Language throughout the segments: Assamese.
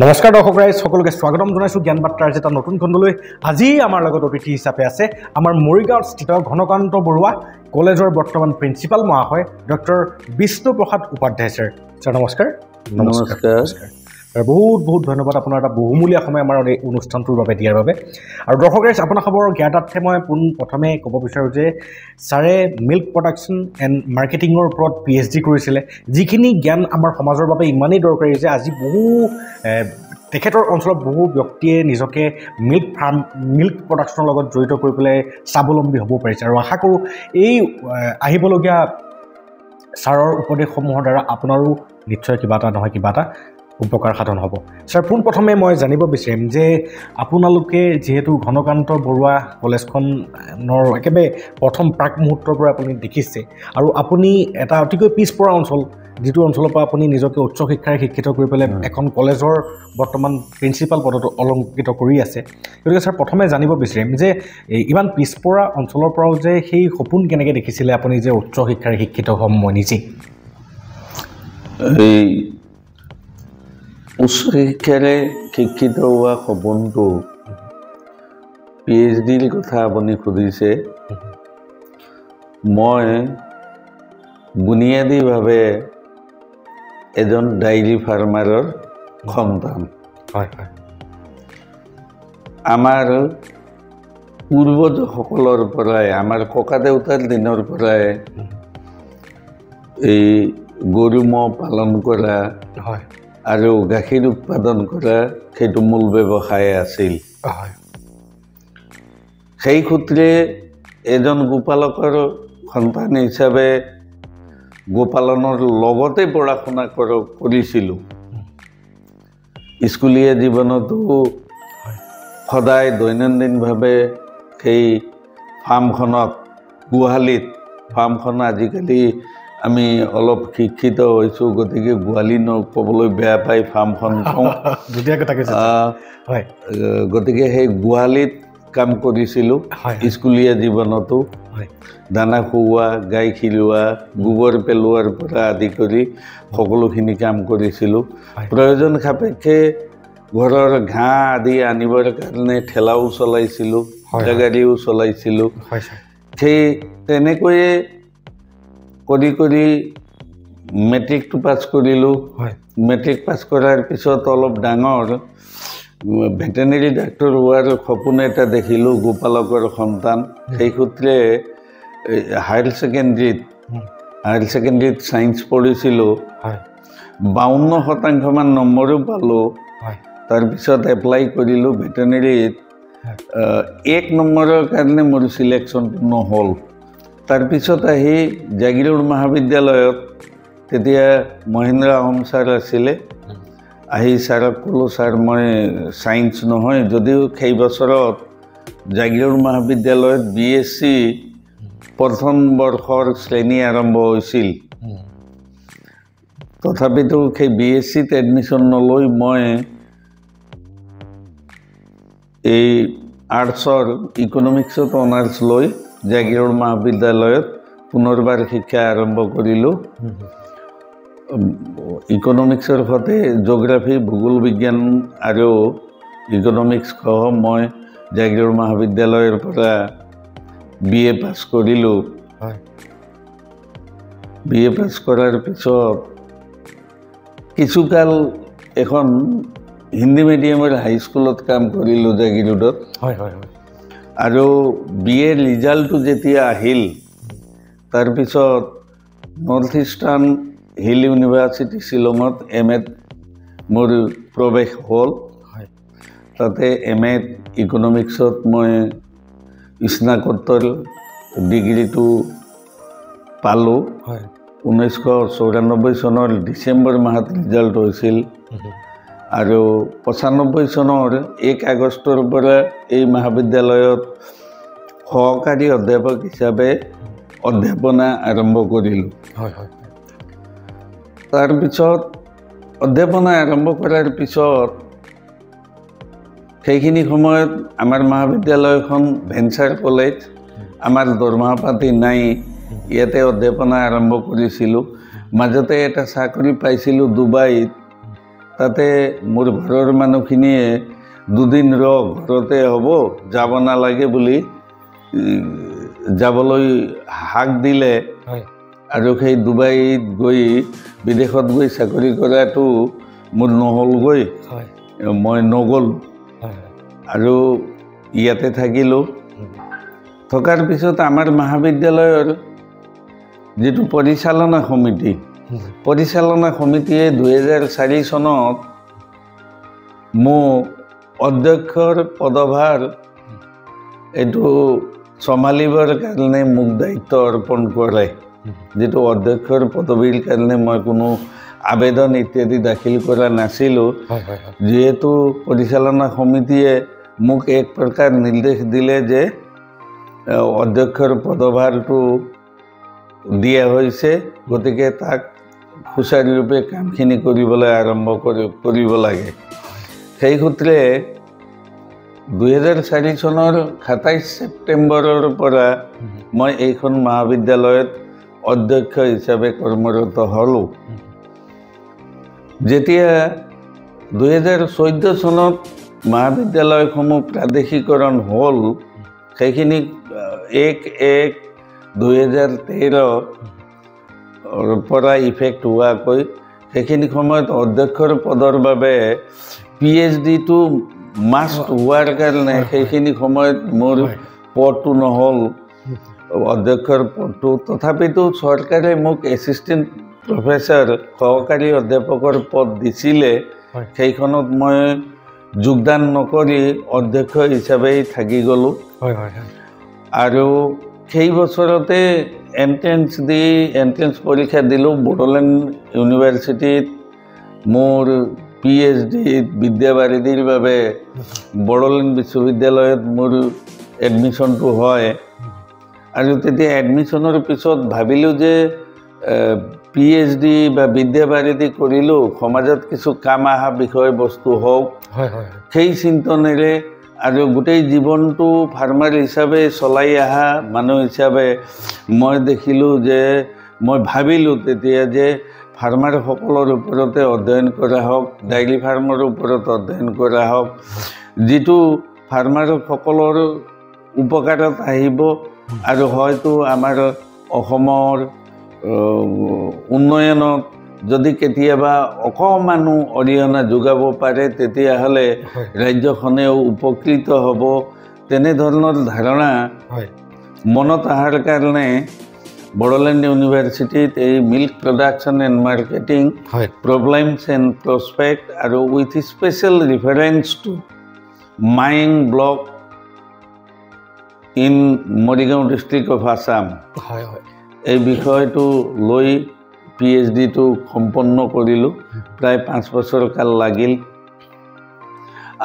নমস্কাৰ দৰ্শক ৰাইজ সকলোকে স্বাগতম জনাইছোঁ জ্ঞান বাৰ্তাৰ এটা নতুন খণ্ডলৈ। আজি আমাৰ লগত অতিথি হিচাপে আছে আমাৰ মৰিগাঁৱত স্থিত ঘনকান্ত বৰুৱা কলেজৰ বৰ্তমান প্ৰিন্সিপাল মহাশয় doctor Bishnu Prasad Upadhyay sir. Sir নমস্কাৰ। নমস্কাৰ। বহুত বহুত ধন্যবাদ আপোনাৰ এটা বহুমূলীয়া সময় আমাৰ এই অনুষ্ঠানটোৰ বাবে দিয়াৰ বাবে। আৰু দৰ্শক ৰাইজ আপোনাৰ খবৰ জ্ঞাতাৰ্থে মই পোনপ্ৰথমে ক'ব বিচাৰোঁ যে ছাৰে মিল্ক প্ৰডাকশ্যন এণ্ড মাৰ্কেটিঙৰ ওপৰত PhD কৰিছিলে, যিখিনি জ্ঞান আমাৰ সমাজৰ বাবে ইমানেই দৰকাৰী যে আজি বহু তেখেতৰ অঞ্চলত বহু ব্যক্তিয়ে নিজকে মিল্ক প্ৰডাকশ্যনৰ লগত জড়িত কৰি পেলাই স্বাৱলম্বী হ'ব পাৰিছে। আৰু আশা কৰোঁ এই আহিবলগীয়া ছাৰৰ উপদেশসমূহৰ দ্বাৰা আপোনাৰো নিশ্চয় কিবা এটা নহয় কিবা এটা উপকাৰ সাধন হ'ব। ছাৰ পোনপ্ৰথমে মই জানিব বিচাৰিম যে আপোনালোকে যিহেতু ঘনকান্ত বৰুৱা কলেজখনৰ একেবাৰে প্ৰথম প্ৰাক মুহূৰ্তৰ পৰা আপুনি দেখিছে, আৰু আপুনি এটা অতিকৈ পিছপৰা অঞ্চল, যিটো অঞ্চলৰ পৰা আপুনি নিজকে উচ্চ শিক্ষাৰে শিক্ষিত কৰি পেলাই এখন কলেজৰ বৰ্তমান প্ৰিন্সিপাল পদটো অলংকৃত কৰি আছে। গতিকে ছাৰ প্ৰথমে জানিব বিচাৰিম যে ইমান পিছপৰা অঞ্চলৰ পৰাও যে সেই সপোন কেনেকৈ দেখিছিলে আপুনি যে উচ্চ শিক্ষাৰে শিক্ষিত হ'ম মই নিজেই? এই উচ্চ শিক্ষাৰে শিক্ষিত হোৱা সপোনটো PhDৰ কথা আপুনি সুধিছে। মই বুনিয়াদীভাৱে এজন ডায়েৰী ফাৰ্মাৰৰ সন্তান। হয় হয়। আমাৰ পূৰ্বজসকলৰ পৰাই, আমাৰ ককা দেউতাৰ দিনৰ পৰাই এই গৰু ম'হ পালন কৰা হয় আৰু গাখীৰ উৎপাদন কৰা সেইটো মূল ব্যৱসায় আছিল। হয়। সেই সূত্ৰে এজন গোপালকৰ সন্তান হিচাপে গোপালনৰ লগতে পঢ়া শুনা কৰিছিলোঁ। স্কুলীয়া জীৱনতো সদায় দৈনন্দিনভাৱে সেই ফাৰ্মখনত, গোহালিত, ফাৰ্মখন আজিকালি আমি অলপ শিক্ষিত হৈছোঁ গতিকে গোহালি নক'বলৈ বেয়া পাই ফাৰ্মখন কওঁ। গতিকে সেই গোহালিত কাম কৰিছিলোঁ স্কুলীয়া জীৱনতো। দানা খুওৱা, গাই খিৰোৱা, গোবৰ পেলোৱাৰ পৰা আদি কৰি সকলোখিনি কাম কৰিছিলোঁ। প্ৰয়োজন সাপেক্ষে ঘৰৰ ঘাঁহ আদি আনিবৰ কাৰণে ঠেলাও চলাইছিলোঁ, গাড়ীও চলাইছিলোঁ। সেই তেনেকৈয়ে কৰি কৰি মেট্ৰিকটো পাছ কৰিলোঁ। মেট্ৰিক পাছ কৰাৰ পিছত অলপ ডাঙৰ ভেটেনেৰী ডাক্তৰ হোৱাৰ সপোন এটা দেখিলোঁ, গোপালকৰ সন্তান। সেই সূত্ৰে হায়াৰ ছেকেণ্ডেৰীত ছায়েন্স পঢ়িছিলোঁ। 52% নম্বৰো পালোঁ। তাৰপিছত এপ্লাই কৰিলোঁ ভেটেনেৰীত। 1 নম্বৰৰ কাৰণে মোৰ চিলেকশ্যনটো নহ'ল। তাৰপিছত আহি জাগিৰোড মহাবিদ্যালয়ত, তেতিয়া মহেন্দ্ৰ আহোম ছাৰ আছিলে, আহি ছাৰক ক'লোঁ, ছাৰ মই ছায়েন্স নহয়, যদিও সেই বছৰত জাগিৰোড মহাবিদ্যালয়ত BSc প্ৰথম বৰ্ষৰ শ্ৰেণী আৰম্ভ হৈছিল। তথাপিতো সেই BScত এডমিশ্যন নলৈ মই এই আৰ্টছৰ ইকনমিক্সত অনাৰ্ছ লৈ জাগিৰোড মহাবিদ্যালয়ত পুনৰবাৰ শিক্ষা আৰম্ভ কৰিলোঁ। ইকনমিক্সৰ সৈতে জিঅ'গ্ৰাফী, ভূগোল বিজ্ঞান আৰু ইকনমিক্স সহ মই জাগিৰোড মহাবিদ্যালয়ৰ পৰা BA পাছ কৰিলোঁ। BA পাছ কৰাৰ পিছত কিছুকাল এখন হিন্দী মিডিয়ামৰ হাইস্কুলত কাম কৰিলোঁ জাগিৰোডত। আৰু BA ৰিজাল্টটো যেতিয়া আহিল, তাৰপিছত নৰ্থ ইষ্টাৰ্ণ হিল ইউনিভাৰ্চিটি শ্বিলঙত MA মোৰ প্ৰৱেশ হ'ল। তাতে MA ইকনমিক্সত মই স্নাতকোত্তৰ ডিগ্ৰীটো পালোঁ। 1994 চনৰ ডিচেম্বৰ মাহত ৰিজাল্ট হৈছিল। আৰু 95 চনৰ 1 আগষ্টৰ পৰা এই মহাবিদ্যালয়ত সহকাৰী অধ্যাপক হিচাপে অধ্যাপনা আৰম্ভ কৰিলোঁ। তাৰপিছত অধ্যাপনা আৰম্ভ কৰাৰ পিছত সেইখিনি সময়ত আমাৰ মহাবিদ্যালয়খন ভেঞ্চাৰ কলেজ, আমাৰ দৰমহা পাতি নাই, ইয়াতে অধ্যাপনা আৰম্ভ কৰিছিলোঁ। মাজতে এটা চাকৰি পাইছিলোঁ ডুবাইত, তাতে মোৰ ঘৰৰ মানুহখিনিয়ে দুদিন ঘৰতে হ'ব যাব নালাগে বুলি যাবলৈ হাক দিলে আৰু সেই ডুবাইত গৈ বিদেশত গৈ চাকৰি কৰাটো মোৰ নহ'লগৈ মই নগ'লোঁ আৰু ইয়াতে থাকিলোঁ থকাৰ পিছত আমাৰ মহাবিদ্যালয়ৰ যিটো পৰিচালনা সমিতিয়ে 2004 চনত মোক অধ্যক্ষৰ পদভাৰ এইটো চম্ভালিবৰ কাৰণে মোক দায়িত্ব অৰ্পণ কৰে যেটো অধ্যক্ষৰ পদবীৰ কাৰণে মই কোনো আবেদন ইত্যাদি দাখিল কৰা নাছিলোঁ যেহেতু পৰিচালনা সমিতিয়ে মোক এক প্ৰকাৰ নিৰ্দেশ দিলে যে অধ্যক্ষৰ পদভাৰটো দিয়া হৈছে গতিকে তাক সুচাৰুৰূপে কামখিনি কৰিবলৈ আৰম্ভ কৰিব লাগে সেই সূত্ৰে 2004 চনৰ 27 ছেপ্টেম্বৰৰ পৰা মই এইখন মহাবিদ্যালয়ত অধ্যক্ষ হিচাপে কৰ্মৰত হ'লোঁ যেতিয়া 2014 চনত মহাবিদ্যালয়সমূহ প্ৰাদেশিকৰণ হ'ল সেইখিনি 1/1/2013 পৰা ইফেক্ট হোৱাকৈ সেইখিনি সময়ত অধ্যক্ষৰ পদৰ বাবে PhD-টো মাষ্ট হোৱাৰ কাৰণে সেইখিনি সময়ত মোৰ পদটো নহ'ল অধ্যক্ষৰ পদটো তথাপিতো চৰকাৰে মোক এছিষ্টেণ্ট প্ৰফেচৰ সহকাৰী অধ্যাপকৰ পদ দিছিলে সেইখনত মই যোগদান নকৰি অধ্যক্ষ হিচাপেই থাকি গ'লোঁ আৰু সেই বছৰতে এণ্ট্ৰেন্স পৰীক্ষা দিলোঁ বড়োলেণ্ড ইউনিভাৰ্চিটিত মোৰ PhD বিদ্যাবাৰিধিৰ বাবে বড়োলেণ্ড বিশ্ববিদ্যালয়ত মোৰ এডমিশ্যনটো হয় আৰু তেতিয়া এডমিশ্যনৰ পিছত ভাবিলোঁ যে PhD বা বিদ্যাবাৰিধি কৰিলোঁ সমাজত কিছু কাম অহা বিষয়বস্তু হওক সেই চিন্তনেৰে আৰু গোটেই জীৱনটো ফাৰ্মাৰ হিচাপে চলাই অহা মানুহ হিচাপে মই দেখিলোঁ যে মই ভাবিলোঁ তেতিয়া যে ফাৰ্মাৰসকলৰ ওপৰতে অধ্যয়ন কৰা হওক ডায়েৰী ফাৰ্মৰ ওপৰত অধ্যয়ন কৰা হওক যিটো ফাৰ্মাৰসকলৰ উপকাৰত আহিব আৰু হয়তো আমাৰ অসমৰ উন্নয়নত যদি কেতিয়াবা অকমানো অৰিহণা যোগাব পাৰে তেতিয়াহ'লে ৰাজ্যখনেও উপকৃত হ'ব তেনেধৰণৰ ধাৰণা মনত অহাৰ কাৰণে বড়োলেণ্ড ইউনিভাৰ্চিটিত এই milk production and marketing problems and prospect আৰু with special reference to Mayong block in Morigaon district of Assam এই বিষয়টো লৈ PhD-টো সম্পন্ন কৰিলোঁ প্ৰায় 5 বছৰ কাল লাগিল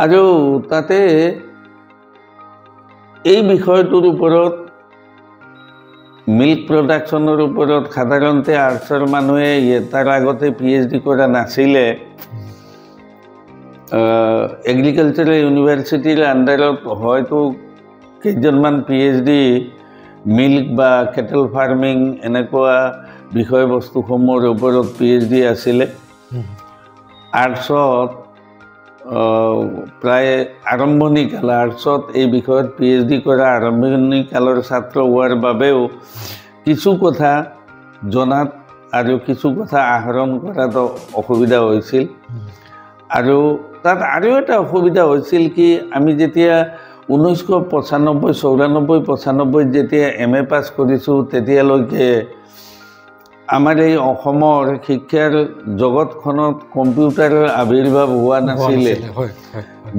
আৰু তাতে এই বিষয়টোৰ ওপৰত মিল্ক প্ৰডাকশ্যনৰ ওপৰত সাধাৰণতে আৰ্টছৰ মানুহে তাৰ আগতে PhD কৰা নাছিলে এগ্ৰিকালচাৰেল ইউনিভাৰ্চিটিৰ আণ্ডাৰত হয়তো কেইজনমান PhD মিল্ক বা কেটেল ফাৰ্মিং এনেকুৱা বিষয়বস্তুসমূহৰ ওপৰত PhD আছিলে আৰ্টছত প্ৰায় আৰম্ভণি কাল আৰ্টছত এই বিষয়ত PhD কৰা আৰম্ভণি কালৰ ছাত্ৰ হোৱাৰ বাবেও কিছু কথা জনাত আৰু কিছু কথা আহৰণ কৰাত অসুবিধা হৈছিল আৰু তাত আৰু এটা অসুবিধা হৈছিল কি আমি যেতিয়া 1995-94 যেতিয়া MA পাছ কৰিছোঁ তেতিয়ালৈকে আমাৰ এই অসমৰ শিক্ষাৰ জগতখনত কম্পিউটাৰৰ আৱিৰ্ভাৱ হোৱা নাছিলে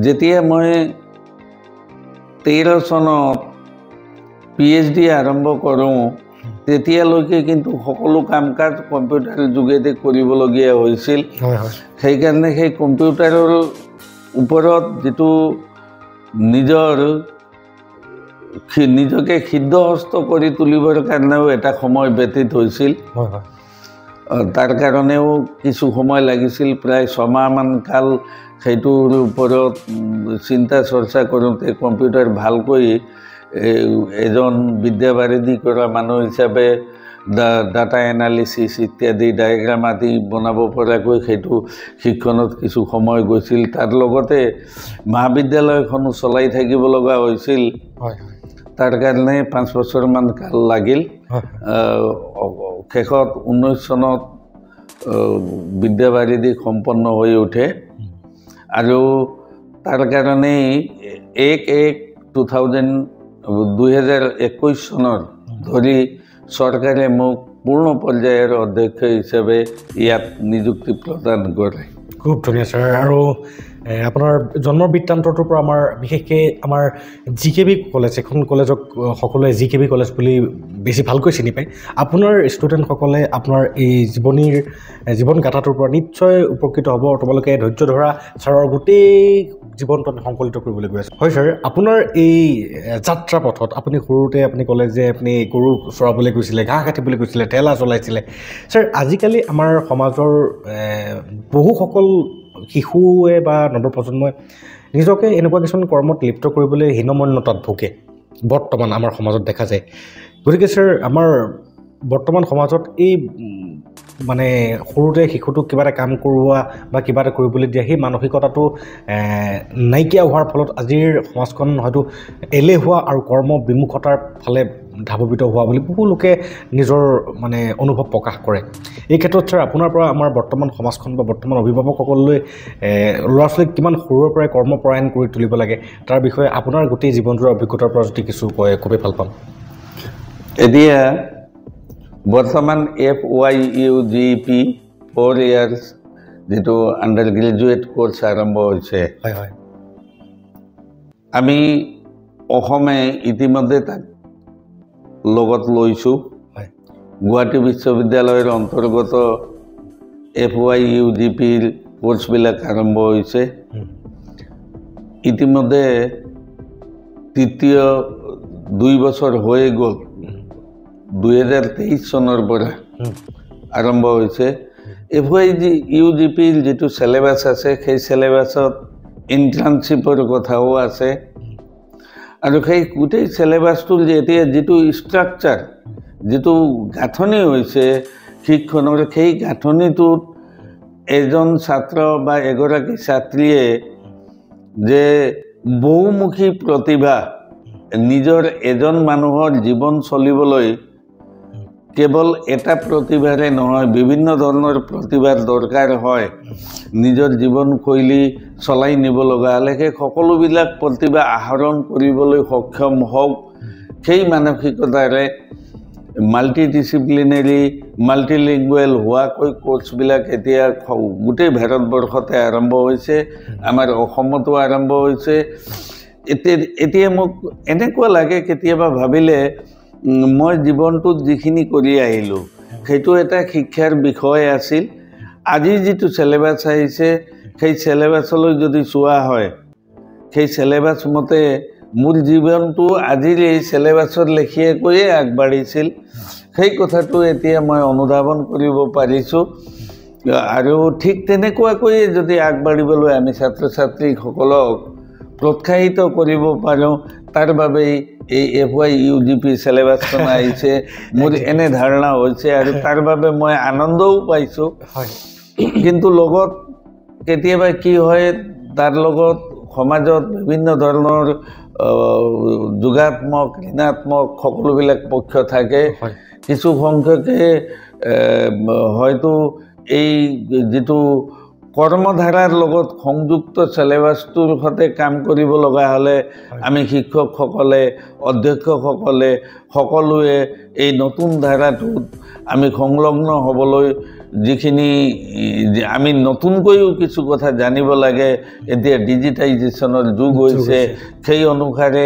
যেতিয়া মই 13 চনত PhD আৰম্ভ কৰোঁ তেতিয়ালৈকে কিন্তু সকলো কাম কাজ কম্পিউটাৰৰ যোগেদি কৰিবলগীয়া হৈছিল সেইকাৰণে সেই কম্পিউটাৰৰ ওপৰত যিটো নিজকে সিদ্ধহস্ত কৰি তুলিবৰ কাৰণেও এটা সময় ব্যতীত হৈছিল তাৰ কাৰণেও কিছু সময় লাগিছিল প্ৰায় 6 মাহমান কাল সেইটোৰ ওপৰত চিন্তা চৰ্চা কৰোঁতে কম্পিউটাৰ ভালকৈ এজন বিদ্যাবাৰিধি কৰা মানুহ হিচাপে ডাটা এনালিচিছ ইত্যাদি ডায়েগ্ৰাম আদি বনাব পৰাকৈ সেইটো শিক্ষণত কিছু সময় গৈছিল তাৰ লগতে মহাবিদ্যালয়খনো চলাই থাকিব লগা হৈছিল তাৰ কাৰণে 5 বছৰমান কাল লাগিল শেষত 19 চনত বিদ্যাবাৰিধি সম্পন্ন হৈ উঠে আৰু তাৰ কাৰণে 2021 চনৰ ধৰি চৰকাৰে মোক পূৰ্ণ পৰ্যায়ৰ অধ্যক্ষ হিচাপে ইয়াত নিযুক্তি প্ৰদান কৰে খুব ধুনীয়া স্যাৰ আৰু আপোনাৰ জন্মৰ বৃত্তান্তটোৰ পৰা আমাৰ বিশেষকৈ আমাৰ জিকেবি কলেজ এখন কলেজক সকলোৱে জিকেবি কলেজ বুলি বেছি ভালকৈ চিনি পায় আপোনাৰ ষ্টুডেণ্টসকলে আপোনাৰ এই জীৱন গাঁথাটোৰ পৰা নিশ্চয় উপকৃত হ'ব তোমালোকে ধৈৰ্য ধৰা ছাৰৰ গোটেই জীৱনটো সংকলিত কৰিবলৈ গৈ আছে হয় ছাৰ আপোনাৰ এই যাত্ৰা পথত আপুনি সৰুতে আপুনি ক'লে যে আপুনি গৰু চৰাবলৈ গৈছিলে ঘাঁহ কাটিবলৈ গৈছিলে ঠেলা চলাইছিলে ছাৰ আজিকালি আমাৰ সমাজৰ বহুসকল শিশুৱে বা নৱপ্ৰজন্মই নিজকে এনেকুৱা কিছুমান কৰ্মত লিপ্ত কৰিবলৈ হীনমন্যতাত ভোগে বৰ্তমান আমাৰ সমাজত দেখা যায় গতিকে ছাৰ আমাৰ বৰ্তমান সমাজত এই মানে সৰুতে শিশুটোক কিবা এটা কাম কৰোৱা বা কিবা এটা কৰিবলৈ দিয়া সেই মানসিকতাটো নাইকিয়া হোৱাৰ ফলত আজিৰ সমাজখন হয়তো এলেহুৱা আৰু কৰ্ম বিমুখতাৰ ফালে ধাৱিত হোৱা বুলি বহু লোকে নিজৰ মানে অনুভৱ প্ৰকাশ কৰে এই ক্ষেত্ৰত ছাৰ আপোনাৰ পৰা আমাৰ বৰ্তমান সমাজখন বা বৰ্তমান অভিভাৱকসকললৈ ল'ৰা ছোৱালীক কিমান সৰুৰে পৰাই কৰ্মপৰায়ণ কৰি তুলিব লাগে তাৰ বিষয়ে আপোনাৰ গোটেই জীৱনটোৰ অভিজ্ঞতাৰ পৰা যদি কিছু কয় খুবেই ভাল পাম এতিয়া বৰ্তমান FYUGP 4 years যেটো আন্ডাৰ গ্ৰেজুৱেট কোৰ্স আৰম্ভ হৈছে হয় হয় আমি অসমে ইতিমধ্যে তাক লগত লৈছো হয় গুৱাহাটী বিশ্ববিদ্যালয়ৰ অন্তৰ্গত FYUGP কোৰ্সবিলাক আৰম্ভ হৈছে ইতিমধ্যে তৃতীয় 2 বছৰ হৈ গ'ল 2023 চনৰ পৰা আৰম্ভ হৈছে FYUGP যেটো সিলেবাস আছে সেই সিলেবাসত ইন্টাৰ্নশিপৰ কথাও আছে আৰু সেই গোটেই সিলেবাসটোৰ যেতিয়া যেটো ষ্ট্ৰাকচাৰ যেটো গাঁথনি হৈছে শিক্ষণৰ সেই গাঁথনিটোত এজন ছাত্ৰ বা এগৰাকী ছাত্ৰীয়ে যে বহুমুখী প্ৰতিভা নিজৰ এজন মানুহৰ জীৱন চলিবলৈ কেৱল এটা প্ৰতিভাৰে নহয় বিভিন্ন ধৰণৰ প্ৰতিভাৰ দৰকাৰ হয় নিজৰ জীৱনশৈলী চলাই নিব লগা হলে সেই সকলোবিলাক প্ৰতিভা আহৰণ কৰিবলৈ সক্ষম হওক সেই মানসিকতাৰে মাল্টিডিসিপ্লিনাৰী মাল্টিলিংগুৱেল হোৱাকৈ কোৰ্সবিলাক এতিয়া গোটেই ভাৰতবৰ্ষতে আৰম্ভ হৈছে আমাৰ অসমতো আৰম্ভ হৈছে এতিয়া মোক এনেকুৱা লাগে কেতিয়াবা ভাবিলে মই জীৱনটোত যিখিনি কৰি আহিলো সেইটো এটা শিক্ষাৰ বিষয় আছিল আজি যেটো সিলেবাস আহিছে সেই সিলেবাসলৈ যদি চোৱা হয় সেই সিলেবাস মতে মোৰ জীৱনটো আজিৰ এই সিলেবাসৰ লেখিয়ে কৈয়ে আগবাঢ়িছিল সেই কথাটো এতিয়া মই অনুধাৱন কৰিব পাৰিছো আৰু ঠিক তেনেকুৱাকৈ যদি আগবাঢ়িবলৈ আমি ছাত্ৰ ছাত্ৰীসকলক প্ৰোৎসাহিত কৰিব পাৰো তাৰ বাবে এই FYUGP সিলেবাসখন আহিছে মোৰ এনে ধাৰণা হৈছে আৰু তাৰ বাবে মই আনন্দও পাইছো কিন্তু লগত কেতিয়াবা কি হয় তাৰ লগত সমাজত বিভিন্ন ধৰণৰ যোগাত্মক ঋণাত্মক সকলোবিলাক পক্ষ থাকে কিছু সংখ্যকে হয়তো এই যেটো কৰ্মধাৰাৰ লগত সংযুক্ত সিলেবাসটোৰ সৈতে কাম কৰিব লগা হলে আমি শিক্ষকসকলে অধ্যক্ষসকলে সকলোৱে এই নতুন ধাৰাটোত আমি সংলগ্ন হ'বলৈ যিখিনি আমি নতুনকৈও কিছু কথা জানিব লাগে এতিয়া ডিজিটাইজেশ্যনৰ যুগ হৈছে সেই অনুসাৰে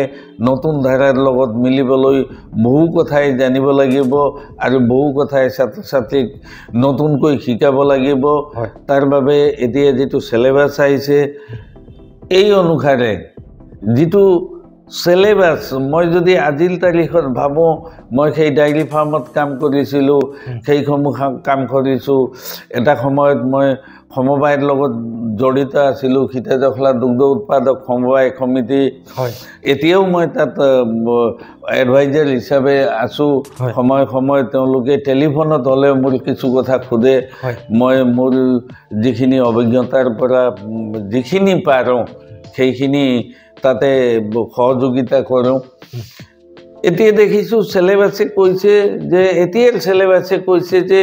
নতুন ধাৰাৰ লগত মিলিবলৈ বহু কথাই জানিব লাগিব আৰু বহু কথাই ছাত্ৰ ছাত্ৰীক নতুনকৈ শিকাব লাগিব তাৰ বাবে এতিয়া যেটো সিলেবাস আহিছে এই অনুসাৰে যেটো সিলেবাস মই যদি আজিৰ তাৰিখত ভাবোঁ মই সেই ডায়েৰী ফাৰ্মত কাম কৰিছিলোঁ সেইসমূহ কাম কৰিছোঁ এটা সময়ত মই সমবায়ৰ লগত জড়িত আছিলোঁ সীতাজখলা দুগ্ধ উৎপাদক সমবায় সমিতি এতিয়াও মই তাত এডভাইজাৰ হিচাপে আছোঁ সময় সময় তেওঁলোকে টেলিফোনত হ'লে মোৰ কিছু কথা সোধে মই মোৰ যিখিনি অভিজ্ঞতাৰ পৰা যিখিনি পাৰোঁ সেইখিনি তাতে সহযোগিতা কৰোঁ এতিয়া দেখিছোঁ সিলেবাছে কৈছে যে এতিয়াৰ সিলেবাছে কৈছে যে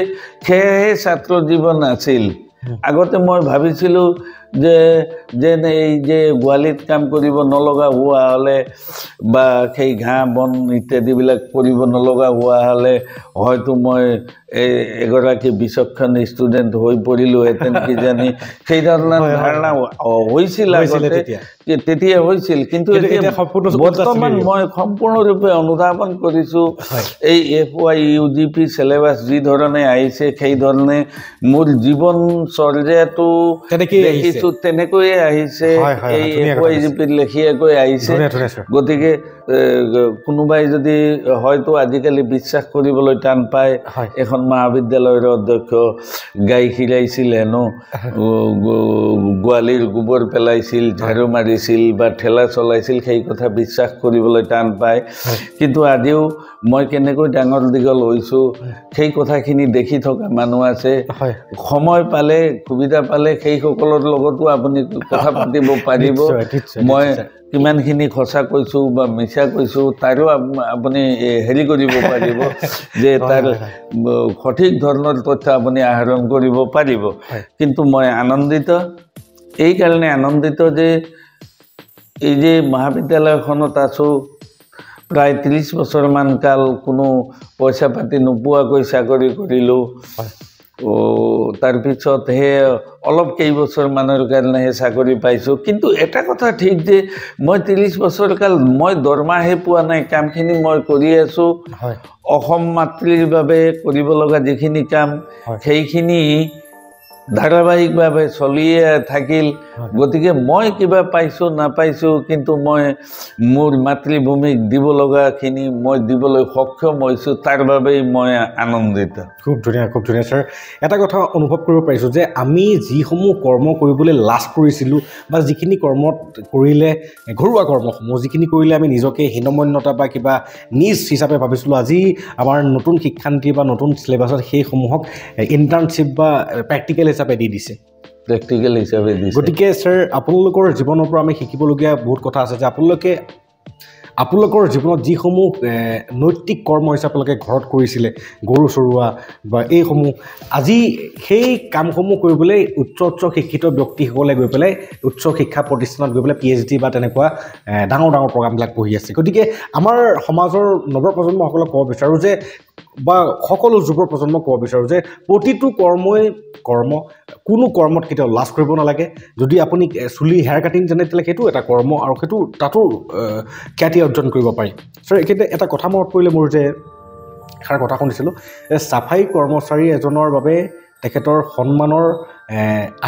সেয়াহে ছাত্ৰ জীৱন আছিল আগতে মই ভাবিছিলোঁ যে এই যে গোৱালিত কাম কৰিব নলগা হোৱা হ'লে বা সেই ঘাঁহ বন ইত্যাদিবিলাক কৰিব নলগা হোৱা হ'লে হয়তো মই এগৰাকী বিচক্ষণ ষ্টুডেণ্ট হৈ পৰিলোহেঁতেন কিজানি সেই ধৰণৰ ধাৰণা হৈছিল আগতে তেতিয়া হৈছিল কিন্তু বৰ্তমান মই সম্পূৰ্ণৰূপে অনুধাৱন কৰিছোঁ এই FY UGP সিলেবাছ যি ধৰণে আহিছে সেই ধৰণে মোৰ জীৱন চৰ্যাটো দেখিছোঁ তেনেকৈয়ে আহিছে এই FY UGP লেখীয়াকৈ আহিছে গতিকে কোনোবাই যদি হয়তো আজিকালি বিশ্বাস কৰিবলৈ টান পায় এখন মহাবিদ্যালয়ৰ অধ্যক্ষ গাই খিৰাইছিল হেনো গোৱালিৰ গোবৰ পেলাইছিল ঝাৰু মাৰিছিল বা ঠেলা চলাইছিল সেই কথা বিশ্বাস কৰিবলৈ টান পায় কিন্তু আজিও মই কেনেকৈ ডাঙৰ দীঘল হৈছোঁ সেই কথাখিনি দেখি থকা মানুহ আছে সময় পালে সুবিধা পালে সেইসকলৰ লগতো আপুনি কথা পাতিব পাৰিব মই কিমানখিনি সঁচা কৈছোঁ বা মিছা কৈছোঁ তাৰো আপুনি হেৰি কৰিব পাৰিব যে তাৰ সঠিক ধৰণৰ তথ্য আপুনি আহৰণ কৰিব পাৰিব কিন্তু মই আনন্দিত এইকাৰণে আনন্দিত যে এই যে মহাবিদ্যালয়খনত আছোঁ প্ৰায় 30 বছৰমান কাল কোনো পইচা পাতি নোপোৱাকৈ চাকৰি কৰিলোঁ তাৰপিছত হে অলপ কেইবছৰমানৰ কাৰণেহে চাকৰি পাইছোঁ কিন্তু এটা কথা ঠিক যে মই 30 বছৰ কাল মই দৰমহাহে পোৱা নাই কামখিনি মই কৰি আছোঁ অসম মাতৃৰ বাবে কৰিব লগা যিখিনি কাম সেইখিনি ধাৰাবাহিকভাৱে চলিয়ে থাকিল গতিকে মই কিবা পাইছোঁ নাপাইছোঁ কিন্তু মই মোৰ মাতৃভূমিক দিব লগাখিনি মই দিবলৈ সক্ষম হৈছোঁ তাৰ বাবেই মই আনন্দিত খুব ধুনীয়া ছাৰ এটা কথা অনুভৱ কৰিব পাৰিছোঁ যে আমি যিসমূহ কৰ্ম কৰিবলৈ লাজ কৰিছিলোঁ বা যিখিনি কৰ্মত কৰিলে ঘৰুৱা কৰ্মসমূহ যিখিনি কৰিলে আমি নিজকে হীনমন্যতা বা কিবা নিজ হিচাপে ভাবিছিলোঁ আজি আমাৰ নতুন শিক্ষানীতি বা নতুন চিলেবাছত সেইসমূহক ইণ্টাৰ্ণশ্বিপ বা প্ৰেক্টিকেল হিচাপে দি দিছে প্ৰেক্টিকেল হিচাপে দিছে গতিকে ছাৰ আপোনালোকৰ জীৱনৰ পৰা আমি শিকিবলগীয়া বহুত কথা আছে যে আপোনালোকৰ জীৱনত যিসমূহ নৈতিক কৰ্ম হিচাপে ঘৰত কৰিছিলে গৰু চৰুৱা বা এইসমূহ আজি সেই কামসমূহ কৰিবলৈ উচ্চ শিক্ষিত ব্যক্তিসকলে গৈ পেলাই উচ্চ শিক্ষা প্ৰতিষ্ঠানত গৈ পেলাই PhD বা তেনেকুৱা ডাঙৰ প্ৰগ্ৰামবিলাক পঢ়ি আছে গতিকে আমাৰ সমাজৰ নৱপ্ৰজন্মসকলক ক'ব বিচাৰোঁ যে বা সকলো যুৱ প্ৰজন্মক ক'ব বিচাৰোঁ যে প্ৰতিটো কোনো কৰ্মত কেতিয়াও লাজ কৰিব নালাগে যদি আপুনি চুলি হেয়াৰ কাটিং জানে তেতিয়াহ'লে সেইটো এটা কৰ্ম আৰু সেইটো তাতো খ্যাতি অৰ্জন কৰিব পাৰি ছাৰ এইখিনিতে এটা কথা মনত পৰিলে মোৰ যে এষাৰ কথা শুনিছিলোঁ চাফাই কৰ্মচাৰী এজনৰ বাবে তেখেতৰ সন্মানৰ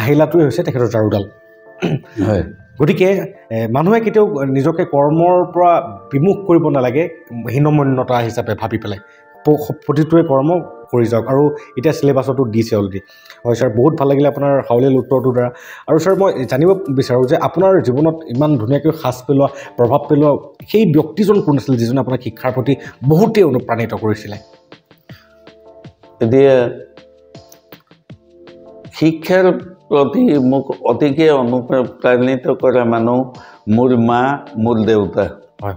আহিলাটোৱে হৈছে তেখেতৰ ঝাৰুডাল হয় গতিকে মানুহে কেতিয়াও নিজকে কৰ্মৰ পৰা বিমুখ কৰিব নালাগে হীনমন্যতা হিচাপে ভাবি পেলাই প্ৰতিটোৱে কৰ্ম কৰি যাওক আৰু এতিয়া চিলেবাছতো দিছে অলৰেডি হয় ছাৰ বহুত ভাল লাগিলে আপোনাৰ সাৱলীল উত্তৰটোৰ দ্বাৰা আৰু ছাৰ মই জানিব বিচাৰোঁ যে আপোনাৰ জীৱনত ইমান ধুনীয়াকৈ সাজ পেলোৱা প্ৰভাৱ পেলোৱা সেই ব্যক্তিজন কোন আছিল যিজনে আপোনাক শিক্ষাৰ প্ৰতি বহুতেই অনুপ্ৰাণিত কৰিছিলে এতিয়া শিক্ষাৰ প্ৰতি মোক অতিকে অনুপ্ৰাণিত কৰা মানুহ মোৰ মা মোৰ দেউতা হয়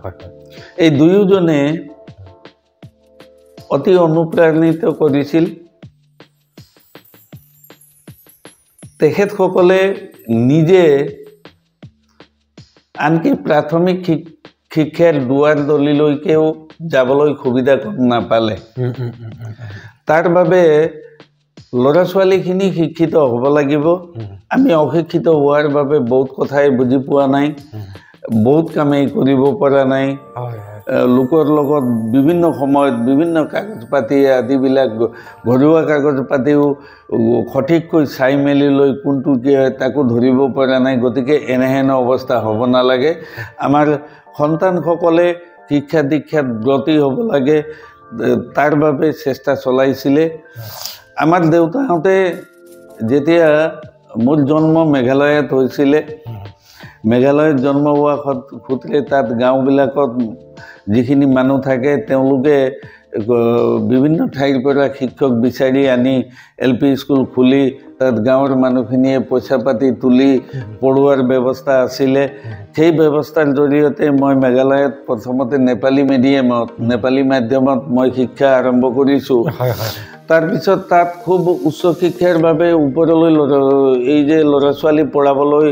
এই দুয়োজনে অতি অনুপ্ৰাণিত কৰিছিল তেখেতসকলে নিজে আনকি প্ৰাথমিক শিক্ষাৰ দুৱাৰ দলিলৈকেও যাবলৈ সুবিধা নাপালে তাৰ বাবে ল'ৰা ছোৱালীখিনি শিক্ষিত হ'ব লাগিব আমি অশিক্ষিত হোৱাৰ বাবে বহুত কথাই বুজি পোৱা নাই বহুত কামেই কৰিব পৰা নাই লোকৰ লগত বিভিন্ন সময়ত বিভিন্ন কাগজ পাতি আদিবিলাক ঘৰুৱা কাগজ পাতিও সঠিককৈ চাই মেলি লৈ কোনটো কি হয় তাকো ধৰিব পৰা নাই গতিকে এনেহেন অৱস্থা হ'ব নালাগে আমাৰ সন্তানসকলে শিক্ষা দীক্ষাত ব্ৰতী হ'ব লাগে তাৰ বাবে চেষ্টা চলাইছিলে আমাৰ দেউতাহঁতে যেতিয়া মোৰ জন্ম মেঘালয়ত হৈছিলে মেঘালয়ত জন্ম হোৱা সূত্ৰে তাত গাঁওবিলাকত যিখিনি মানুহ থাকে তেওঁলোকে বিভিন্ন ঠাইৰ পৰা শিক্ষক বিচাৰি আনি LP স্কুল খুলি তাত গাঁৱৰ মানুহখিনিয়ে পইচা পাতি তুলি পঢ়োৱাৰ ব্যৱস্থা আছিলে সেই ব্যৱস্থাৰ জৰিয়তে মই মেঘালয়ত প্ৰথমতে নেপালী মাধ্যমত মই শিক্ষা আৰম্ভ কৰিছোঁ তাৰপিছত তাত খুব উচ্চ শিক্ষাৰ বাবে ওপৰলৈ এই যে ল'ৰা ছোৱালী পঢ়াবলৈ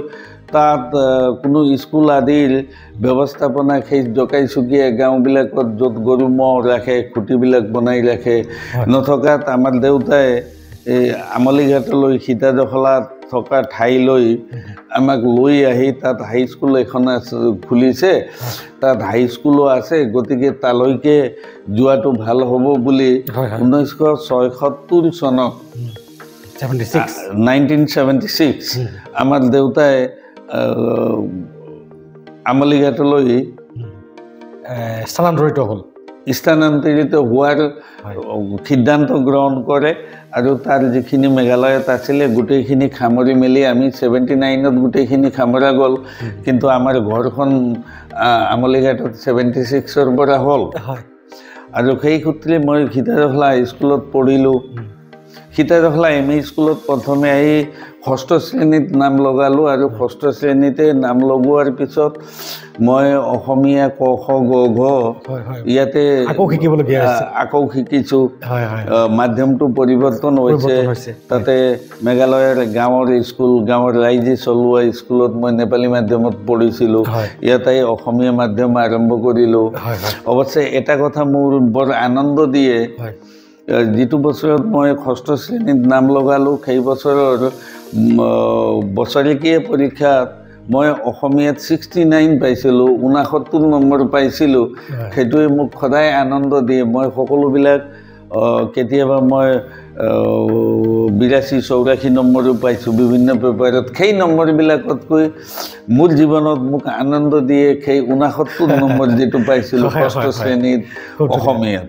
তাত কোনো স্কুল আদিৰ ব্যৱস্থাপনা সেই জকাইচুকীয়া গাঁওবিলাকত য'ত গৰু ম'হ ৰাখে খুঁটিবিলাক বনাই ৰাখে নথকাত আমাৰ দেউতাই এই আমলিঘাটলৈ সীতাজখলাত থকা ঠাইলৈ আমাক লৈ আহি তাত হাইস্কুল এখন খুলিছে তাত হাইস্কুলো আছে গতিকে তালৈকে যোৱাটো ভাল হ'ব বুলি 1976 চনত 1976 আমাৰ দেউতাই আমলিঘাটলৈ স্থানান্তৰিত হোৱাৰ সিদ্ধান্ত গ্ৰহণ কৰে আৰু তাৰ যিখিনি মেঘালয়ত আছিলে গোটেইখিনি সামৰি মেলি আমি 79ত গোটেইখিনি সামৰা গ'ল কিন্তু আমাৰ ঘৰখন আমলিঘাটত 76ৰ পৰা হ'ল আৰু সেই সূত্ৰে মই সীতাজখলা হাইস্কুলত পঢ়িলোঁ সীতাজখলা ME স্কুলত প্ৰথমে আহি ষষ্ঠ শ্ৰেণীত নাম লগালোঁ আৰু ষষ্ঠ শ্ৰেণীতে নাম লগোৱাৰ পিছত মই অসমীয়া ক খ গ ঘ ইয়াতে আকৌ শিকিছোঁ মাধ্যমটো পৰিৱৰ্তন হৈছে তাতে মেঘালয়ৰ গাঁৱৰ স্কুল গাঁৱৰ ৰাইজে চলোৱা স্কুলত মই নেপালী মাধ্যমত পঢ়িছিলোঁ ইয়াতে অসমীয়া মাধ্যম আৰম্ভ কৰিলোঁ অৱশ্যে এটা কথা মোৰ বৰ আনন্দ দিয়ে যিটো বছৰত মই ষষ্ঠ শ্ৰেণীত নাম লগালোঁ সেই বছৰৰ বছৰেকীয়া পৰীক্ষাত মই অসমীয়াত 69 পাইছিলোঁ 69 নম্বৰ পাইছিলোঁ সেইটোৱে মোক সদায় আনন্দ দিয়ে মই সকলোবিলাক কেতিয়াবা মই 82-84 নম্বৰো পাইছোঁ বিভিন্ন পেপাৰত সেই নম্বৰবিলাকতকৈ মোৰ জীৱনত মোক আনন্দ দিয়ে সেই 69 নম্বৰ যিটো পাইছিলোঁ ষষ্ঠ শ্ৰেণীত অসমীয়াত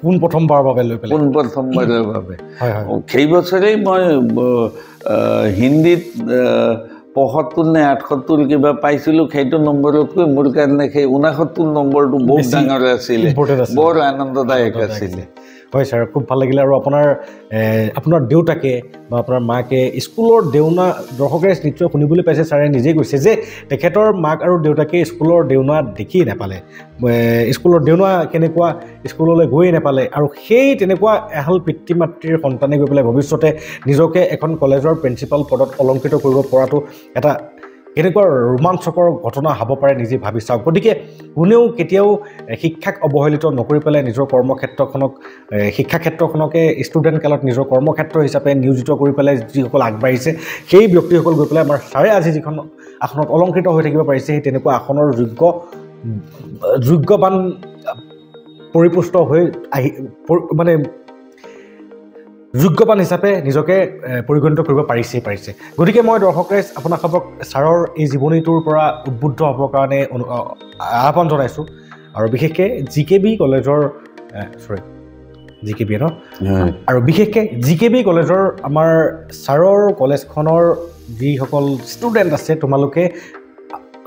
পোনপ্ৰথমবাৰৰ বাবে সেই বছৰেই মই হিন্দীত 75 নে 78 কিবা পাইছিলোঁ সেইটো নম্বৰতকৈ মোৰ কাৰণে সেই 69 নম্বৰটো বহুত ডাঙৰ আছিলে বৰ আনন্দদায়ক আছিলে হয় ছাৰ খুব ভাল লাগিলে আৰু আপোনাৰ দেউতাকে বা আপোনাৰ মাকে স্কুলৰ দেউনা দৰ্শকে নিশ্চয় শুনিবলৈ পাইছে ছাৰে নিজেই কৈছে যে তেখেতৰ মাক আৰু দেউতাকে স্কুলৰ দেউনা দেখিয়ে নাপালে স্কুলৰ দেউনা কেনেকুৱা স্কুললৈ গৈয়ে নাপালে আৰু সেই তেনেকুৱা এহাল পিতৃ মাতৃৰ সন্তানে গৈ পেলাই ভৱিষ্যতে নিজকে এখন কলেজৰ প্ৰিন্সিপাল পদত অলংকৃত কৰিব পৰাটো এটা কেনেকুৱা ৰোমাঞ্চকৰ ঘটনা হ'ব পাৰে নিজে ভাবি চাওক গতিকে কোনেও কেতিয়াও শিক্ষাক অৱহেলিত নকৰি পেলাই নিজৰ কৰ্মক্ষেত্ৰখনক শিক্ষা ক্ষেত্ৰখনকে ষ্টুডেণ্ট কালত নিজৰ কৰ্মক্ষেত্ৰ হিচাপে নিয়োজিত কৰি পেলাই যিসকল আগবাঢ়িছে সেই ব্যক্তিসকল গৈ পেলাই আমাৰ ছাৰে আজি যিখন আসনত অলংকৃত হৈ থাকিব পাৰিছে সেই তেনেকুৱা আসনৰ যোগ্যবান পৰিপুষ্ট হৈ আহি মানে যোগ্যবান হিচাপে নিজকে পৰিগণিত কৰিব পাৰিছে গতিকে মই দৰ্শক ৰাইজ আপোনালোকক ছাৰৰ এই জীৱনীটোৰ পৰা উদ্বুদ্ধ হ'বৰ কাৰণে আহ্বান জনাইছোঁ আৰু বিশেষকৈ GKB কলেজৰ GKB আৰু বিশেষকৈ GKB কলেজৰ আমাৰ ছাৰৰ কলেজখনৰ যিসকল ষ্টুডেণ্ট আছে তোমালোকে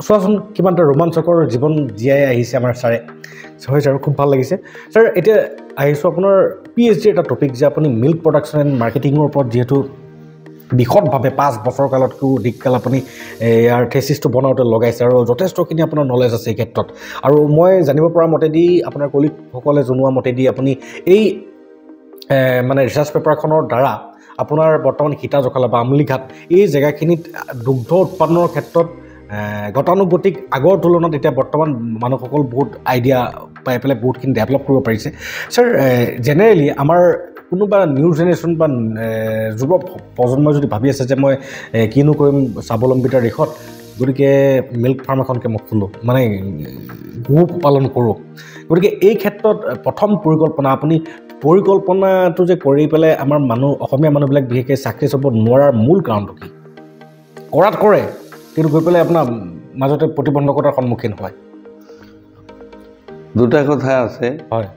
চোৱাচোন কিমান এটা ৰোমাঞ্চকৰ জীৱন জীয়াই আহিছে আমাৰ ছাৰে হয় ছাৰ খুব ভাল লাগিছে ছাৰ এতিয়া আহিছোঁ আপোনাৰ PhD এটা টপিক যে আপুনি মিল্ক প্ৰডাকশ্যন এণ্ড মাৰ্কেটিঙৰ ওপৰত যিহেতু বিশদভাৱে 5 বছৰ কালতকৈও অধিক কাল আপুনি ইয়াৰ থেচিছটো বনাওঁতে লগাইছে আৰু যথেষ্টখিনি আপোনাৰ নলেজ আছে এই ক্ষেত্ৰত আৰু মই জানিব পৰা মতেদি আপোনাৰ কলিগসকলে জনোৱা মতেদি আপুনি এই মানে ৰিচাৰ্চ পেপাৰখনৰ দ্বাৰা আপোনাৰ বৰ্তমান সীতাজখলা বা আমলিঘাট এই জেগাখিনিত দুগ্ধ উৎপাদনৰ ক্ষেত্ৰত গতানুগতিক আগৰ তুলনাত এতিয়া বৰ্তমান মানুহসকল বহুত আইডিয়া পাই পেলাই বহুতখিনি ডেভেলপ কৰিব পাৰিছে ছাৰ জেনেৰেলি আমাৰ কোনোবা নিউ জেনেৰেশ্যন বা যুৱ প্ৰজন্মই যদি ভাবি আছে যে মই কিনো কৰিম স্বাৱলম্বিতাৰ দিশত গতিকে মিল্ক ফাৰ্ম এখনকে মই খোলোঁ মানে গো পালন কৰোঁ গতিকে এই ক্ষেত্ৰত প্ৰথম পৰিকল্পনা আপুনি পৰিকল্পনাটো যে কৰি পেলাই আমাৰ মানুহ অসমীয়া মানুহবিলাক বিশেষকৈ চাকচেছ হ'ব নোৱাৰাৰ মূল কাৰণটো কি কৰাত কৰে কিন্তু গৈ পেলাই আপোনাৰ মাজতে প্ৰতিবন্ধকতাৰ সন্মুখীন হয় দুটা কথা আছে হয়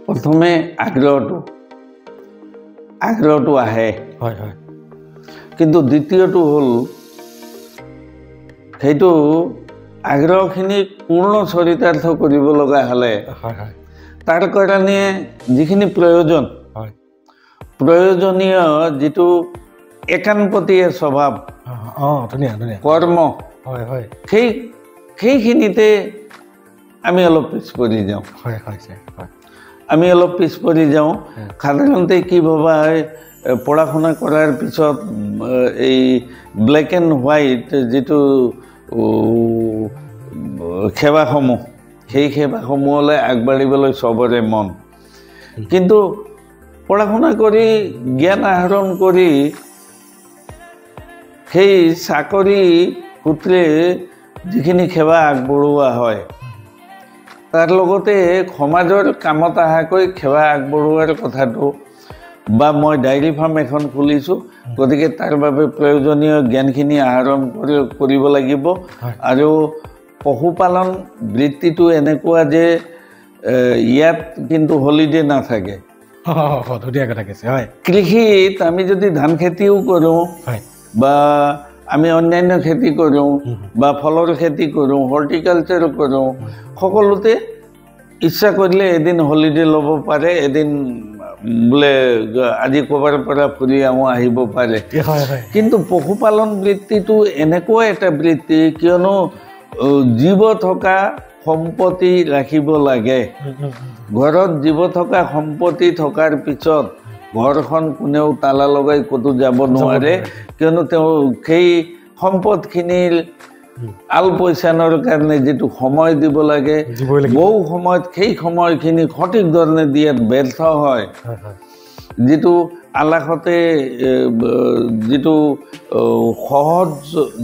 প্ৰথমে আগ্ৰহটো আহে হয় হয় কিন্তু দ্বিতীয়টো হ'ল সেইটো আগ্ৰহখিনি পূৰ্ণ চৰিতাৰ্থ কৰিব লগা হ'লে হয় হয় তাৰ কাৰণে যিখিনি প্ৰয়োজনীয় যিটো একানপতীয় স্বভাৱ ধুনীয়া ধুনীয়া কৰ্ম হয় হয় সেইখিনিতে আমি অলপ পিছ পৰি যাওঁ হয় হয় হয় আমি অলপ পিছ পৰি যাওঁ সাধাৰণতে কি ভবা হয় পঢ়া শুনা কৰাৰ পিছত এই ব্লেক এণ্ড হোৱাইট যিটো সেৱাসমূহ সেই সেৱাসমূহলৈ আগবাঢ়িবলৈ চবৰে মন কিন্তু পঢ়া শুনা কৰি জ্ঞান আহৰণ কৰি সেই চাকৰি সূত্ৰে যিখিনি সেৱা আগবঢ়োৱা হয় তাৰ লগতে সমাজৰ কামত অহাকৈ সেৱা আগবঢ়োৱাৰ কথাটো বা মই ডায়েৰী ফাৰ্ম এখন খুলিছোঁ গতিকে তাৰ বাবে প্ৰয়োজনীয় জ্ঞানখিনি আহৰণ কৰিব লাগিব আৰু পশুপালন বৃত্তিটো এনেকুৱা যে ইয়াত কিন্তু হলিডে নাথাকে ধুনীয়া কথা কৈছে হয় কৃষিত আমি যদি ধান খেতিও কৰোঁ বা আমি অন্যান্য খেতি কৰোঁ বা ফলৰ খেতি কৰোঁ হৰ্টিকালচাৰো কৰোঁ সকলোতে ইচ্ছা কৰিলে এদিন হলিডে ল'ব পাৰে এদিন বোলে আজি ক'ৰবাৰ পৰা ফুৰি আহিব পাৰে কিন্তু পশুপালন বৃত্তিটো এনেকুৱা এটা বৃত্তি কিয়নো জীৱ থকা সম্পত্তি ৰাখিব লাগে ঘৰত জীৱ থকা সম্পত্তি থকাৰ পিছত ঘৰখন কোনেও তালা লগাই ক'তো যাব নোৱাৰে কিয়নো তেওঁ সেই সম্পদখিনিৰ আল পইচানৰ কাৰণে যিটো সময় দিব লাগে বহু সময়ত সেই সময়খিনি সঠিক ধৰণে দিয়াত ব্যৰ্থ হয় যিটো আলাসতে যিটো সহজ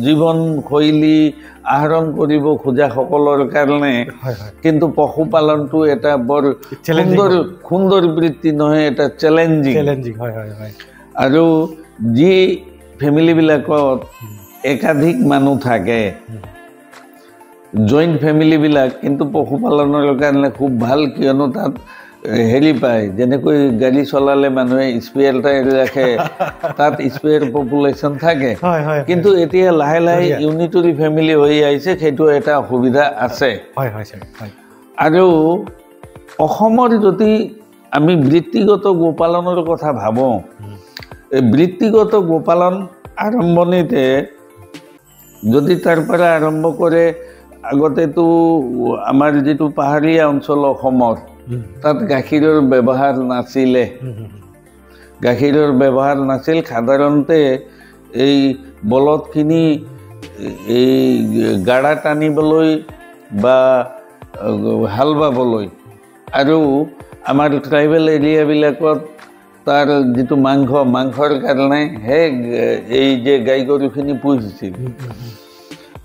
জীৱনশৈলী আহৰণ কৰিব খোজাসকলৰ কাৰণে কিন্তু পশুপালনটো এটা বৰ সুন্দৰ বৃত্তি নহয় এটা চেলেঞ্জিং আৰু যি ফেমিলিবিলাকত একাধিক মানুহ থাকে জইণ্ট ফেমিলিবিলাক কিন্তু পশুপালনৰ কাৰণে খুব ভাল কিয়নো তাত হেৰি পায় যেনেকৈ গাড়ী চলালে মানুহে স্পেয়াৰ টায়াৰ ৰাখে তাত স্পেয়াৰ পপুলেশ্যন থাকে কিন্তু এতিয়া লাহে লাহে ইউনিটৰী ফেমিলি হৈ আহিছে সেইটো এটা অসুবিধা আছে আৰু অসমৰ যদি আমি বৃত্তিগত গোপালনৰ কথা ভাবোঁ বৃত্তিগত গোপালন আৰম্ভণিতে যদি তাৰ পৰা আৰম্ভ কৰে আগতেতো আমাৰ যিটো পাহাৰীয়া অঞ্চল অসমৰ তাত গাখীৰৰ ব্যৱহাৰ নাছিল সাধাৰণতে এই বলদখিনি এই গাড়া টানিবলৈ বা হাল বাবলৈ আৰু আমাৰ ট্ৰাইবেল এৰিয়াবিলাকত তাৰ যিটো মাংসৰ কাৰণে এই যে গাই গৰুখিনি পুহিছিল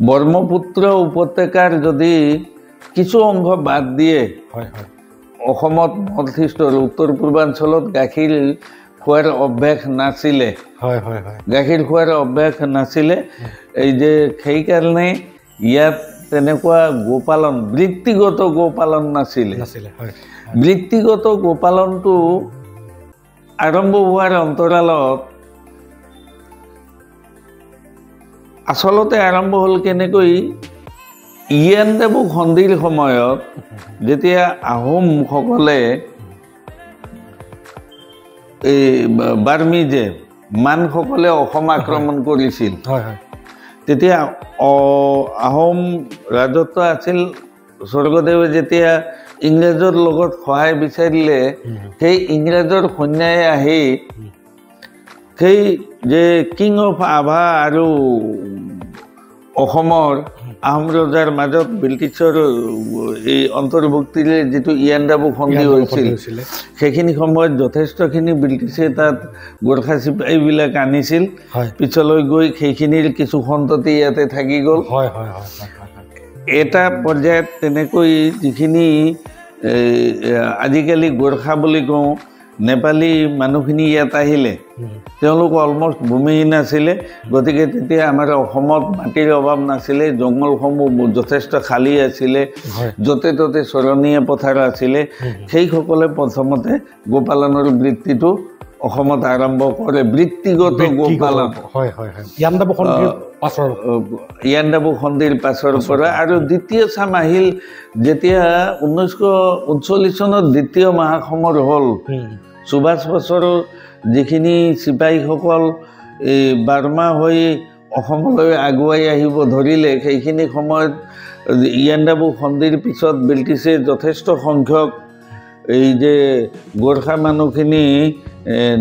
ব্ৰহ্মপুত্ৰ উপত্যকাৰ যদি কিছু অংশ বাদ দিয়ে অসমত নৰ্থ ইষ্টৰ উত্তৰ পূৰ্বাঞ্চলত গাখীৰ খোৱাৰ অভ্যাস নাছিলে এই যে সেইকাৰণে ইয়াত তেনেকুৱা গোপালন বৃত্তিগত গোপালন নাছিলে বৃত্তিগত গোপালনটো আৰম্ভ হোৱাৰ অন্তৰালত আচলতে আৰম্ভ হ'ল কেনেকৈ ইয়াণ্ডাবু সন্ধিৰ সময়ত যেতিয়া আহোমসকলে এই বাৰ্মিজে মানসকলে অসম আক্ৰমণ কৰিছিল তেতিয়া আহোম ৰাজত্ব আছিল স্বৰ্গদেৱে যেতিয়া ইংৰাজৰ লগত সহায় বিচাৰিলে সেই ইংৰাজৰ সৈন্যাই আহি সেই যে কিং অফ আভা আৰু অসমৰ আহোম ৰজাৰ মাজত ব্ৰিটিছৰ এই অন্তৰ্ভুক্তিৰে যিটো ইয়াণ্ডাবু সন্ধি হৈছিল সেইখিনি সময়ত যথেষ্টখিনি ব্ৰিটিছে তাত গোৰ্খা চিপাহীবিলাক আনিছিল পিছলৈ গৈ সেইখিনিৰ কিছু সন্ততি ইয়াতে থাকি গ'ল এটা পৰ্যায়ত তেনেকৈ যিখিনি আজিকালি গোৰ্খা বুলি কওঁ নেপালী মানুহখিনি ইয়াত আহিলে তেওঁলোক অলমষ্ট ভূমিহীন আছিলে গতিকে তেতিয়া আমাৰ অসমত মাটিৰ অভাৱ নাছিলে জংগলসমূহ যথেষ্ট খালী আছিলে য'তে ত'তে চৰণীয়া পথাৰ আছিলে সেইসকলে প্ৰথমতে গোপালনৰ বৃত্তিটো অসমত আৰম্ভ কৰে বৃত্তিগত গোপালন ইয়াণ্ডাবু সন্ধিৰ পাছৰ পৰা আৰু দ্বিতীয় চাম আহিল যেতিয়া 1939 চনত দ্বিতীয় মহাসমৰ হ'ল সুভাষ বছৰৰ যিখিনি চিপাহীসকল এই বাৰ্মা হৈ অসমলৈ আগুৱাই আহিব ধৰিলে সেইখিনি সময়ত ইয়াণ্ডাবু সন্ধিৰ পিছত ব্ৰিটিছে যথেষ্ট সংখ্যক এই যে গোৰ্খা মানুহখিনি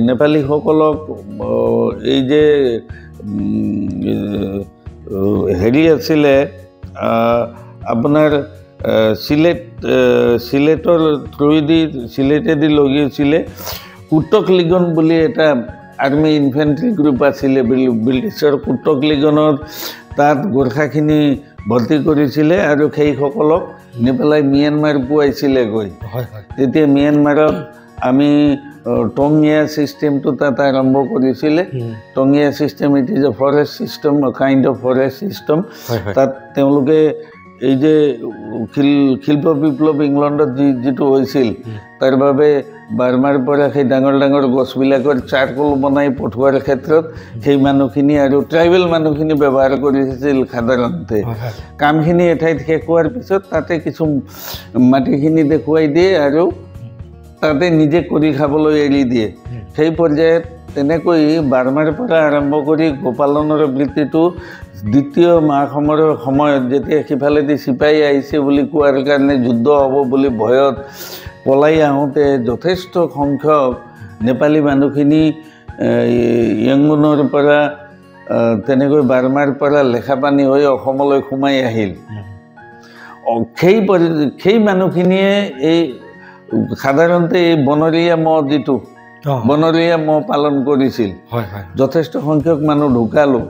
নেপালীসকলক এই যে হেৰি আছিলে আপোনাৰ সিলেটৰ থ্ৰুৱেদি সিলেটেদি লগিছিলে কুটক লিগন বুলি এটা আৰ্মি ইনফেণ্ট্ৰি গ্ৰুপ আছিলে ব্ৰিটিছৰ কুটক লিগনত তাত গোৰ্খাখিনি ভৰ্তি কৰিছিলে আৰু সেইসকলক নি পেলাই ম্যানমাৰ পুৱাইছিলে গৈ তেতিয়া ম্যানমাৰত আমি টংগিয়া চিষ্টেমটো তাত আৰম্ভ কৰিছিলে taungya system it is a forest system kind of forest system তাত তেওঁলোকে এই যে শিল্প বিপ্লৱ ইংলেণ্ডত যিটো হৈছিল তাৰ বাবে বাৰ্মাৰ পৰা সেই ডাঙৰ ডাঙৰ গছবিলাকৰ চাৰ্কল বনাই পঠোৱাৰ ক্ষেত্ৰত সেই মানুহখিনি আৰু ট্ৰাইবেল মানুহখিনি ব্যৱহাৰ কৰিছিল সাধাৰণতে কামখিনি এঠাইত শেষ হোৱাৰ পিছত তাতে কিছু মাটিখিনি দেখুৱাই দিয়ে আৰু তাতে নিজে কৰি খাবলৈ এৰি দিয়ে সেই পৰ্যায়ত তেনেকৈ বাৰ্মাৰ পৰা আৰম্ভ কৰি গোপালনৰ বৃত্তিটো দ্বিতীয় মহাসমৰ সময়ত যেতিয়া সিফালেদি চিপাহী আহিছে বুলি কোৱাৰ কাৰণে যুদ্ধ হ'ব বুলি ভয়ত পলাই আহোঁতে যথেষ্ট সংখ্যক নেপালী মানুহখিনি য়াংগুনৰ পৰা তেনেকৈ বাৰ্মাৰ পৰা লেখাপানী হৈ অসমলৈ সোমাই আহিল সেই মানুহখিনিয়ে এই সাধাৰণতে এই বনৰীয়া মহ যিটো বনৰীয়া মহ পালন কৰিছিল যথেষ্ট সংখ্যক মানুহ ঢুকালো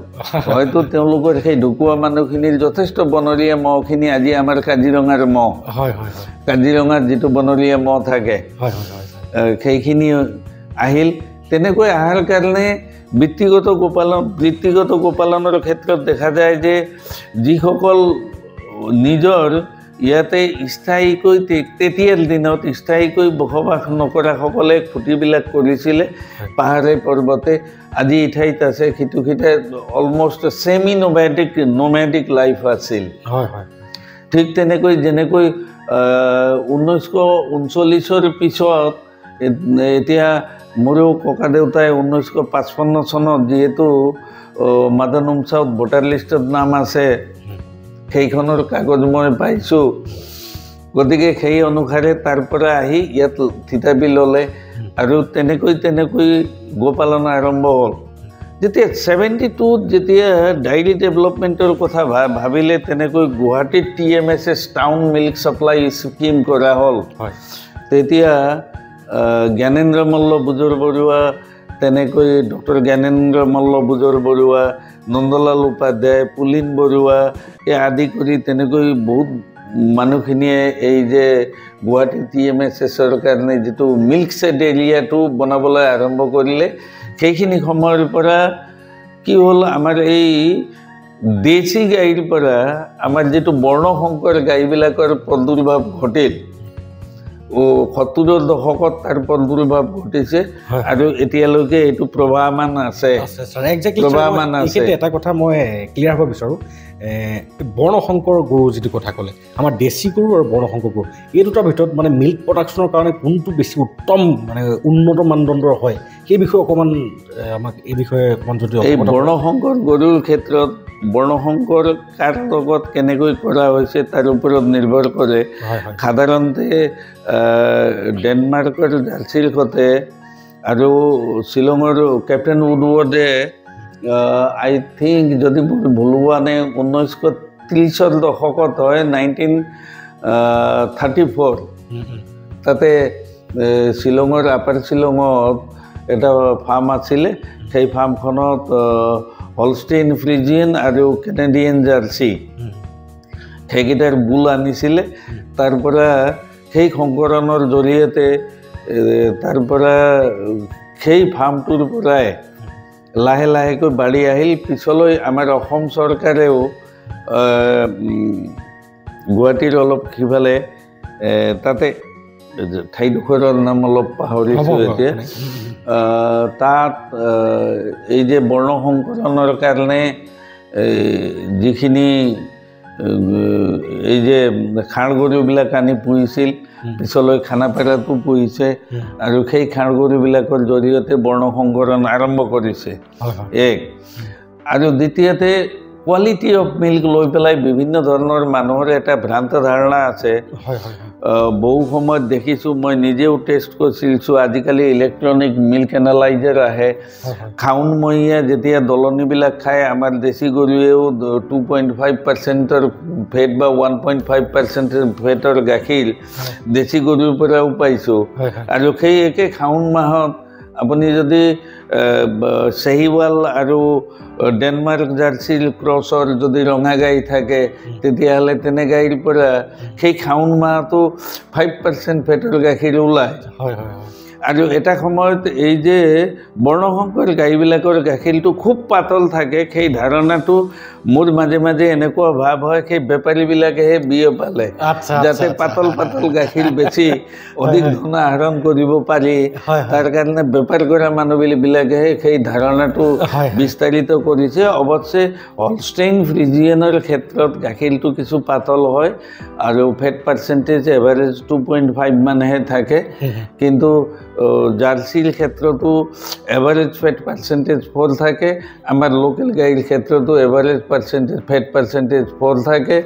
হয়তো তেওঁলোকৰ সেই ঢুকুৱা মানুহখিনিৰ যথেষ্ট বনৰীয়া মহখিনি আজি আমাৰ কাজিৰঙাৰ মহ কাজিৰঙাত যিটো বনৰীয়া মহ থাকে সেইখিনি আহিল তেনেকৈ অহাৰ কাৰণে বৃত্তিগত গোপালনৰ ক্ষেত্ৰত দেখা যায় যে যিসকল নিজৰ ইয়াতে স্থায়ীকৈ তেতিয়াৰ দিনত স্থায়ীকৈ বসবাস নকৰাসকলে খুঁটিবিলাক কৰিছিলে পাহাৰে পৰ্বতে আজি ঠাইত আছে সিটো অলমষ্ট ছেমি নোমেডিক লাইফ আছিল ঠিক তেনেকৈ যেনেকৈ 1939 পিছত এতিয়া মোৰো ককা দেউতাই 1955 চনত যিহেতু মাদান উমচাউত ভোটাৰ লিষ্টত নাম আছে সেইখনৰ কাগজ মই পাইছোঁ গতিকে সেই অনুসাৰে তাৰ পৰা আহি ইয়াত থিতাপি ল'লে আৰু তেনেকৈ গোপালন আৰম্ভ হ'ল যেতিয়া 72 যেতিয়া ডায়েৰী ডেভেলপমেণ্টৰ কথা ভাবিলে তেনেকৈ গুৱাহাটীত TMSS town milk supply scheme কৰা হ'ল তেতিয়া জ্ঞানেন্দ্ৰ মল্ল বুজৰ বৰুৱা তেনেকৈ ডক্টৰ জ্ঞানেন্দ্ৰ মল্ল বুজৰ বৰুৱা নন্দলাল উপাধ্যায় পুলিন বৰুৱা এই আদি কৰি তেনেকৈ বহুত মানুহখিনিয়ে এই যে গুৱাহাটী TMSSৰ কাৰণে যিটো মিল্ক ছেড এৰিয়াটো বনাবলৈ আৰম্ভ কৰিলে সেইখিনি সময়ৰ পৰা কি হ'ল আমাৰ এই দেশী গাইৰ পৰা আমাৰ যিটো বৰ্ণসংকৰ গাইবিলাকৰ প্ৰাদুৰ্ভাৱ ঘটিল 70ৰ দশকত তাৰ প্ৰাদুৰ্ভাৱ ঘটিছে আৰু এতিয়ালৈকে এইটো প্ৰবাহমান আছে এটা কথা মই ক্লিয়াৰ হ'ব বিচাৰোঁ বৰ্ণসংকৰ গৰু যিটো কথা ক'লে আমাৰ দেশী গৰু আৰু বৰ্ণসংকৰ গৰু এই দুটাৰ ভিতৰত মানে মিল্ক প্ৰডাকশ্যনৰ কাৰণে কোনটো বেছি উত্তম মানে উন্নত মানদণ্ডৰ হয় সেই বিষয়ে অকণমান আমাক এই বিষয়ে অকণমান যদি এই বৰ্ণসংকৰ গৰুৰ ক্ষেত্ৰত বৰ্ণসংকৰ কাৰ লগত কেনেকৈ কৰা হৈছে তাৰ ওপৰত নিৰ্ভৰ কৰে সাধাৰণতে ডেনমাৰ্কৰ জাৰ্চিৰ সৈতে আৰু শ্বিলঙৰ কেপ্টেইন উডৱাৰ্ডে আই থিংক যদি মোৰ ভুল হোৱা নাই 1930ৰ দশকত হয় 1934 তাতে শ্বিলঙৰ আপাৰ শ্বিলঙত এটা ফাৰ্ম আছিলে সেই ফাৰ্মখনত হলষ্টেইন ফ্ৰিজিয়ান আৰু কেনেডিয়ান জাৰ্চি সেইকেইটাৰ বুল আনিছিলে তাৰ পৰা সেই সংকৰণৰ জৰিয়তে তাৰ পৰা সেই ফাৰ্মটোৰ পৰাই লাহে লাহেকৈ বাঢ়ি আহিল পিছলৈ আমাৰ অসম চৰকাৰেও গুৱাহাটীৰ অলপ সিফালে তাতে ঠাইডোখৰৰ নাম অলপ পাহৰিছোঁ এতিয়া তাত এই যে বৰ্ণসংকৰণৰ কাৰণে যিখিনি এই যে ষাঁড় গৰুবিলাক আনি পুহিছিল পিছলৈ খানাপাৰাতো পুহিছে আৰু সেই ষাঁড় গৰুবিলাকৰ জৰিয়তে বৰ্ণসংকৰণ আৰম্ভ কৰিছে এক আৰু দ্বিতীয়তে কোৱালিটি অফ মিল্ক লৈ পেলাই বিভিন্ন ধৰণৰ মানুহৰ এটা ভ্ৰান্ত ধাৰণা আছে বহু সময়ত দেখিছোঁ মই নিজেও টেষ্ট কৰিছোঁ আজিকালি ইলেক্ট্ৰনিক মিল্ক এনালাইজাৰ আহে খাউনমহীয়া যেতিয়া দলনিবিলাক খায় আমাৰ দেশী গৰুৱেও 2.5% ফেট বা 1.5% ফেটৰ গাখীৰ দেশী গৰুৰ পৰাও পাইছোঁ আৰু সেই একে খাউন মাহত আপুনি যদি চাহিৱাল আৰু ডেনমাৰ্ক জাৰ্চিৰ ক্ৰছৰ যদি ৰঙা গাই থাকে তেতিয়াহ'লে তেনে গাইৰ পৰা সেই খাউন মাহটো 5% ফেটৰ গাখীৰ ওলায় আৰু এটা সময়ত এই যে বৰ্ণসংকৰ গাইবিলাকৰ গাখীৰটো খুব পাতল থাকে সেই ধাৰণাটো মোৰ মাজে মাজে এনেকুৱা ভাৱ হয় সেই বেপাৰীবিলাকেহে বিয়পালে যাতে পাতল পাতল গাখীৰ বেছি অধিক ধন আহৰণ কৰিব পাৰি তাৰ কাৰণে বেপাৰ কৰা মানুহবিলাকেহে সেই ধাৰণাটো বিস্তাৰিত কৰিছে অৱশ্যে হলষ্টেইন ফ্ৰিজিয়ানৰ ক্ষেত্ৰত গাখীৰটো কিছু পাতল হয় আৰু ফেট পাৰ্চেণ্টেজ এভাৰেজ 2.5 মানহে থাকে কিন্তু জাৰ্চিৰ ক্ষেত্ৰতো এভাৰেজ ফেট পাৰ্চেণ্টেজ 4 থাকে আমাৰ লোকেল গাইৰ ক্ষেত্ৰতো এভাৰেজ ফেট পাৰ্চেণ্টেজ 4 থাকে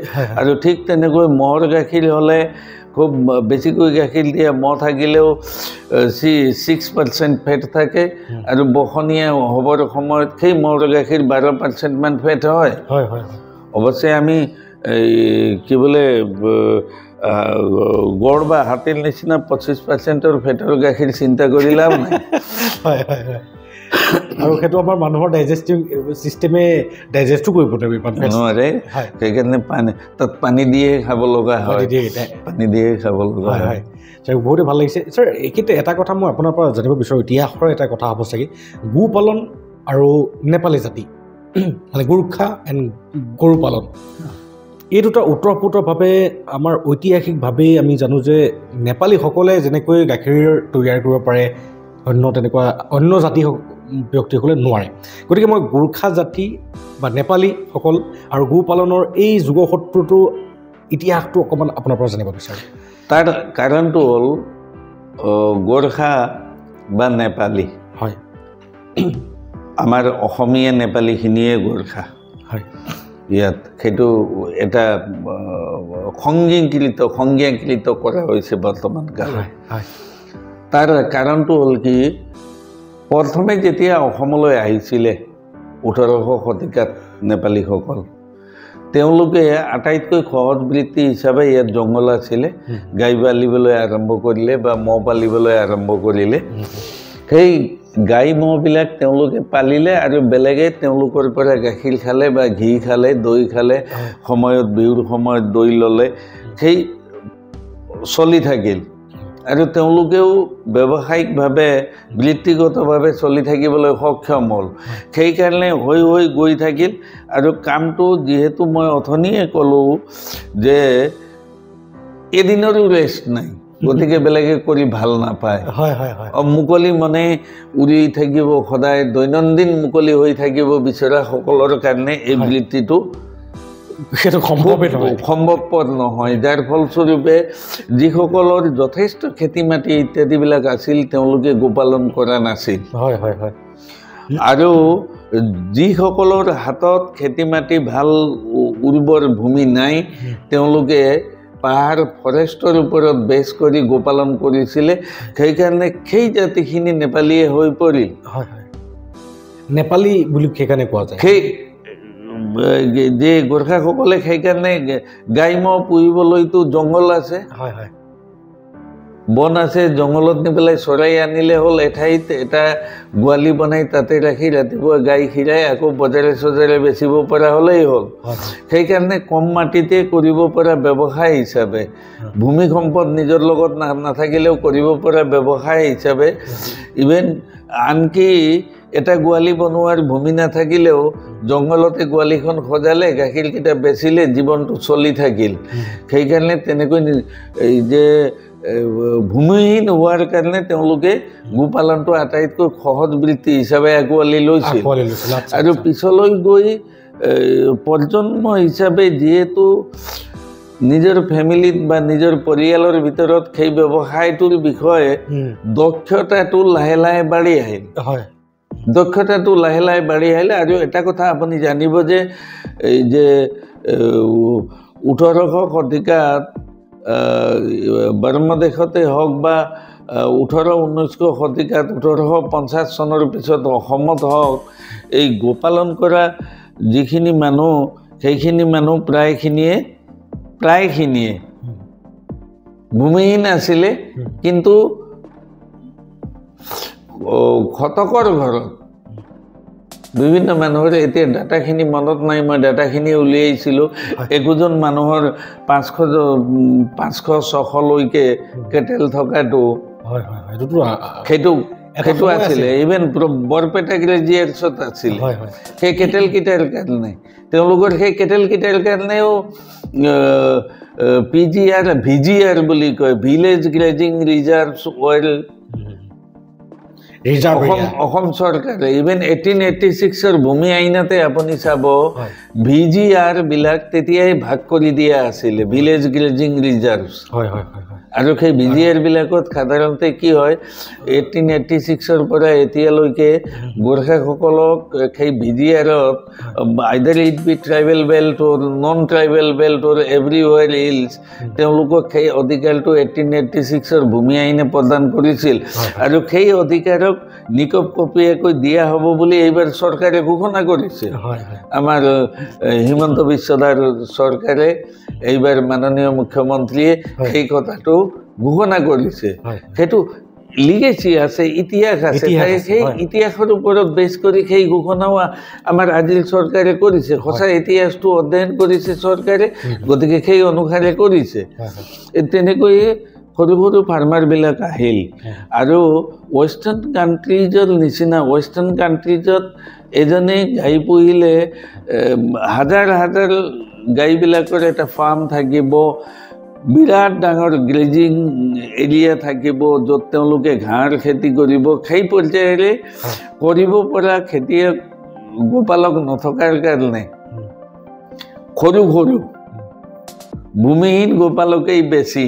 আৰু ঠিক তেনেকৈ মহৰ গাখীৰ হ'লে খুব বেছিকৈ গাখীৰ দিয়া মহ থাকিলেও 6% ফেট থাকে আৰু বখনীয়া হ'বৰ সময়ত সেই মহৰ গাখীৰ 12% মান ফেট হয় অৱশ্যে আমি কি বোলে গড় বা হাতীৰ নিচিনা 25% ফেটৰ গাখীৰ চিন্তা কৰি লাভ নাই আৰু সেইটো আমাৰ মানুহৰ ডাইজেষ্টিভ চিষ্টেমে ডাইজেষ্টো কৰিব নোৱাৰে সেইকাৰণে তাত পানী দিয়ে খাব লগা হয় পানী দিয়ে খাব লগা হয় বহুতে ভাল লাগিছে ছাৰ এইকেইটা এটা কথা মই আপোনাৰ পৰা জানিব বিচাৰোঁ ইতিহাসৰ এটা কথা হ'ব চাগে গো পালন আৰু নেপালী জাতি মানে গোৰ্খা এণ্ড গৰু পালন এই দুটা ওতঃপ্ৰোতভাৱে আমাৰ ঐতিহাসিকভাৱেই আমি জানো যে নেপালীসকলে যেনেকৈ গাখীৰ তৈয়াৰ কৰিব পাৰে তেনেকুৱা অন্য জাতি ব্যক্তিসকলে নোৱাৰে গতিকে মই গোৰ্খা জাতি বা নেপালীসকল আৰু গো পালনৰ এই যুগসূত্ৰটো ইতিহাসটো অকণমান আপোনাৰ পৰা জানিব বিচাৰোঁ তাৰ কাৰণটো হ'ল গোৰ্খা বা নেপালী হয় আমাৰ অসমীয়া নেপালীখিনিয়ে গোৰ্খা হয় ইয়াত সেইটো এটা সংজ্ঞাকৃত কৰা হৈছে বৰ্তমান কালত তাৰ কাৰণটো হ'ল কি প্ৰথমে যেতিয়া অসমলৈ আহিছিলে 1800 শতিকাত নেপালীসকল তেওঁলোকে আটাইতকৈ সহজ বৃত্তি হিচাপে ইয়াত জংঘল আছিলে গাই পালিবলৈ আৰম্ভ কৰিলে বা মহ পালিবলৈ আৰম্ভ কৰিলে সেই গাই মহবিলাক তেওঁলোকে পালিলে আৰু বেলেগে তেওঁলোকৰ পৰা গাখীৰ খালে বা ঘি খালে দৈ খালে সময়ত বিহুৰ সময়ত দৈ ল'লে সেই চলি থাকিল আৰু তেওঁলোকেও ব্যৱসায়িকভাৱে বৃত্তিগতভাৱে চলি থাকিবলৈ সক্ষম হ'ল সেইকাৰণে হৈ গৈ থাকিল আৰু কামটো যিহেতু মই অথনিয়ে ক'লোঁ যে এদিনৰো ৰেষ্ট নাই গতিকে বেলেগে কৰি ভাল নাপায় মুকলি মনে উৰি থাকিব সদায় দৈনন্দিন মুকলি হৈ থাকিব বিচৰাসকলৰ কাৰণে এই বৃত্তিটো সম্ভৱপৰ নহয় যাৰ ফলস্বৰূপে যিসকলৰ যথেষ্ট খেতি মাটি ইত্যাদিবিলাক আছিল তেওঁলোকে গোপালন কৰা নাছিল আৰু যিসকলৰ হাতত খেতি মাটি ভাল উৰ্বৰ ভূমি নাই তেওঁলোকে পাহাৰ ফৰেষ্টৰ ওপৰত বেছ কৰি গোপালন কৰিছিলে সেইকাৰণে সেই জাতিখিনি নেপালীয়ে হৈ পৰিল নেপালী বুলি সেইকাৰণে কোৱা যায় সেই যে গোৰ্খাসকলে সেইকাৰণে গাই মহ পুহিবলৈতো জংঘল আছে বন আছে জংঘলত নি পেলাই চৰাই আনিলে হ'ল এঠাইত এটা গোৱালি বনাই তাতে ৰাখি ৰাতিপুৱা গাই খিৰাই আকৌ বজাৰে চজাৰে বেচিব পৰা হ'লেই হ'ল সেইকাৰণে কম মাটিতে কৰিব পৰা ব্যৱসায় হিচাপে ভূমি সম্পদ নিজৰ লগত নাথাকিলেও কৰিব পৰা ব্যৱসায় হিচাপে ইভেন আনকি এটা গোৱালি বনোৱাৰ ভূমি নাথাকিলেও জংঘলতে গোৱালিখন সজালে গাখীৰকেইটা বেচিলে জীৱনটো চলি থাকিল সেইকাৰণে তেনেকৈ এই যে ভূমিহীন হোৱাৰ কাৰণে তেওঁলোকে গোপালনটো আটাইতকৈ সহজ বৃত্তি হিচাপে আঁকোৱালি লৈছিল আৰু পিছলৈ গৈ প্ৰজন্ম হিচাপে যিহেতু নিজৰ ফেমিলিত বা নিজৰ পৰিয়ালৰ ভিতৰত সেই ব্যৱসায়টোৰ বিষয়ে দক্ষতাটো লাহে লাহে বাঢ়ি আহিল দক্ষতাটো লাহে লাহে বাঢ়ি আহিলে আৰু এটা কথা আপুনি জানিব যে এই যে 1800 শতিকাত বাংলাদেশতে হওক বা 18-19 শতিকাত 1850 চনৰ পিছত অসমত হওক এই গোপালন কৰা যিখিনি মানুহ সেইখিনি মানুহ প্ৰায়খিনিয়ে ভূমিহীন আছিলে কিন্তু খতকৰ ঘৰত বিভিন্ন মানুহৰ এতিয়া ডাটাখিনি মনত নাই মই ডাটাখিনি উলিয়াইছিলোঁ একোজন মানুহৰ 500-600 লৈকে কেটেল থকাটো সেইটো আছিলে ইভেন বৰপেটা গ্ৰেজুৱেটছত আছিলে সেই কেটেলকেইটাৰ কাৰণে তেওঁলোকৰ সেই কেটেলকেইটাৰ কাৰণেও VGR বুলি কয় village grazing reserves well Assam চৰকাৰে ইভেন 1886ৰ ভূমি আইনতে আপুনি চাব VGR বিলাক তেতিয়াই ভাগ কৰি দিয়া আছিলে ভিলেজ গ্ৰেজিং ৰিজাৰ্ভছ আৰু সেই VGR বিলাকত সাধাৰণতে কি হয় 1886ৰ পৰা এতিয়ালৈকে গোৰ্খাসকলক সেই VGRত either it be tribal belt or non tribal belt or everywhere else তেওঁলোকক সেই অধিকাৰটো 1886ৰ ভূমি আইনে প্ৰদান কৰিছিল আৰু সেই অধিকাৰক নিকপ কপিয়াকৈ দিয়া হ'ব বুলি এইবাৰ চৰকাৰে ঘোষণা কৰিছে আমাৰ হিমন্ত বিশ্ব দাৰ চৰকাৰে এইবাৰ মাননীয় মুখ্যমন্ত্ৰীয়ে সেই কথাটো ঘোষণা কৰিছে সেইটো লিগেচি আছে ইতিহাস আছে সেই ইতিহাসৰ ওপৰত বেছ কৰি সেই ঘোষণাও আমাৰ আজিৰ চৰকাৰে কৰিছে সঁচা ইতিহাসটো অধ্যয়ন কৰিছে চৰকাৰে গতিকে সেই অনুসাৰে কৰিছে তেনেকৈয়ে সৰু সৰু ফাৰ্মাৰবিলাক আহিল আৰু ৱেষ্টাৰ্ণ কাণ্ট্ৰিজৰ নিচিনা ৱেষ্টাৰ্ণ কাণ্ট্ৰিজত এজনে গাই পুহিলে হাজাৰ হাজাৰ গাইবিলাকৰ এটা ফাৰ্ম থাকিব বিৰাট ডাঙৰ গ্ৰেজিং এৰিয়া থাকিব য'ত তেওঁলোকে ঘাঁহৰ খেতি কৰিব সেই পৰ্যায়েৰে কৰিব পৰা খেতিয়ক গোপালক নথকাৰ কাৰণে সৰু সৰু ভূমিহীন গোপালকেই বেছি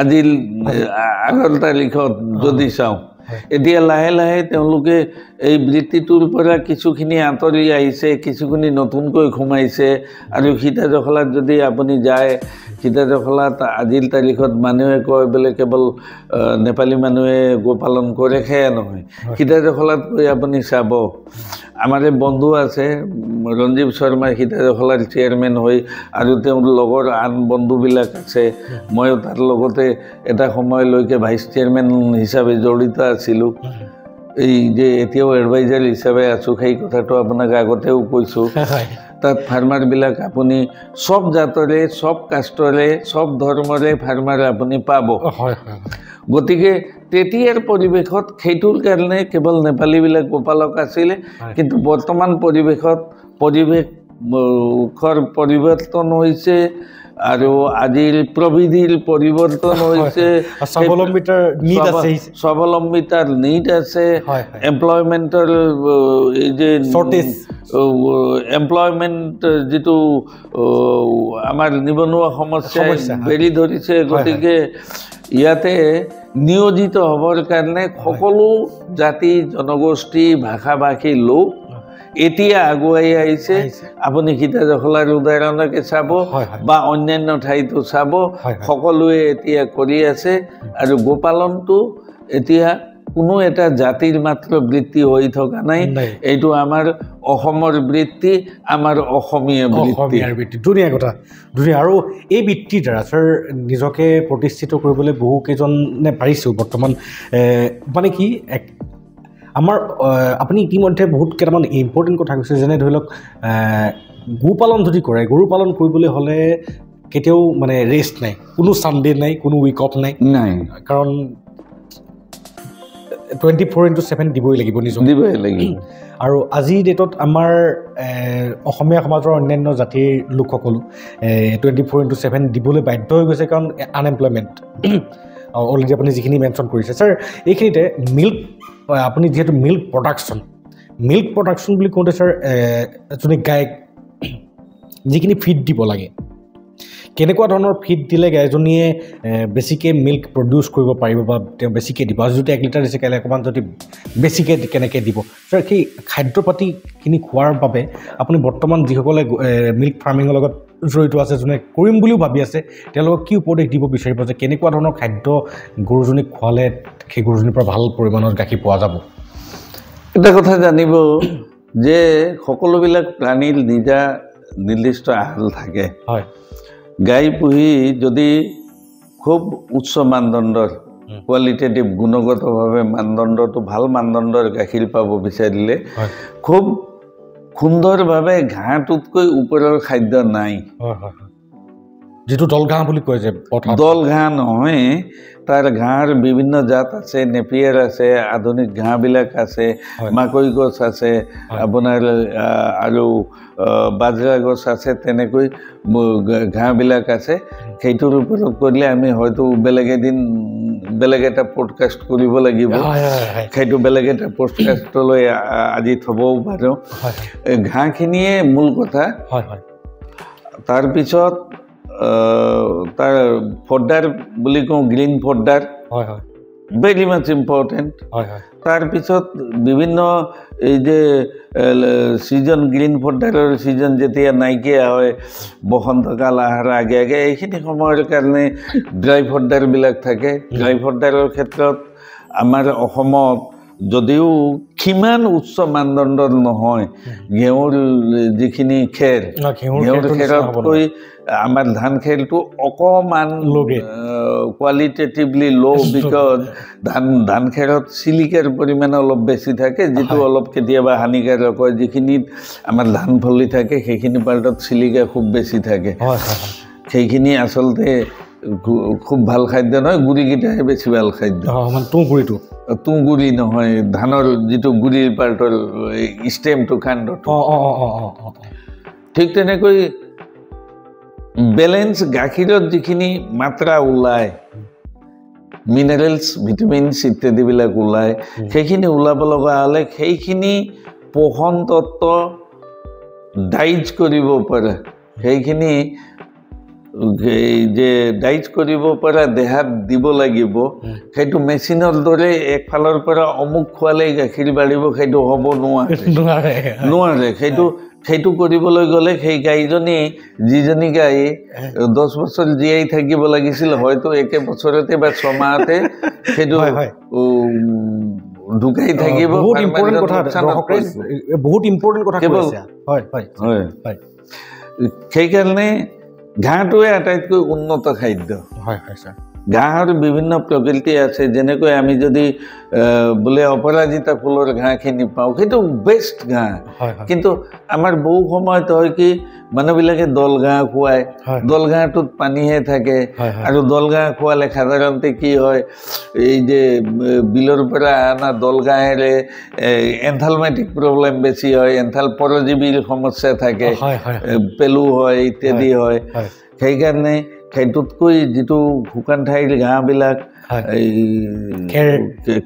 আজিৰ আগৰ তাৰিখত যদি চাওঁ এতিয়া লাহে লাহে তেওঁলোকে এই বৃত্তিটোৰ পৰা কিছুখিনি আঁতৰি আহিছে কিছুখিনি নতুনকৈ সোমাইছে আৰু সীতাজখলাত যদি আপুনি যায় সীতাজখলাত আজিৰ তাৰিখত মানুহে কয় বোলে কেৱল নেপালী মানুহে গোপালন কৰে সেয়া নহয় সীতাজখলাত গৈ আপুনি চাব আমাৰ বন্ধু আছে ৰঞ্জীৱ শৰ্মা সীতাজখলাৰ চেয়াৰমেন হৈ আৰু তেওঁৰ লগৰ আন বন্ধুবিলাক আছে ময়ো তাৰ লগতে এটা সময়লৈকে ভাইচ চেয়াৰমেন হিচাপে জড়িত আছিলোঁ এই যে এতিয়াও এডভাইজাৰ হিচাপে আছোঁ সেই কথাটো আপোনাক আগতেও কৈছোঁ তাত ফাৰ্মাৰবিলাক আপুনি সব জাতৰে সব কাষ্টৰে সব ধৰ্মৰে ফাৰ্মাৰ আপুনি পাব গতিকে তেতিয়াৰ পৰিৱেশত সেইটোৰ কাৰণে কেৱল নেপালীবিলাক গোপালক আছিলে কিন্তু বৰ্তমান পৰিৱেশৰ পৰিৱৰ্তন হৈছে আৰু আজিৰ প্ৰবিধিৰ পৰিৱৰ্তন হৈছে স্বাৱলম্বিতাৰ নীড আছে এমপ্লয়মেণ্টৰ এই যে এমপ্লয়মেণ্ট যিটো আমাৰ নিবনুৱা সমস্যাই বেৰি ধৰিছে গতিকে ইয়াতে নিয়োজিত হ'বৰ কাৰণে সকলো জাতি জনগোষ্ঠী ভাষা ভাষী লোক এতিয়া আগুৱাই আহিছে আপুনি সীতাজখলাৰ উদাহৰণকে চাব বা অন্যান্য ঠাইতো চাব সকলোৱে এতিয়া কৰি আছে আৰু গোপালনটো এতিয়া কোনো এটা জাতিৰ মাত্ৰ বৃত্তি হৈ থকা নাই এইটো আমাৰ অসমৰ বৃত্তি আমাৰ অসমীয়া বৃত্তি ধুনীয়া কথা ধুনীয়া আৰু এই বৃত্তিৰ দ্বাৰা ছাৰ নিজকে প্ৰতিষ্ঠিত কৰিবলৈ বহুকেইজনে পাৰিছোঁ বৰ্তমান মানে কি আমাৰ আপুনি ইতিমধ্যে বহুত কেইটামান ইম্পৰ্টেণ্ট কথা কৈছে যেনে ধৰি লওক গো পালন যদি কৰে গৰু পালন কৰিবলৈ হ'লে কেতিয়াও মানে ৰেষ্ট নাই কোনো ছানডে নাই কোনো উইক অফ নাই কাৰণ 24/7 দিবই লাগিব নিজক দিবই লাগিব আৰু আজিৰ ডেটত আমাৰ অসমীয়া সমাজৰ অন্যান্য জাতিৰ লোকসকলো 24/7 দিবলৈ বাধ্য হৈ গৈছে কাৰণ আনএমপ্লয়মেণ্ট অলৰেডি আপুনি যিখিনি মেনশ্যন কৰিছে ছাৰ এইখিনিতে মিল্ক আপুনি যিহেতু মিল্ক প্ৰডাকশ্যন বুলি কওঁতে ছাৰ এজনী গাইক যিখিনি ফিড দিব লাগে কেনেকুৱা ধৰণৰ ফিড দিলে গাইজনীয়ে বেছিকৈ মিল্ক প্ৰডিউচ কৰিব পাৰিব বা তেওঁ বেছিকৈ দিব আজি যদি 1 লিটাৰ দিছে কাইলৈ অকণমান যদি বেছিকৈ কেনেকৈ দিব ছাৰ সেই খাদ্য পাতিখিনি খোৱাৰ বাবে আপুনি বৰ্তমান যিসকলে মিল্ক ফাৰ্মিঙৰ লগত জড়িত আছে যোনে কৰিম বুলিও ভাবি আছে তেওঁলোকক কি উপদেশ দিব বিচাৰিব যে কেনেকুৱা ধৰণৰ খাদ্য গৰুজনীক খোৱালে সেই গৰুজনীৰ পৰা ভাল পৰিমাণৰ গাখীৰ পোৱা যাব এটা কথা জানিব যে সকলোবিলাক প্ৰাণীৰ নিজা নিৰ্দিষ্ট আহাল থাকে হয় গাই পুহি যদি খুব উচ্চ মানদণ্ডৰ কোৱালিটেটিভ গুণগতভাৱে মানদণ্ডটো ভাল মানদণ্ডৰ গাখীৰ পাব বিচাৰিলে খুব সুন্দৰভাৱে ঘাঁহটোতকৈ ওপৰৰ খাদ্য নাই যেটো দল ঘাঁহ বুলি কয় যে দল ঘাঁহ নহয় তাৰ ঘাঁহৰ বিভিন্ন জাত আছে নেপিয়াৰ আছে আধুনিক ঘাঁহবিলাক আছে মাকৈ গছ আছে আপোনাৰ আৰু বাজৰা গছ আছে তেনেকৈ ঘাঁহবিলাক আছে সেইটোৰ ওপৰত কৰিলে আমি হয়তো বেলেগ এটা পডকাষ্ট কৰিব লাগিব সেইটো বেলেগ এটা পডকাষ্টলৈ আজি থ'বও পাৰোঁ ঘাঁহখিনিয়ে মূল কথা তাৰপিছত তাৰ ফডাৰ বুলি কওঁ গ্ৰীণ ফডাৰ ভেৰি মাছ ইম্পৰ্টেণ্ট তাৰপিছত বিভিন্ন এই যে ছিজন গ্ৰীণ ফডাৰৰ ছিজন যেতিয়া নাইকিয়া হয় বসন্তকাল অহাৰ আগে আগে এইখিনি সময়ৰ কাৰণে ড্ৰাই ফডাৰবিলাক থাকে ড্ৰাই ফডাৰৰ ক্ষেত্ৰত আমাৰ অসমত যদিও কিমান উচ্চ মানদণ্ডৰ নহয় ঘেঁহুৰ যিখিনি খেৰ ঘেঁহুৰ খেৰতকৈ আমাৰ ধান খেৰটো অকণমান কোৱালিটেটিভলি ল' বিকজ ধান খেৰত চিলিকাৰ পৰিমাণ অলপ বেছি থাকে যিটো অলপ কেতিয়াবা হানিকাৰক হয় যিখিনিত আমাৰ ধান ফলি থাকে সেইখিনি পাৰ্টত চিলিকা খুব বেছি থাকে সেইখিনি আচলতে খুব ভাল খাদ্য নহয় গুড়িকেইটাহে বেছি ভাল খাদ্য তুঁহগুড়ি নহয় ধানৰ যিটো গুড়িৰ পাৰ্টৰ ষ্টেমটো কাণ্ডটো ঠিক তেনেকৈ বেলেঞ্চ গাখীৰত যিখিনি মাত্ৰা ওলায় মিনাৰেলছ ভিটামিনছ ইত্যাদিবিলাক ওলায় সেইখিনি ওলাব লগা হ'লে সেইখিনি পোষণ তত্ত্ব ডাইজ কৰিব পাৰে সেইখিনি যে ডাইজ কৰিব পৰা দেহাত দিব লাগিব সেইটো মেচিনৰ দৰে একফালৰ পৰা অমুক খোৱালেই গাখীৰ বাঢ়িব সেইটো হ'ব নোৱাৰে সেইটো কৰিবলৈ গ'লে সেই গাইজনী যিজনী গাই 10 বছৰ জীয়াই থাকিব লাগিছিল হয়তো একে বছৰতে বা 6 মাহতে সেইটো ঢুকাই থাকিব সেইকাৰণে ঘাঁহটোৱে আটাইতকৈ উন্নত খাদ্য ঘাঁহৰ বিভিন্ন প্ৰকৃতি আছে যেনেকৈ আমি যদি বোলে অপৰাজিতা ফুলৰ ঘাঁহখিনি পাওঁ সেইটো বেষ্ট ঘাঁহ কিন্তু আমাৰ বহু সময়ত হয় কি মানুহবিলাকে দল ঘাঁহ খুৱায় দল ঘাঁহটোত পানীহে থাকে আৰু দল ঘাঁহ খোৱালে সাধাৰণতে কি হয় এই যে বিলৰ পৰা অনা দল ঘাঁহেৰে এনথালমেটিক প্ৰব্লেম বেছি হয় এনথাল পৰজীৱীৰ সমস্যা থাকে পেলু হয় ইত্যাদি হয় সেইকাৰণে সেইটোতকৈ যিটো শুকান ঠাইৰ ঘাঁহবিলাক